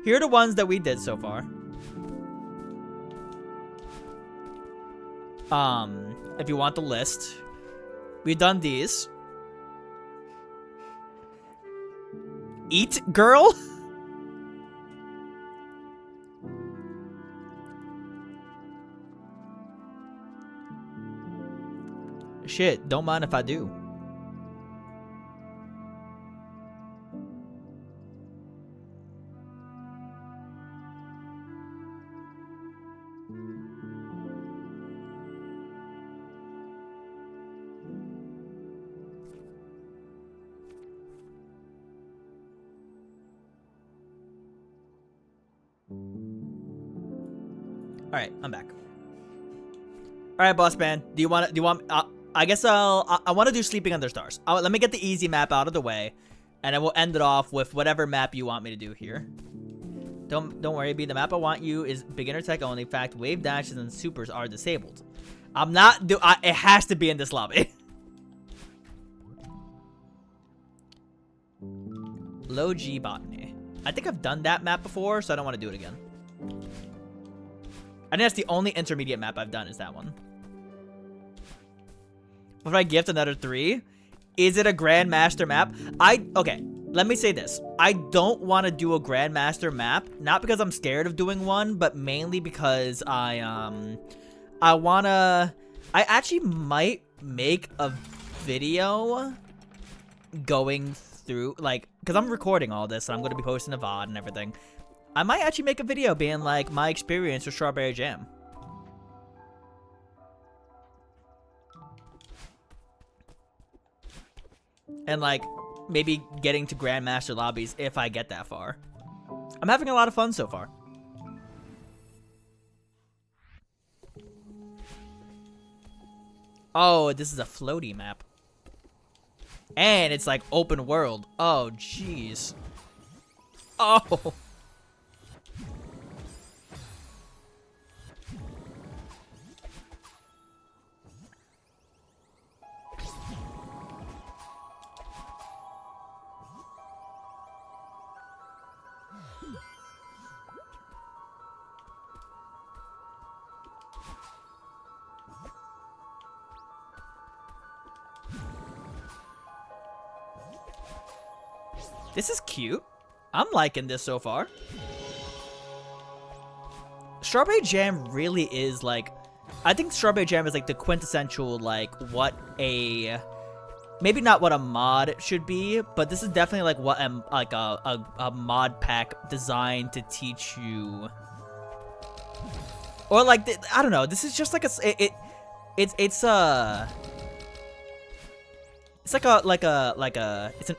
Here are the ones that we did so far. If you want the list, we've done these. Eat Girl? Shit, don't mind if I do. All right, I'm back. All right, boss man. Do you want? I guess I want to do Sleeping Under Stars. Let me get the easy map out of the way, and I will end it off with whatever map you want me to do here. Don't worry, B. The map I want you is beginner tech only. In fact, wave dashes and supers are disabled. I'm not it has to be in this lobby. Low G botany. I think I've done that map before, so I don't want to do it again. I think that's the only intermediate map I've done is that one. If I gift another 3, is it a Grandmaster map? Okay, let me say this. I don't want to do a Grandmaster map, not because I'm scared of doing one, but mainly because I actually might make a video going through, like, because I'm recording all this and I'm going to be posting a VOD and everything. I might actually make a video being like my experience with Strawberry Jam. And like maybe getting to Grandmaster lobbies if I get that far. I'm having a lot of fun so far. Oh, this is a floaty map. And it's like open world. Oh, jeez. Oh. This is cute. I'm liking this so far. Strawberry Jam really is like, I think Strawberry Jam is like the quintessential, like what a, maybe not what a mod should be, but this is definitely like what a mod pack designed to teach you. Or like, I don't know, this is just like it's an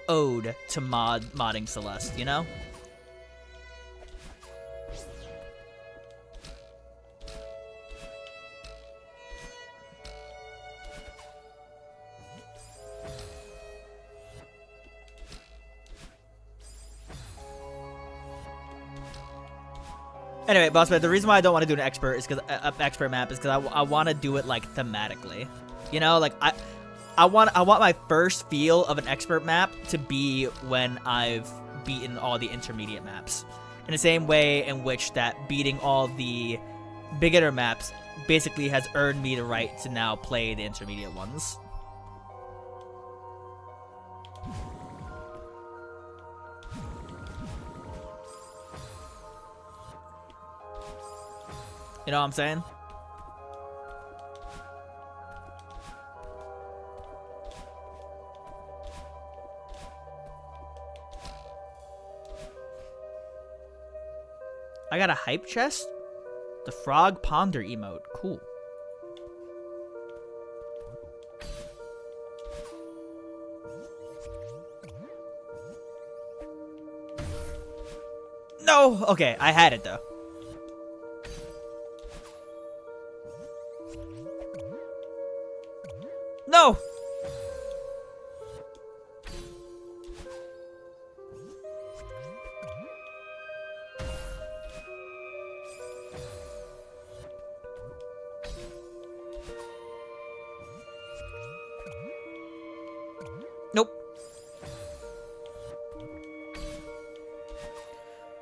ode to modding Celeste, you know? Anyway, boss man, the reason why I don't want to do an expert is because expert map is because I want to do it like thematically. You know, like I want my first feel of an expert map to be when I've beaten all the intermediate maps. In the same way in which that beating all the beginner maps basically has earned me the right to now play the intermediate ones. You know what I'm saying? I got a hype chest? The frog ponder emote. Cool. No! Okay, I had it though. No! Nope.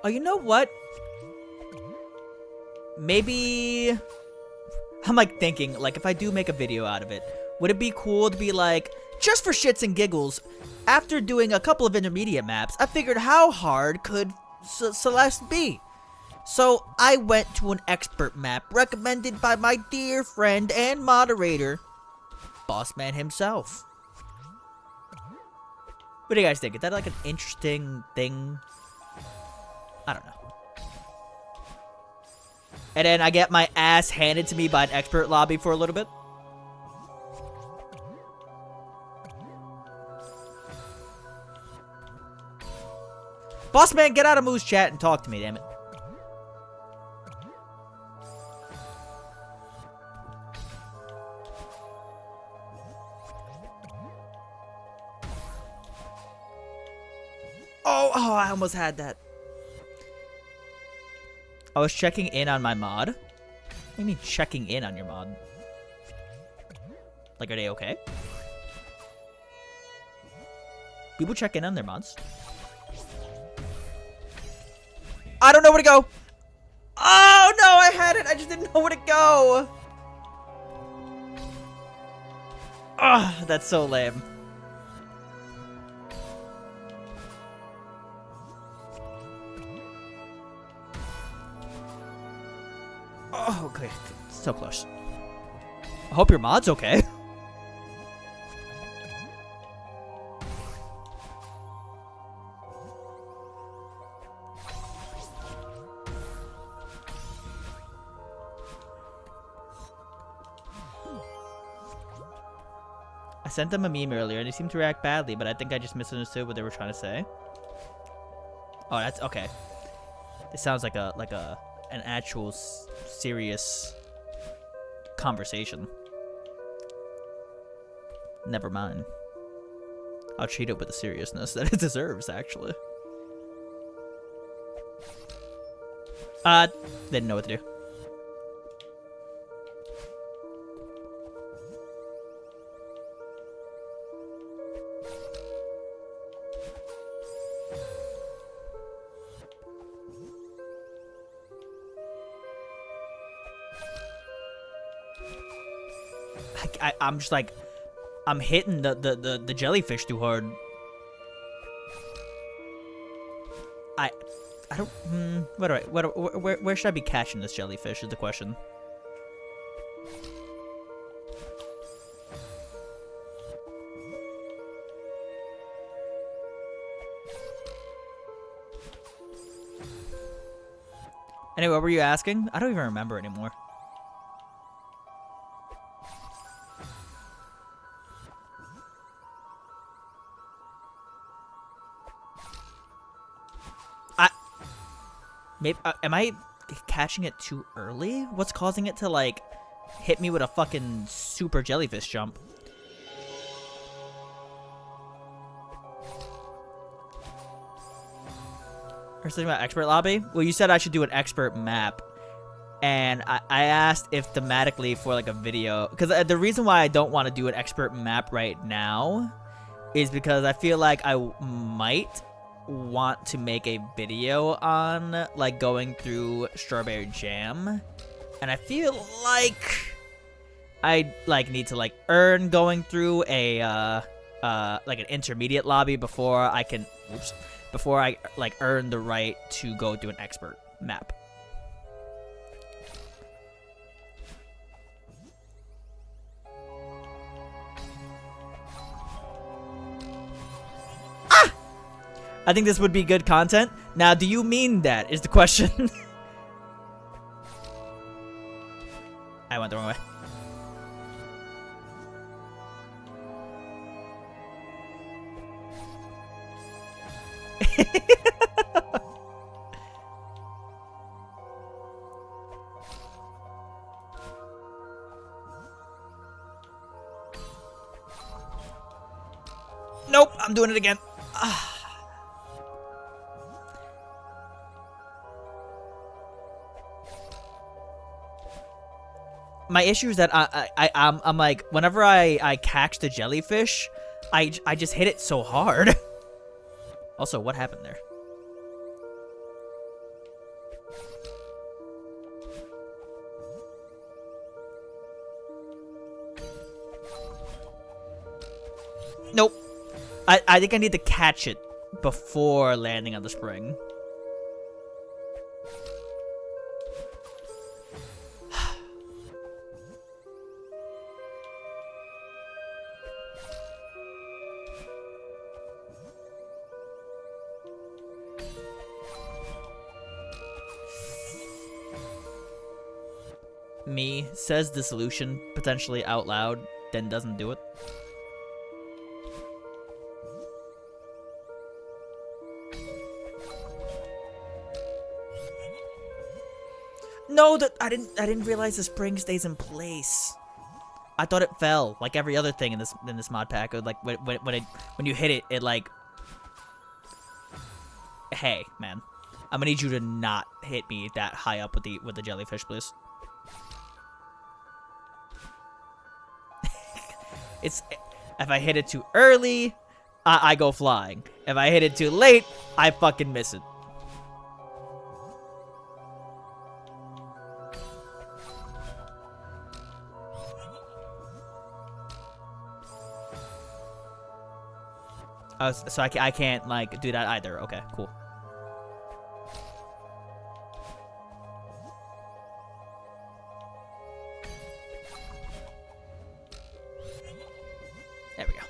Oh, you know what? Maybe... I'm like thinking, like if I do make a video out of it, would it be cool to be like, just for shits and giggles, after doing a couple of intermediate maps, I figured how hard could Celeste be? So I went to an expert map recommended by my dear friend and moderator, Bossman himself. What do you guys think? Is that like an interesting thing? I don't know. And then I get my ass handed to me by an expert lobby for a little bit. Bossman, get out of Moo's chat and talk to me, damn it. Oh, I almost had that. I was checking in on my mod. What do you mean checking in on your mod? Like, are they okay? People check in on their mods. I don't know where to go. Oh, no, I had it. I just didn't know where to go. Ah, that's so lame. Oh, okay. So close. I hope your mod's okay. I sent them a meme earlier and they seemed to react badly, but I think I just misunderstood what they were trying to say. Oh, that's okay. It sounds like an actual serious conversation. Never mind. I'll treat it with the seriousness that it deserves, actually. Didn't know what to do. I'm just like, I'm hitting the jellyfish too hard. I don't. Where should I be catching this jellyfish? Is the question. Anyway, what were you asking? I don't even remember anymore. Maybe am I catching it too early? What's causing it to like hit me with a fucking super jellyfish jump? Or something about expert lobby? Well, you said I should do an expert map. And I asked if thematically for like a video, because the reason why I don't want to do an expert map right now is because I feel like I might want to make a video on like going through Strawberry Jam, and I feel like I like need to like earn going through a like an intermediate lobby before I can before I like earn the right to go do an expert map. I think this would be good content. Now, do you mean that is the question? I went the wrong way. Nope, I'm doing it again. My issue is that I'm like, whenever I catch the jellyfish, I just hit it so hard. Also, what happened there? Nope. I think I need to catch it before landing on the spring. Me says the solution potentially out loud, then doesn't do it. No, that I didn't realize the spring stays in place. I thought it fell like every other thing in this mod pack. It would, like when you hit it, it like. Hey, man, I'm gonna need you to not hit me that high up with the jellyfish, please. It's if I hit it too early, I go flying. If I hit it too late, I fucking miss it. So I can't like do that either. Okay, cool. There we go.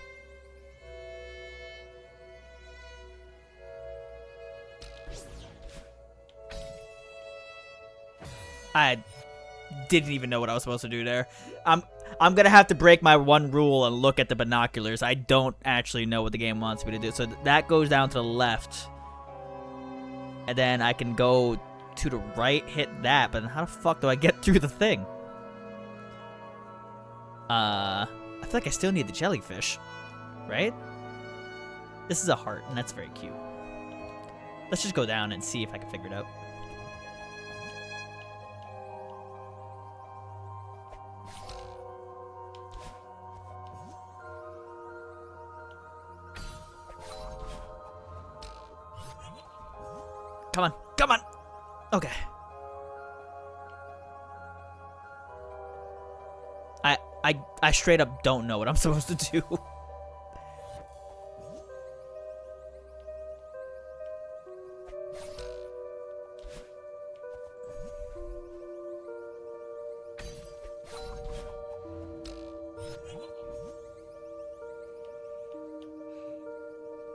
I didn't even know what I was supposed to do there. I'm gonna have to break my one rule and look at the binoculars. I don't actually know what the game wants me to do. So that goes down to the left. And then I can go to the right, hit that, but how the fuck do I get through the thing? I feel like I still need the jellyfish, right? This is a heart, and that's very cute. Let's just go down and see if I can figure it out. Come on, come on. Okay. I straight up don't know what I'm supposed to do.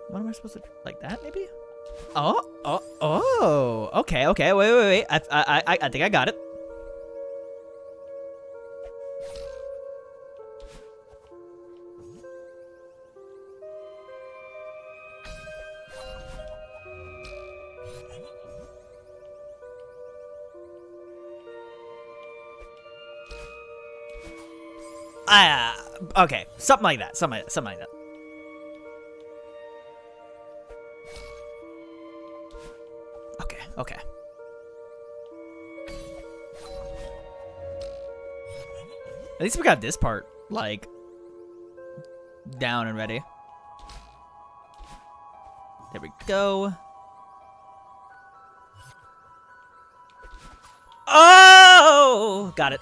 What am I supposed to do? Like that, maybe? Oh, okay, wait. I think I got it. Okay, something like that. Okay. At least we got this part, like, down and ready. There we go. Oh! Got it.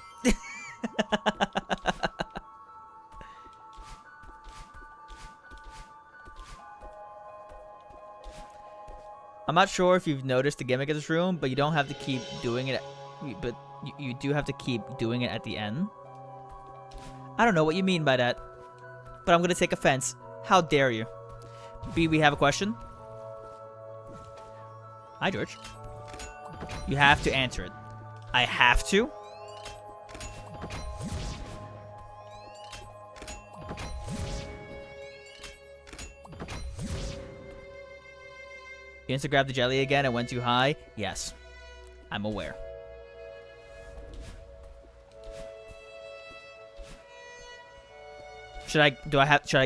I'm not sure if you've noticed the gimmick of this room, but you don't have to keep doing it. But you do have to keep doing it at the end. I don't know what you mean by that, but I'm gonna take offense. How dare you? B, we have a question. Hi, George. You have to answer it. I have to? You grab the jelly again and went too high? Yes. I'm aware. Should I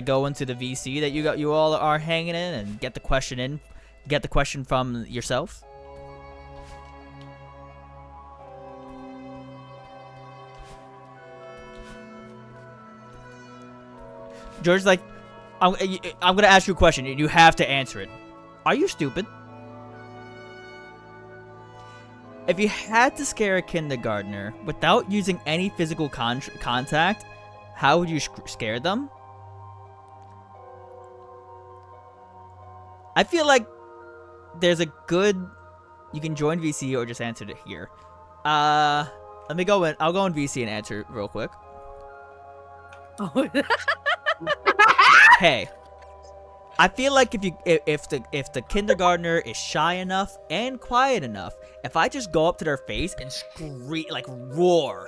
go into the VC that you all are hanging in and get the question from yourself? George's like, I'm gonna ask you a question and you have to answer it. Are you stupid? If you had to scare a kindergartner without using any physical contact, how would you scare them? I feel like there's a good... You can join VC or just answer it here. Let me go in. I'll go in VC and answer real quick. Oh. Hey. I feel like if the kindergartner is shy enough and quiet enough, if I just go up to their face and scream, like roar,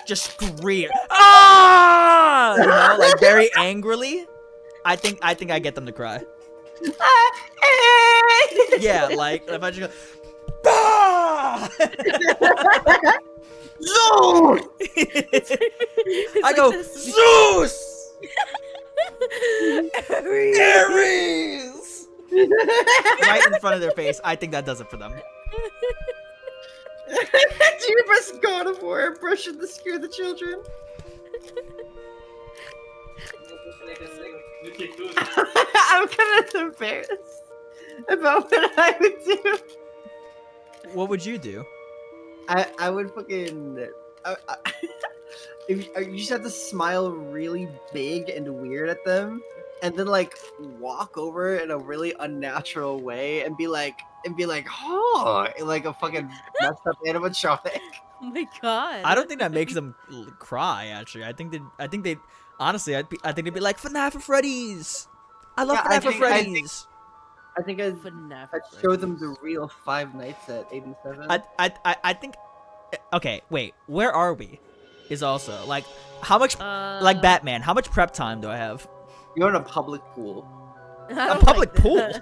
just scream, ah, you know, like very angrily, I think I get them to cry. Yeah, like if I just go, ah! Zeus! I go, Zeus! Aries! Right in front of their face. I think that does it for them. Do you press God of War impression to scare the children? I'm kind of embarrassed about what I would do. What would you do? I would fucking... you just have to smile really big and weird at them, and then like walk over in a really unnatural way and be like, oh, like a fucking messed up animatronic. Oh my god. I don't think that makes them cry. Actually, I think they honestly, I think they'd be like FNAF for Freddy's. I love FNAF for Freddy's. I think I'd show them the real Five Nights at 87. I think. Okay, wait. Where are we? Is also like how much like Batman? How much prep time do I have? You're in a public pool. A public pool.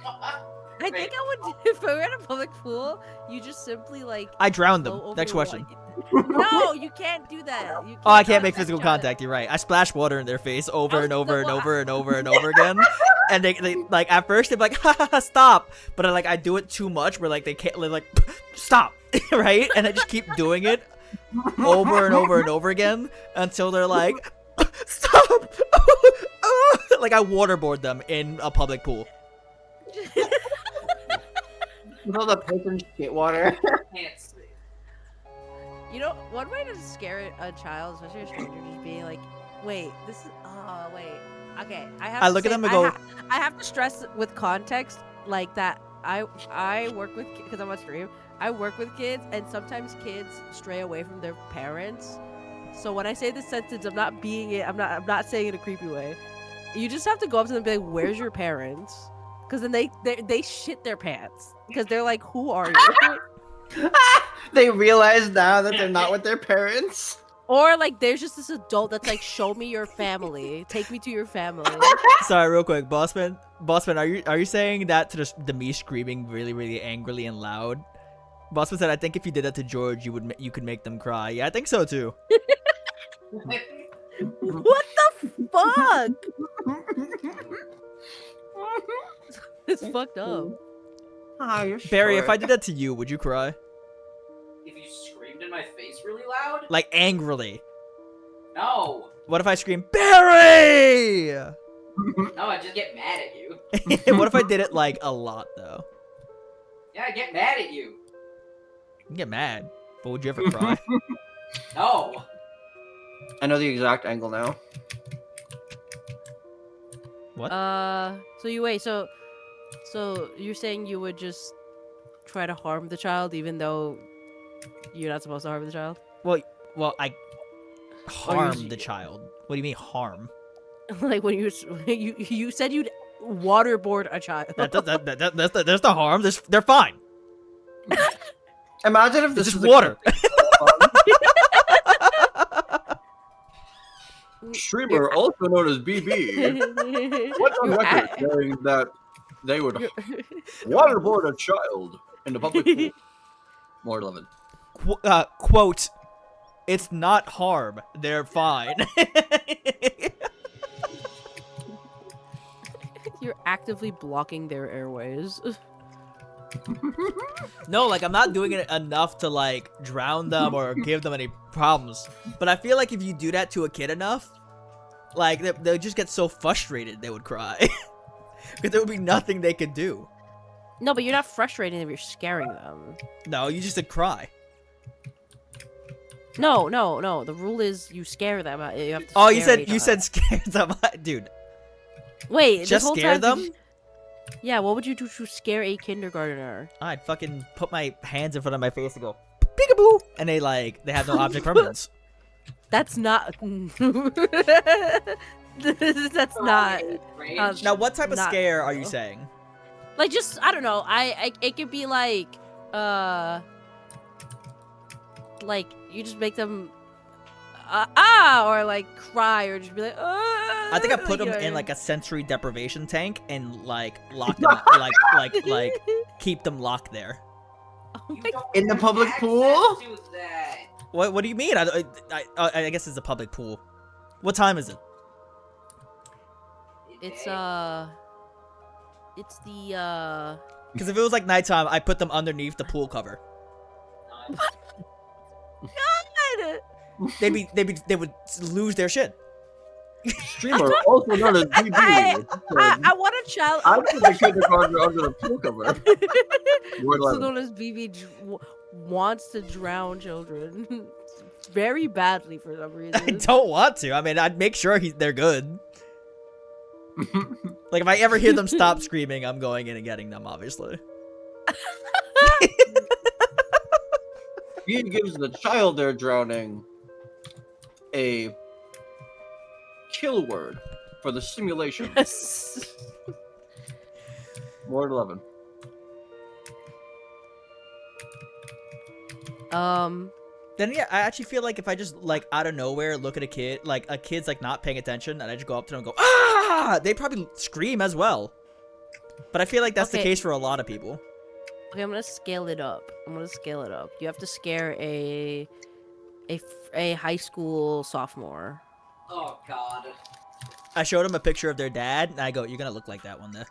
I think I would. If I were in a public pool, you just simply like. I drowned them. Next question. No, you can't do that. You can't. Oh, I can't make physical contact. You're right. I splash water in their face over and over and over and over and over again. And they like at first they're like, ha, stop. But I do it too much where like they can't like stop, right? And I just keep doing it over and over and over again until they're like, stop. Like I waterboard them in a public pool. With all the pipe and shit water. You know, one way to scare a child, especially a stranger, just being like, wait, this is, oh, wait. Okay, I look at them and go... I have to stress with context, like, that I work with, because I'm on stream, I work with kids, and sometimes kids stray away from their parents. So when I say this sentence, I'm not saying it in a creepy way. You just have to go up to them and be like, where's your parents? Because then they shit their pants. Because they're like, who are you? They realize now that they're not with their parents. Or like there's just this adult that's like, show me your family. Take me to your family. Sorry, real quick, Bossman, are you saying that to the me screaming really, really angrily and loud? Bossman said, I think if you did that to George, you could make them cry. Yeah, I think so too. What the fuck? It's fucked up. Ah, you're Barry, if short. I did that to you, would you cry? If you screamed in my face really loud? Like angrily. No. What if I scream, Barry? No, I just get mad at you. What if I did it like a lot though? Yeah, I get mad at you. You can get mad, but would you ever cry? No. I know the exact angle now. What? So you wait. So you're saying you would just try to harm the child, even though you're not supposed to harm the child? Well, I harm you- the child. What do you mean harm? Like when you said you'd waterboard a child. There's no harm. They're fine. Imagine if this It's is just water. Streamer, also known as BB, what's on You're record a- saying that they would waterboard a child in the public pool. More 11. Quote, it's not harm. They're fine. You're actively blocking their airways. No, like I'm not doing it enough to like drown them or give them any problems. But I feel like if you do that to a kid enough, like they'll just get so frustrated they would cry. Because there would be nothing they could do. No, but you're not frustrating them. You're scaring them. No, you just said cry. No. The rule is you scare them. You have to. Oh, you scare said a you child. said scare them, dude. Wait. this Just whole scare time them? Yeah. What would you do to scare a kindergartner? I'd fucking put my hands in front of my face and go peekaboo, and they have no object permanence. That's not. That's not. Rage. Now, what type of Not- scare are you saying? Like, just I don't know. It could be like you just make them or like cry or just be like I think I put them in like a sensory deprivation tank and like lock them, like keep them locked there. Oh You my don't In the have public access pool? to that. What do you mean? I guess it's a public pool. What time is it? It's Okay. it's the Because if it was like nighttime, I put them underneath the pool cover. They would lose their shit. Streamer, also known as BB. I want a child. I put the kindergartner under the pool cover. More So 11. known as BB wants to drown children very badly for some I reason. don't want to. I mean, I'd make sure they're good. Like if I ever hear them stop screaming, I'm going in and getting them. Obviously. He gives the child they're drowning a kill word for the simulation. More 11. Then yeah, I actually feel like if I just like out of nowhere look at a kid, like a kid's like not paying attention, and I just go up to them and go ah, they probably scream as well. But I feel like that's the Okay. case for a lot of people. Okay, I'm gonna scale it up. You have to scare a high school sophomore. Oh God. I showed them a picture of their dad, and I go, "You're gonna look like that one day."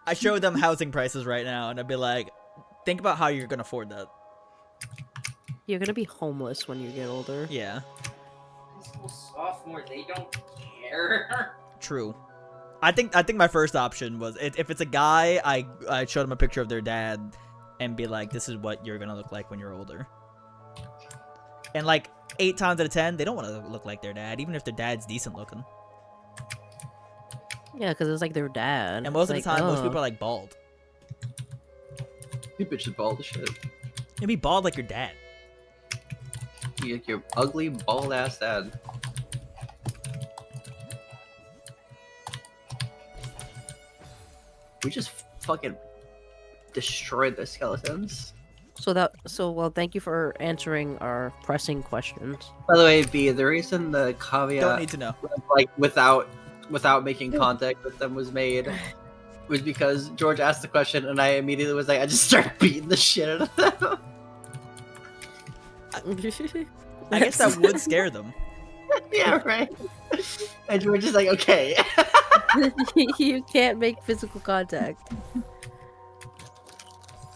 I show them housing prices right now, and I'd be like, "Think about how you're gonna afford that." You're gonna be homeless when you get older. Yeah, High school sophomore, they don't care. true. I think my first option was if it's a guy, I showed them a picture of their dad, and be like, "This is what you're gonna look like when you're older." And like 8 times out of 10, they don't want to look like their dad, even if their dad's decent looking. Yeah, because it's like their dad. And most of the It's time, most like, people are like bald. You bitch is bald as shit. You'd be bald like your dad. You like your ugly, bald ass dad. We just fucking destroyed the skeletons. well, thank you for answering our pressing questions. By the way, B, the reason the caveat, Don't need to know. like without making contact with them was made was because George asked the question and I immediately was like, I just started beating the shit out of them. I guess that would scare them. Yeah, right. And we're just like, okay. You can't make physical contact.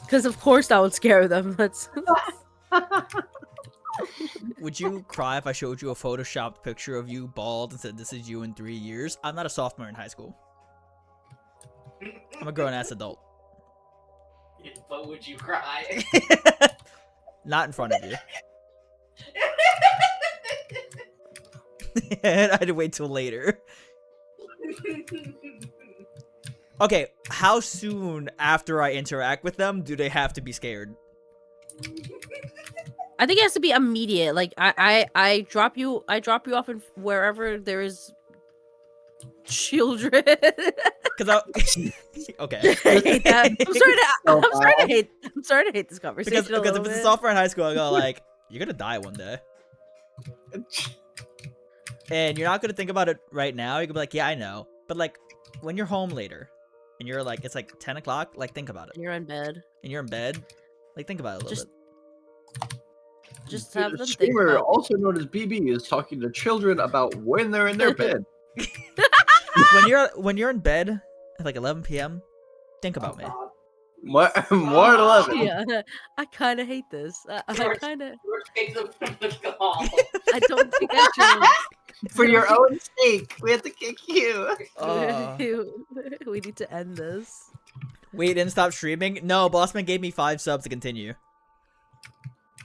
Because of course that would scare them. That's Would you cry if I showed you a photoshopped picture of you bald and said this is you in 3 years? I'm not a sophomore in high school. I'm a grown-ass adult. But would you cry? Not in front of you. And I had to wait till later. Okay, how soon after I interact with them do they have to be scared? I think it has to be immediate. Like I drop you off in wherever there is children. Because okay. I hate that. I'm sorry to hate this conversation. Because if it's a sophomore in high school, I go like, you're gonna die one day. And you're not gonna think about it right now. You can be like, yeah, I know. But like, when you're home later, and you're like, it's like 10 o'clock, like think about it. You're in bed. And you're in bed, like think about it a little bit. Just have them think streamer, about also known as BB, is talking to children about when they're in their bed. When you're in bed at like 11 p.m., think about me. God. More at 11. Yeah, I kind of hate this. I George- kind of. George, take them from the call. I don't think I For your own sake, we have to kick you. should. We need to end this. Wait, didn't stop streaming? No, Bossman gave me 5 subs to continue.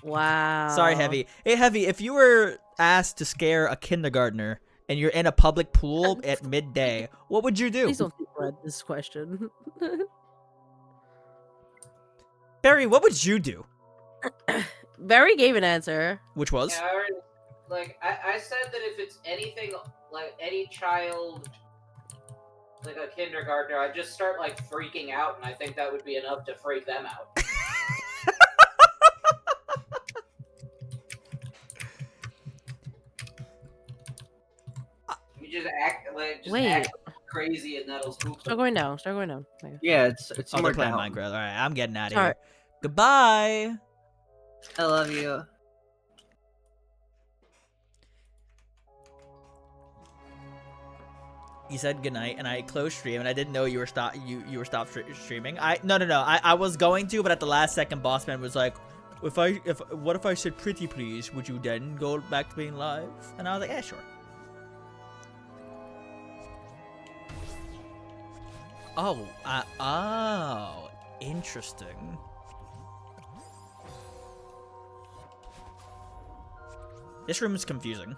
Wow. Sorry, Heavy. Hey, Heavy, if you were asked to scare a kindergartner and you're in a public pool at midday, what would you do? Please don't read this question. Barry, what would you do? Barry gave an answer. Which was? Yeah, I said that if it's anything like any child, like a kindergartner, I'd just start like freaking out, and I think that would be enough to freak them out. You just act like act crazy, and that'll spook Start them. going down. Start going down. Okay. Yeah, it's Oh, they're somewhere playing down. Minecraft. All right, I'm getting out of Sorry. here. Goodbye. I love you. You said goodnight, and I closed stream, and I didn't know you were stopped streaming. No. I was going to, but at the last second, Bossman was like, what if I said pretty please? Would you then go back to being live? And I was like, yeah, sure. Oh, interesting. This room is confusing.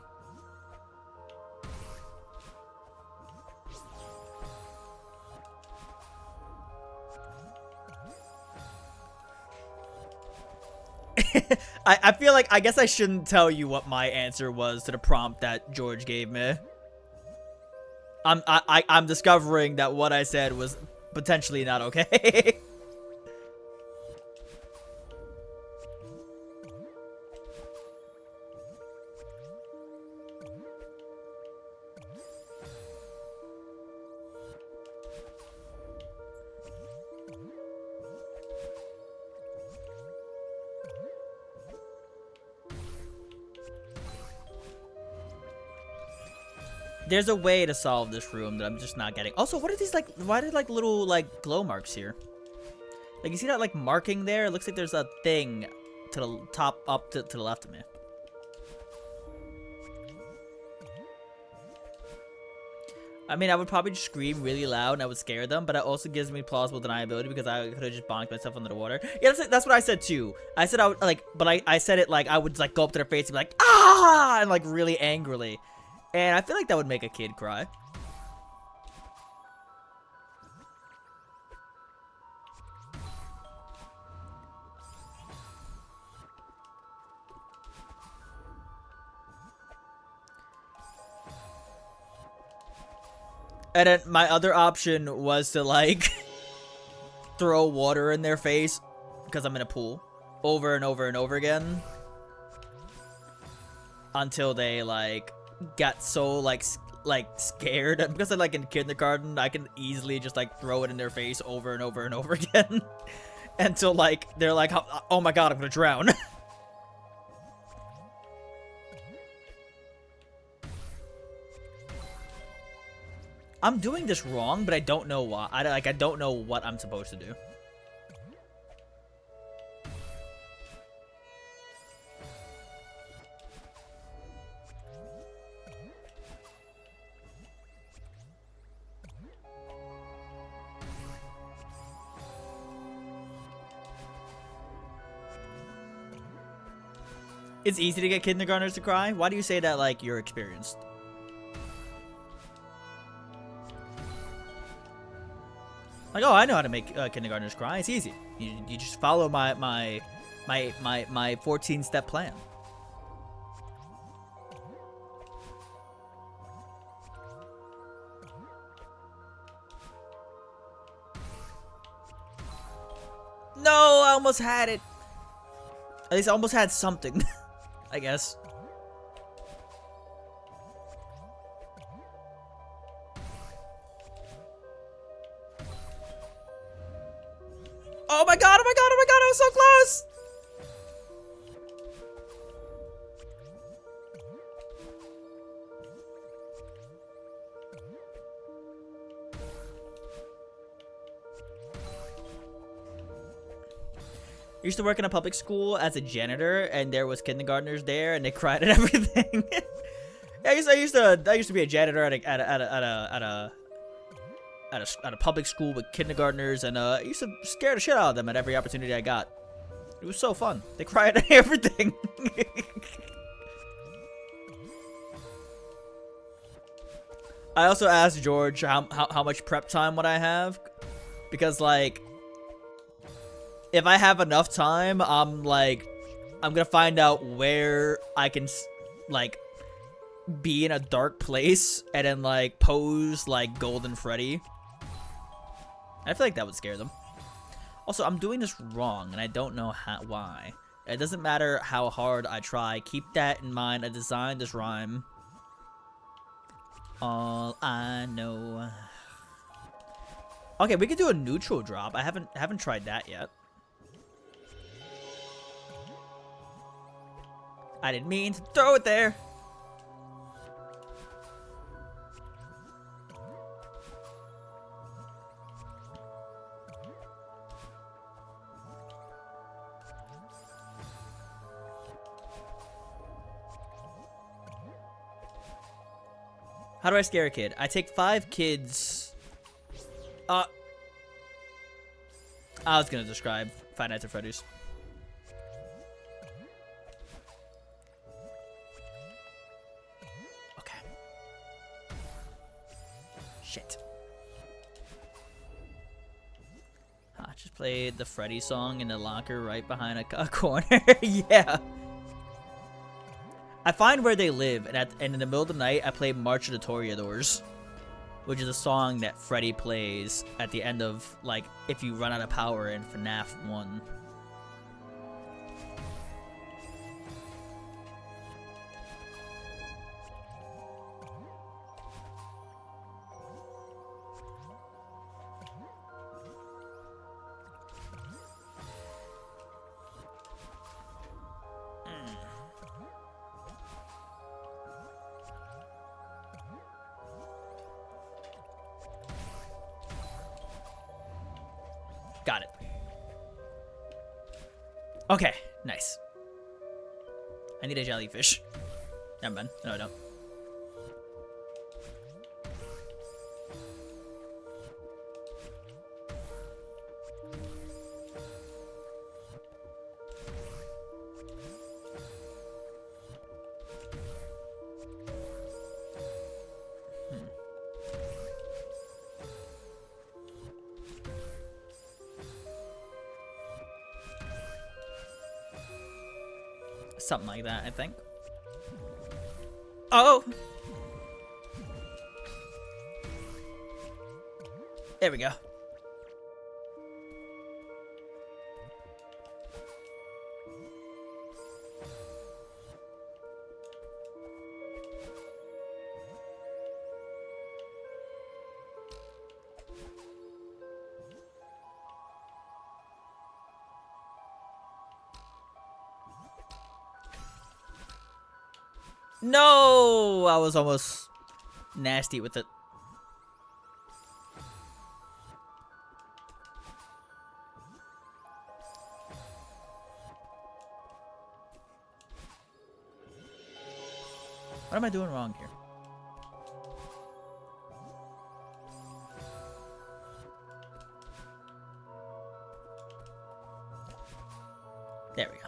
I feel like I guess I shouldn't tell you what my answer was to the prompt that George gave me. I'm discovering that what I said was potentially not okay. There's a way to solve this room that I'm just not getting. Also, what are these, like, why are there, like, little, like, glow marks here? Like, you see that, like, marking there? It looks like there's a thing to the top, up to the left of me. I mean, I would probably just scream really loud and I would scare them, but it also gives me plausible deniability because I could have just bonked myself under the water. Yeah, that's what I said too. I said I would, like, but I said it like I would, like, go up to their face and be like, ah! And, like, really angrily. And I feel like that would make a kid cry. And then my other option was to, like, throw water in their face because I'm in a pool over and over and over again until they, like, got so, like scared. Because I'm, like, in kindergarten, I can easily just, like, throw it in their face over and over and over again until, like, they're like, oh my god, I'm gonna drown. I'm doing this wrong, but I don't know why. I don't know what I'm supposed to do. It's easy to get kindergartners to cry? Why do you say that like you're experienced? Like, oh, I know how to make kindergartners cry. It's easy. You just follow my 14-step plan. No, I almost had it. At least I almost had something, I guess. Oh my god, oh my god, oh my god, I was so close! I used to work in a public school as a janitor, and there was kindergartners there, and they cried at everything. I used to be a janitor at a public school with kindergartners, and I used to scare the shit out of them at every opportunity I got. It was so fun. They cried at everything. I also asked George how much prep time would I have, because like, if I have enough time, I'm gonna find out where I can like be in a dark place and then like pose like Golden Freddy. I feel like that would scare them. Also, I'm doing this wrong and I don't know why. It doesn't matter how hard I try. Keep that in mind. I designed this rhyme. All I know. Okay, we could do a neutral drop. I haven't tried that yet. I didn't mean to throw it there. How do I scare a kid? I take 5 kids. I was gonna describe Five Nights at Freddy's. Okay. Shit. I just played the Freddy song in the locker right behind a corner. Yeah. I find where they live, and in the middle of the night, I play March of the Toreadors, which is a song that Freddy plays at the end of, like, if you run out of power in FNAF 1. Got it. Okay, nice. I need a jellyfish. Never mind. No, I don't. Something like that, I think. Oh! There we go. No! I was almost nasty with it. What am I doing wrong here? There we go.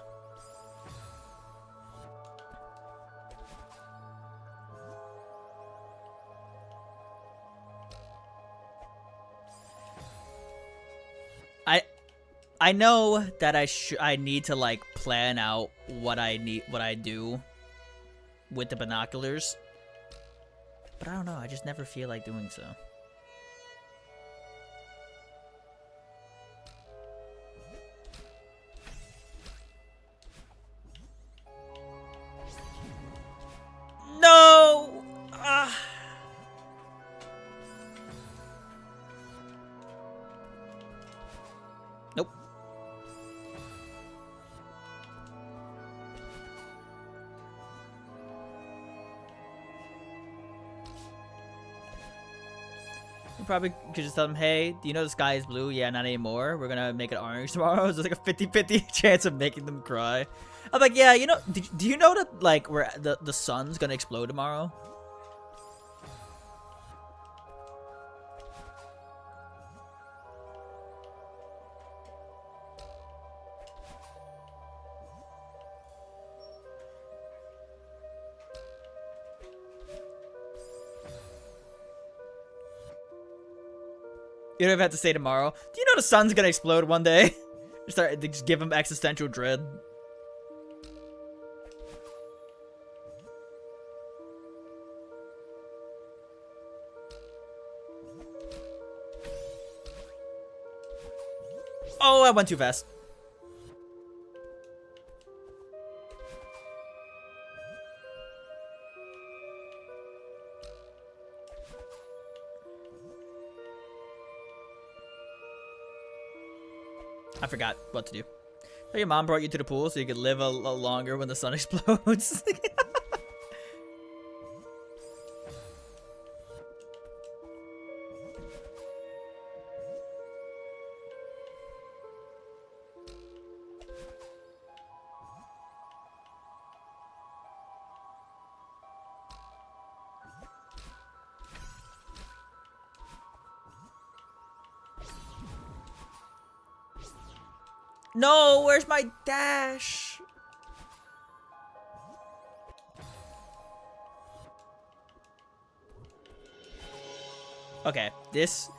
I know that I need to like plan out what I do with the binoculars, but I don't know. I just never feel like doing so. No. Ah. Nope. You probably could just tell them, hey, do you know the sky is blue? Yeah, not anymore. We're gonna make it orange tomorrow. There's like a 50-50 chance of making them cry. I'm like, yeah, you know, do you know that, like, where the sun's gonna explode tomorrow? You don't even have to say tomorrow. Do you know the sun's gonna explode one day? Just give him existential dread. Oh, I went too fast. I forgot what to do. So your mom brought you to the pool so you could live a little longer when the sun explodes. No, where's my dash? Okay, this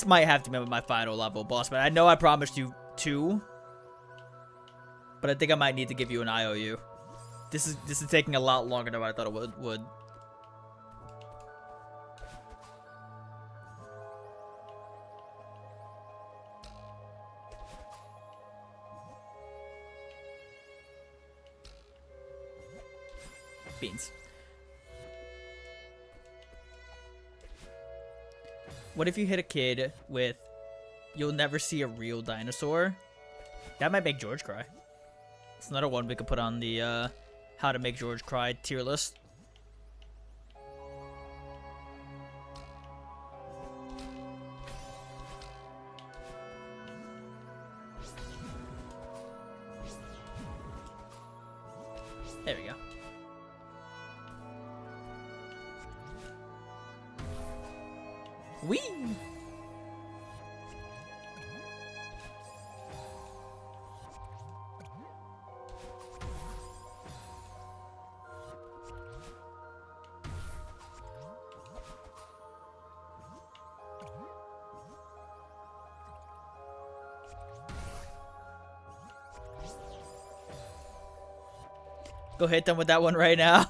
might have to be my final level, boss, but I know I promised you 2. But I think I might need to give you an IOU. This is taking a lot longer than what I thought it would. Beans. What if you hit a kid with "You'll never see a real dinosaur"? That might make George cry. It's another one we could put on the how to make George cry tier list. There we go. Whee! Go hit them with that one right now.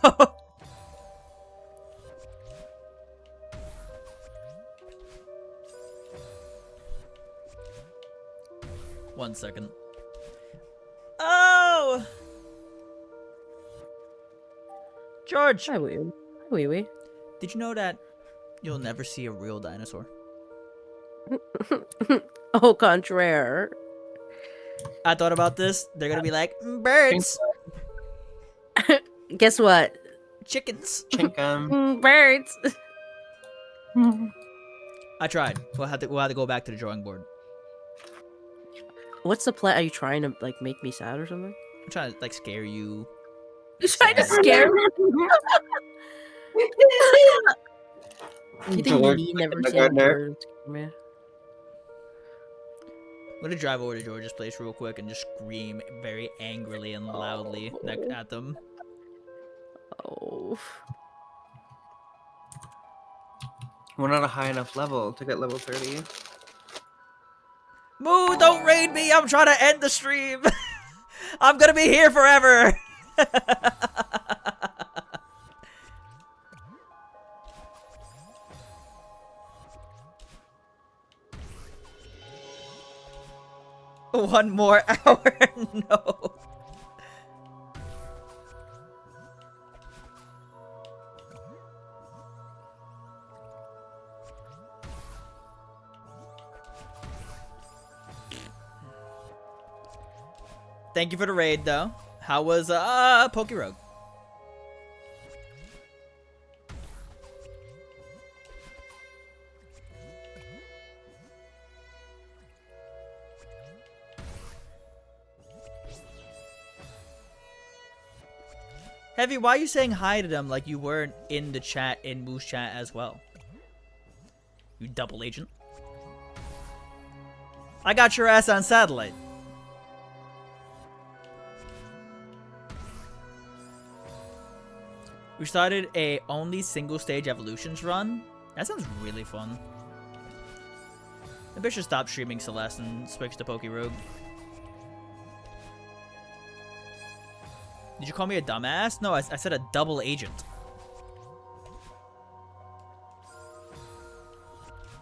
1 second. Oh! George! Hi, wee wee. Did you know that you'll never see a real dinosaur? Au contraire. I thought about this. They're gonna be like, birds! Guess what? Chickens! Chinkum. Birds. I tried. We'll have to go back to the drawing board. What's the plan? Are you trying to like make me sad or something? I'm trying to like scare you. You trying to scare me? You think George, me the never seen kindergartner. George scare me? I'm gonna drive over to George's place real quick and just scream very angrily and loudly at them. Oh. We're not a high enough level to get level 30. Moo, don't raid me! I'm trying to end the stream! I'm gonna be here forever! One more hour? No. Thank you for the raid, though. How was, Poke Rogue? Heavy, why are you saying hi to them like you weren't in the chat, in Moose chat as well? You double agent. I got your ass on satellite. We started a only single stage evolutions run. That sounds really fun. Maybe I should stop streaming Celeste and switch to Poke Rogue. Did you call me a dumbass? No, I said a double agent.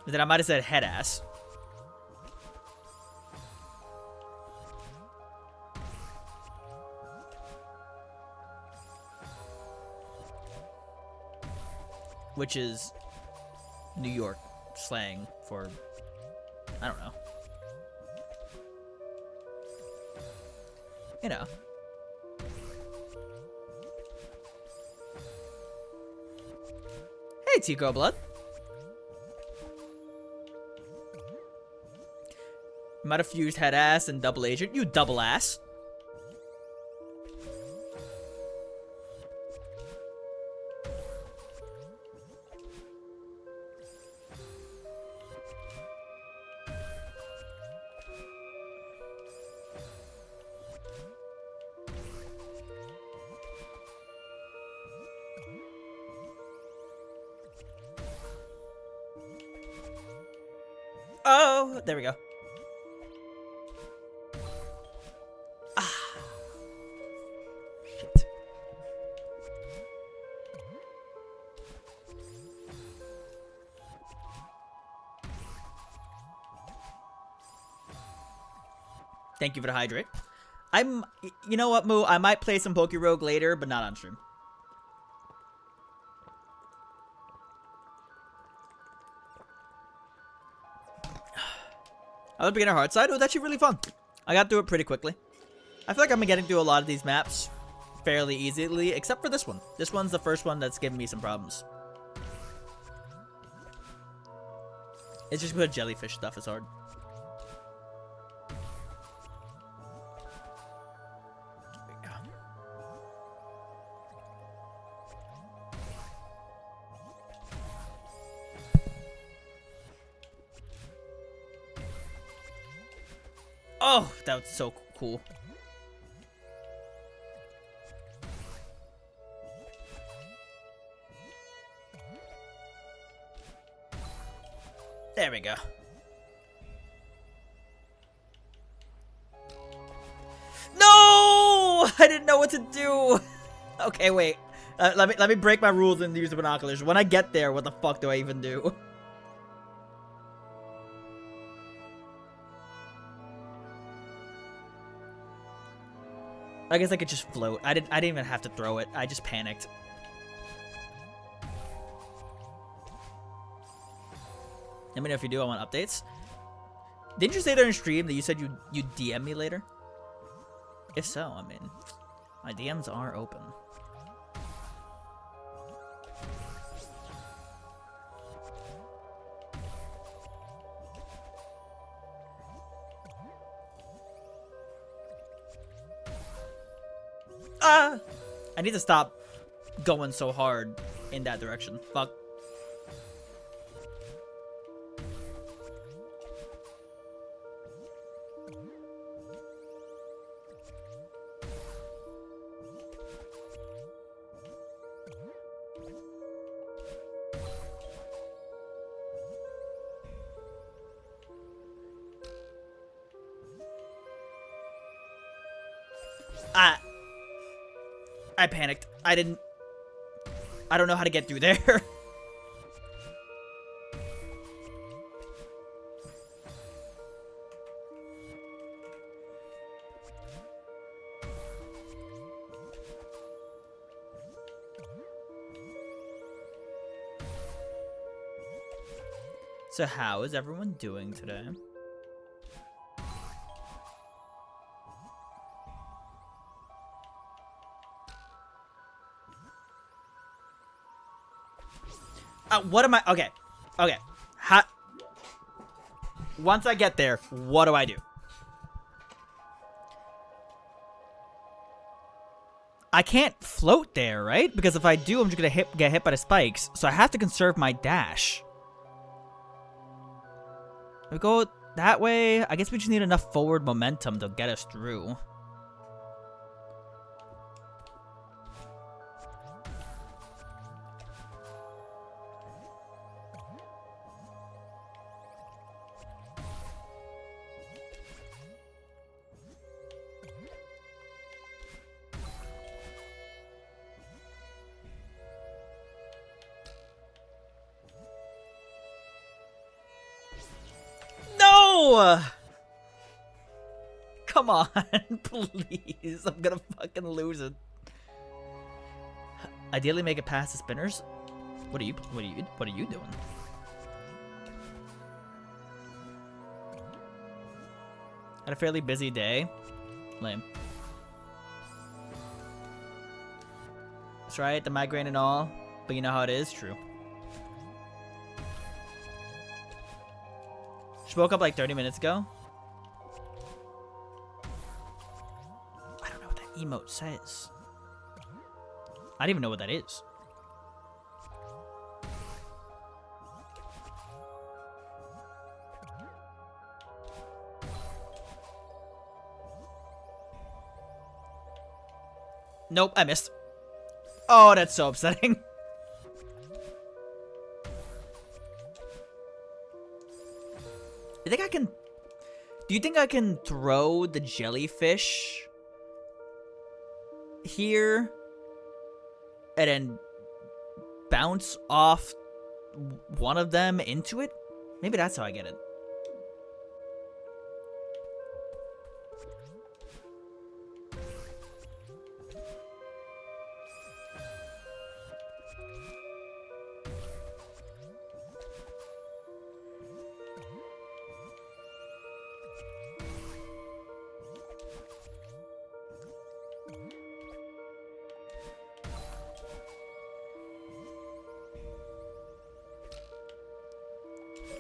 And then I might have said head ass. Which is New York slang for, I don't know. You know. Hey, Tico Blood. Might have fused head ass and double agent. You double ass. Oh, there we go. Ah. Shit. Thank you for the hydrate. You know what, Moo? I might play some Poke Rogue later, but not on stream. I was beginner hard side. It was actually really fun. I got through it pretty quickly. I feel like I've been getting through a lot of these maps fairly easily, except for this one. This one's the first one that's giving me some problems. It's just because jellyfish stuff is hard. There we go. Oh, that was so cool. There we go. No! I didn't know what to do. Okay, wait. Let me break my rules and use the binoculars. When I get there, what the fuck do I even do? I guess I could just float. I didn't even have to throw it. I just panicked. Let me know if you do. I want updates. Didn't you say during stream that you said you'd DM me later? If so, I mean, my DMs are open. I need to stop going so hard in that direction. Fuck. I panicked. I don't know how to get through there. So how is everyone doing today? What am I? Okay. Okay. Once I get there, what do I do? I can't float there, right? Because if I do, I'm just gonna get hit by the spikes. So I have to conserve my dash. We go that way. I guess we just need enough forward momentum to get us through. No! Come on, please. I'm gonna fucking lose it. Ideally make it past the spinners. What are you doing? Had a fairly busy day. Lame. That's right, the migraine and all. But you know how it is? True. She woke up like 30 minutes ago. I don't know what that emote says. I don't even know what that is. Nope, I missed. Oh, that's so upsetting. Do you think I can throw the jellyfish here and then bounce off one of them into it? Maybe that's how I get it.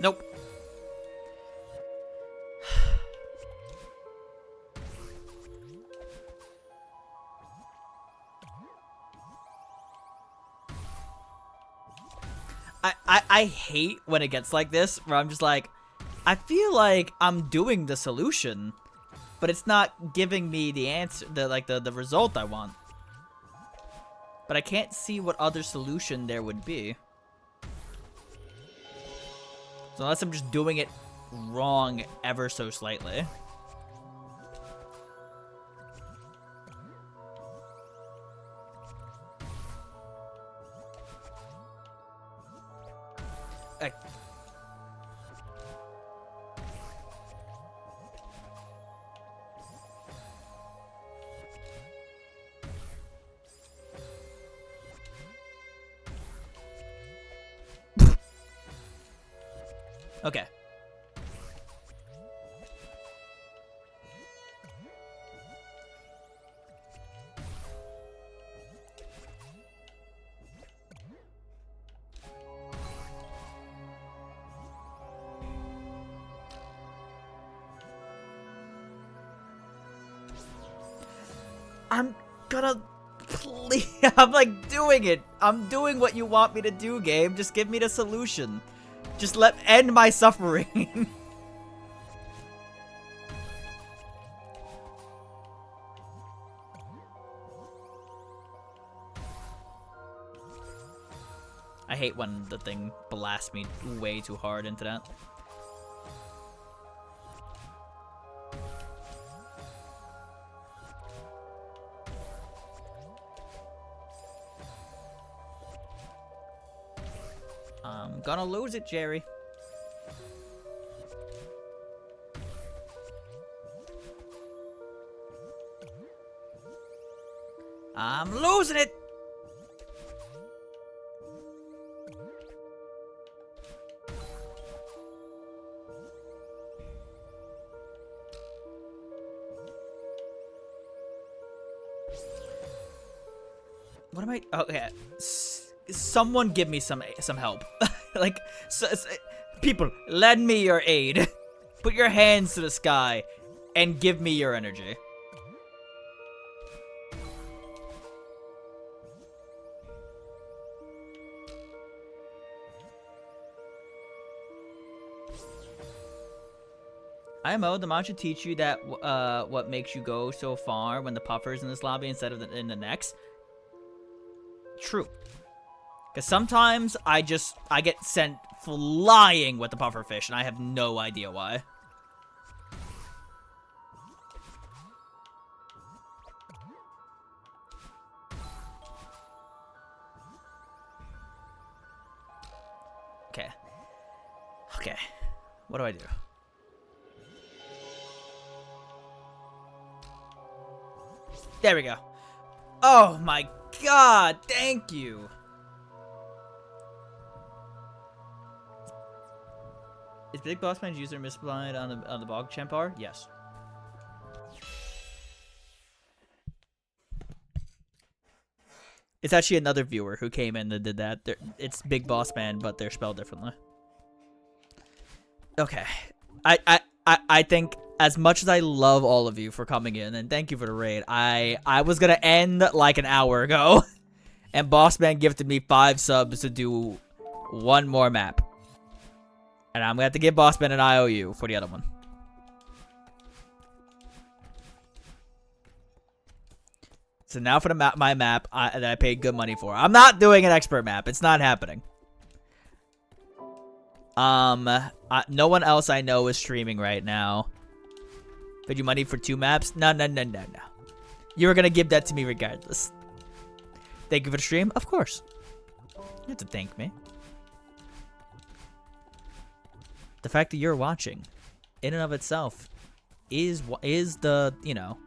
Nope. I hate when it gets like this, where I'm just like, I feel like I'm doing the solution, but it's not giving me the answer, the result I want. But I can't see what other solution there would be. So unless I'm just doing it wrong ever so slightly. Okay. I'm gonna Please, I'm like doing it. I'm doing what you want me to do, game. Just give me the solution. Just end my suffering. I hate when the thing blasts me way too hard into that. I'm gonna lose it, Jerry. I'm losing it! What am I? Okay, someone give me some help. Like, people, lend me your aid. Put your hands to the sky and give me your energy. IMO, the mod should teach you that what makes you go so far when the puffer's in this lobby instead of in the next. True. Because sometimes I get sent flying with the puffer fish, and I have no idea why. Okay. Okay. What do I do? There we go. Oh my god, thank you. Is Big Boss Man's user misapplied on the Bog Champar? Yes. It's actually another viewer who came in and did that. It's Big Boss Man, but they're spelled differently. Okay. I think as much as I love all of you for coming in, and thank you for the raid, I was gonna end like an hour ago. And Boss Man gifted me 5 subs to do one more map. And I'm gonna have to give Boss Man an IOU for the other one. So now for the my map that I paid good money for. I'm not doing an expert map. It's not happening. No one else I know is streaming right now. Paid you money for 2 maps? No. You were gonna give that to me regardless. Thank you for the stream? Of course. You don't have to thank me. The fact that you're watching, in and of itself, is the, you know,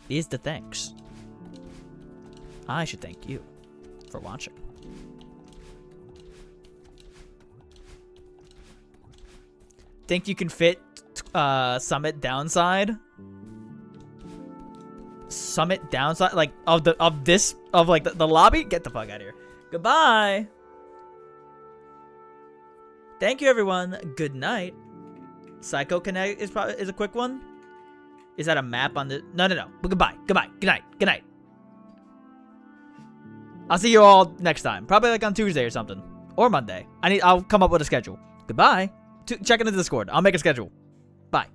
is the thanks. I should thank you for watching. Think you can fit Summit downside? Summit downside? Like, of the lobby? Get the fuck out of here. Goodbye! Thank you, everyone. Good night. Psycho Connect is a quick one. Is that a map on the? No. But goodbye. Good night. I'll see you all next time. Probably like on Tuesday or something, or Monday. I'll come up with a schedule. Goodbye. Check into the Discord. I'll make a schedule. Bye.